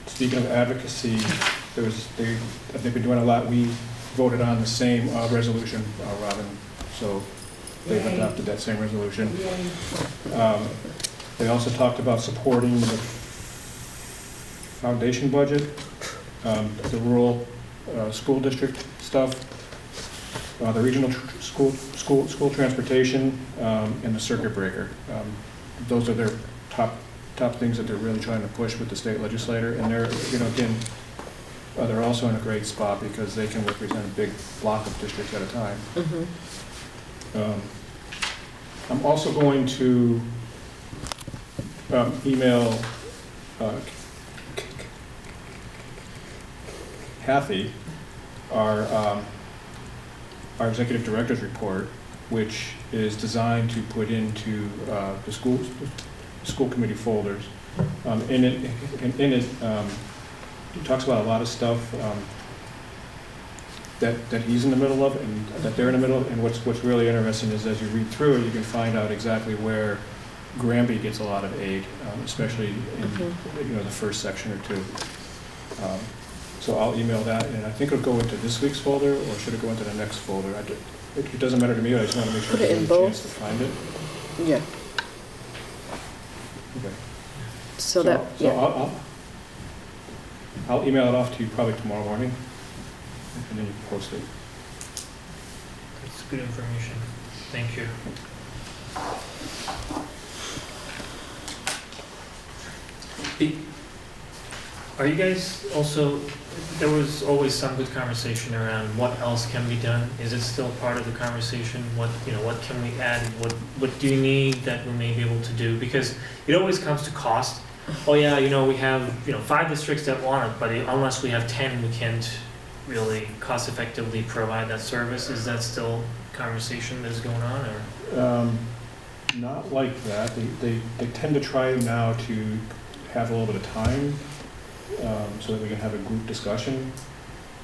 Speaking of advocacy, they've been doing a lot. We voted on the same resolution, Robin, so they've adopted that same resolution. They also talked about supporting the foundation budget, the rural school district stuff, the regional school transportation, and the circuit breaker. Those are their top things that they're really trying to push with the state legislator, and they're, again, they're also in a great spot because they can represent a big block of districts at a time. Mm-hmm. I'm also going to email Kathy our executive director's report, which is designed to put into the school committee folders. In it, it talks about a lot of stuff that he's in the middle of and that they're in the middle of. And what's really interesting is as you read through it, you can find out exactly where Granby gets a lot of aid, especially in the first section or two. So I'll email that, and I think it'll go into this week's folder, or should it go into the next folder? It doesn't matter to me. I just want to make sure Put it I in get a chance both. to find it. Yeah. Okay. So that, So yeah. I'll email it off to you probably tomorrow morning, and then you can post it. That's good information. Thank you. Are you guys also, there was always some good conversation around what else can be done. Is it still part of the conversation? What can we add? What do you need that we may be able to do? Because it always comes to cost. Oh yeah, we have 5 districts that want it, but unless we have 10, we can't really cost effectively provide that service. Is that still a conversation that's going on, or? Not like that. They tend to try now to have a little bit of time so that we can have a group discussion.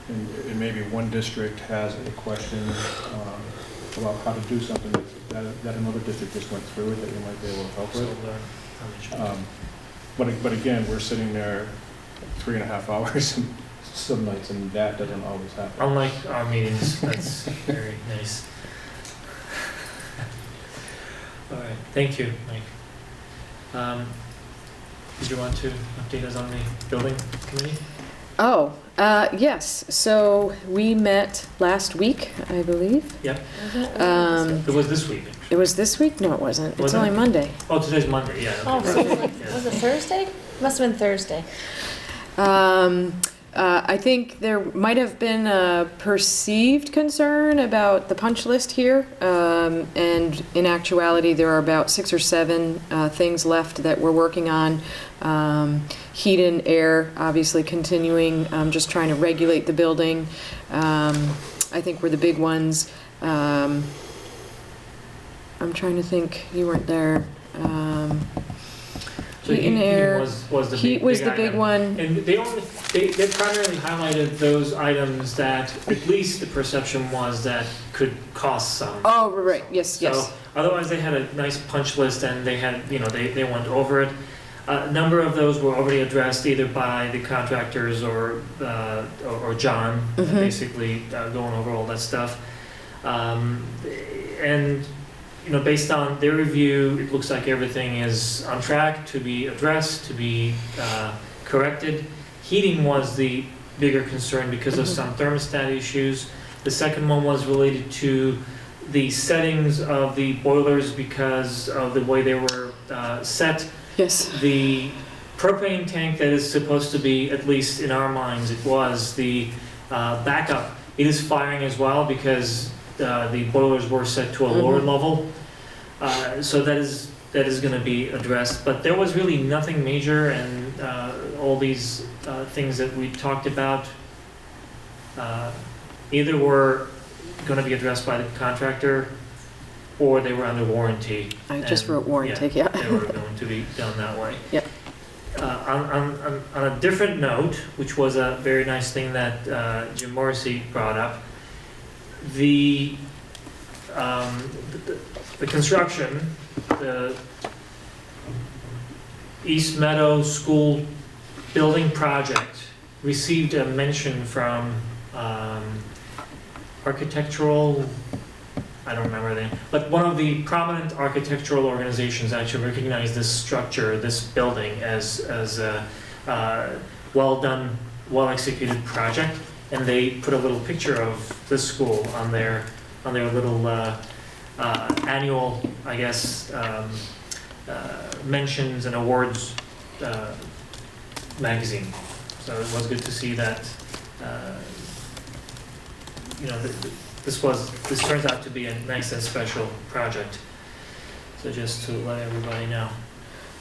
And maybe one district has a question about how to do something that another district just went through it that you might be able to help with. But again, we're sitting there 3.5 hours some nights, and that doesn't always happen. Unlike our meetings, that's very nice. All right, thank you, Mike. Did you want to update us on the building committee? Oh, yes. So we met last week, I believe. Yep. Um, It was this week. It was this week? No, it wasn't. It's Wasn't only it? Monday. Oh, today's Monday, yeah. Oh, Okay, so right. like, Yeah. was it Thursday? Must have been Thursday. I think there might have been a perceived concern about the punch list here, and in actuality, there are about 6 or 7 things left that we're working on. Heat and air, obviously continuing, just trying to regulate the building. I think were the big ones. I'm trying to think, you weren't there. So Heat and air. was the Heat big, was big the big item. one. And they primarily highlighted those items that at least the perception was that could cost some. Oh, right, yes, yes. So otherwise they had a nice punch list and they had, they went over it. A number of those were already addressed either by the contractors or John, basically going over all that stuff. And, you know, based on their review, it looks like everything is on track to be addressed, to be corrected. Heating was the bigger concern because of some thermostat issues. The second one was related to the settings of the boilers because of the way they were set. Yes. The propane tank that is supposed to be, at least in our minds, it was the backup. It is firing as well because the boilers were set to a lower level. So that is going to be addressed. But there was really nothing major, and all these things that we talked about either were going to be addressed by the contractor or they were under warranty. I just wrote warranty, yeah. They were going to be done that way. Yep. On a different note, which was a very nice thing that Jim Morrissey brought up, the construction, the East Meadow School building project received a mention from architectural, I don't remember the name, but one of the prominent architectural organizations actually recognized this structure, this building, as a well done, well executed project, and they put a little picture of this school on their little annual, I guess, mentions and awards magazine. So it was good to see that. You know, this turns out to be a nice and special project. So just to let everybody know.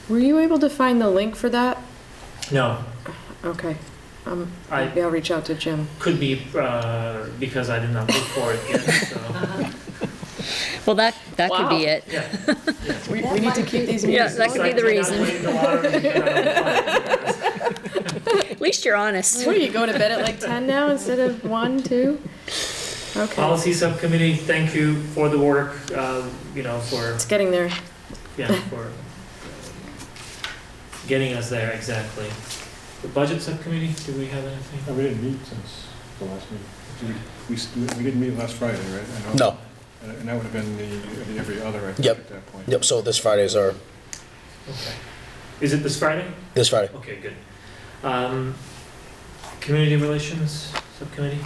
Were you able to find the link for that? No. Okay. Maybe I'll reach out to Jim. Could be because I did not look for it yet. So. Well, that could be it. Yeah. We need to keep these Yeah, meetings. that could be the reason. At least you're honest. What, you go to bed at like 10 now instead of 1, 2? Okay. Policy Subcommittee, thank you for the work, you know, for, It's getting there. yeah, for getting us there, exactly. The Budget Subcommittee, do we have anything? We didn't meet since the last meeting. We didn't meet last Friday, right? I know. No. And that would have been the every other, I think, Yep. at that point. Yep, so this Friday's our, Okay. Is it this Friday? this Friday. Okay, good. Community Relations Subcommittee?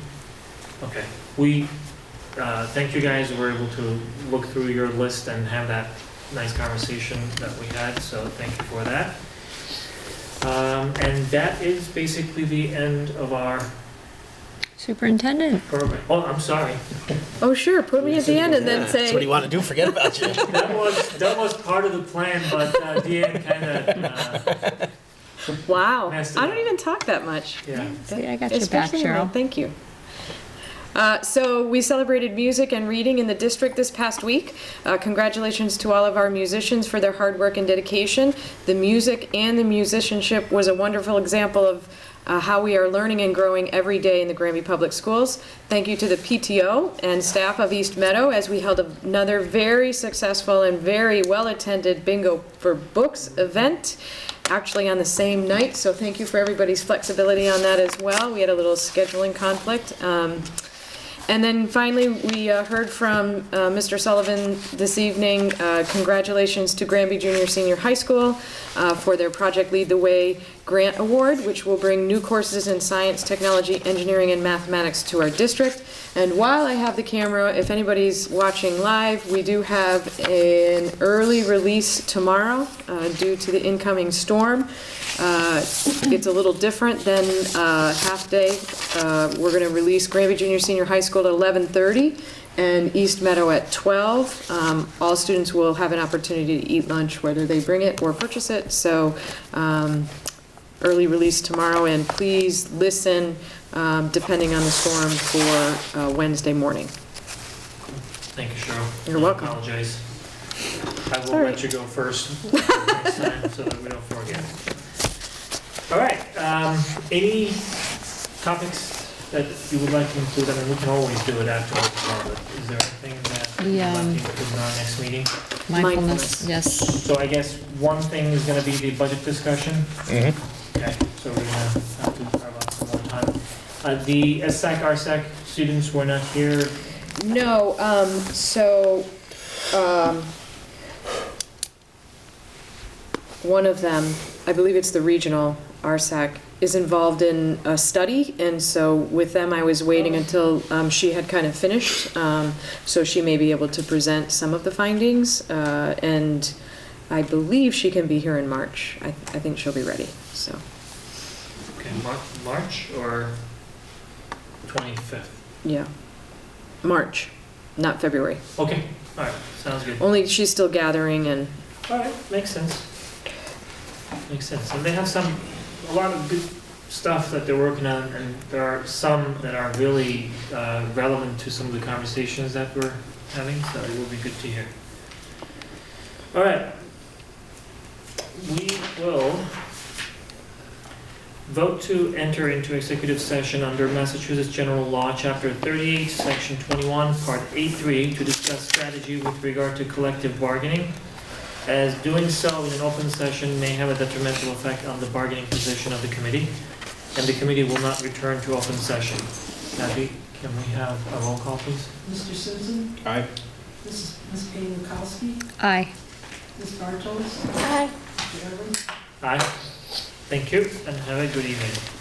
Okay. We, thank you guys, we were able to look through your list and have that nice conversation that we had, so thank you for that. And that is basically the end of our Superintendent. program. Oh, I'm sorry. Oh, sure, put me at the end and then That's what say, you want to do, forget about you. That was part of the plan, but Deanne kind of, wow, Messed it I don't up. even talk that much. yeah. See, I got your back, Especially Cheryl. mine. Thank you. So we celebrated music and reading in the district this past week. Congratulations to all of our musicians for their hard work and dedication. The music and the musicianship was a wonderful example of how we are learning and growing every day in the Granby Public Schools. Thank you to the PTO and staff of East Meadow as we held another very successful and very well-attended Bingo for Books event, actually on the same night, so thank you for everybody's flexibility on that as well. We had a little scheduling conflict. And then finally, we heard from Mr. Sullivan this evening. Congratulations to Granby Junior Senior High School for their Project Lead the Way Grant Award, which will bring new courses in science, technology, engineering, and mathematics to our district. And while I have the camera, if anybody's watching live, we do have an early release tomorrow due to the incoming storm. It's a little different than half-day. We're going to release Granby Junior Senior High School at 11:30 and East Meadow at 12. All students will have an opportunity to eat lunch, whether they bring it or purchase it. So early release tomorrow, and please listen depending on the storm for Wednesday morning. Thank you, Cheryl. You're welcome. I apologize. I will all let right. you go first next time so that we don't forget. All right, any topics that you would like to include? I mean, we can always do it afterwards as well, but is there anything that The, you'd like to include in our next meeting? Mindfulness, yes. So I guess one thing is gonna be the budget discussion. Mhm. Okay, so we're gonna have to carve out some more time. The SAC, RSAC students were not here. No, one of them, I believe it's the regional RSAC, is involved in a study, and so with them, I was waiting until she had kind of finished, so she may be able to present some of the findings, and I believe she can be here in March. I think she'll be ready, so. Okay, March or 25th? Yeah. March, not February. Okay, all right, sounds good. Only she's still gathering and. All right, makes sense. Makes sense. And they have a lot of good stuff that they're working on, and there are some that are really relevant to some of the conversations that we're having, so it will be good to hear. All right. We will vote to enter into executive session under Massachusetts General Law, Chapter 38, Section 21, Part A3, to discuss strategy with regard to collective bargaining, as doing so in an open session may have a detrimental effect on the bargaining position of the committee, and the committee will not return to open session. Abby, can we have a roll call, please? Mr. Simpson? Aye. Ms. Payne-Mikowski? Aye. Ms. Bartos? Aye. Mr. Evans? Aye. Thank you, and have a good evening.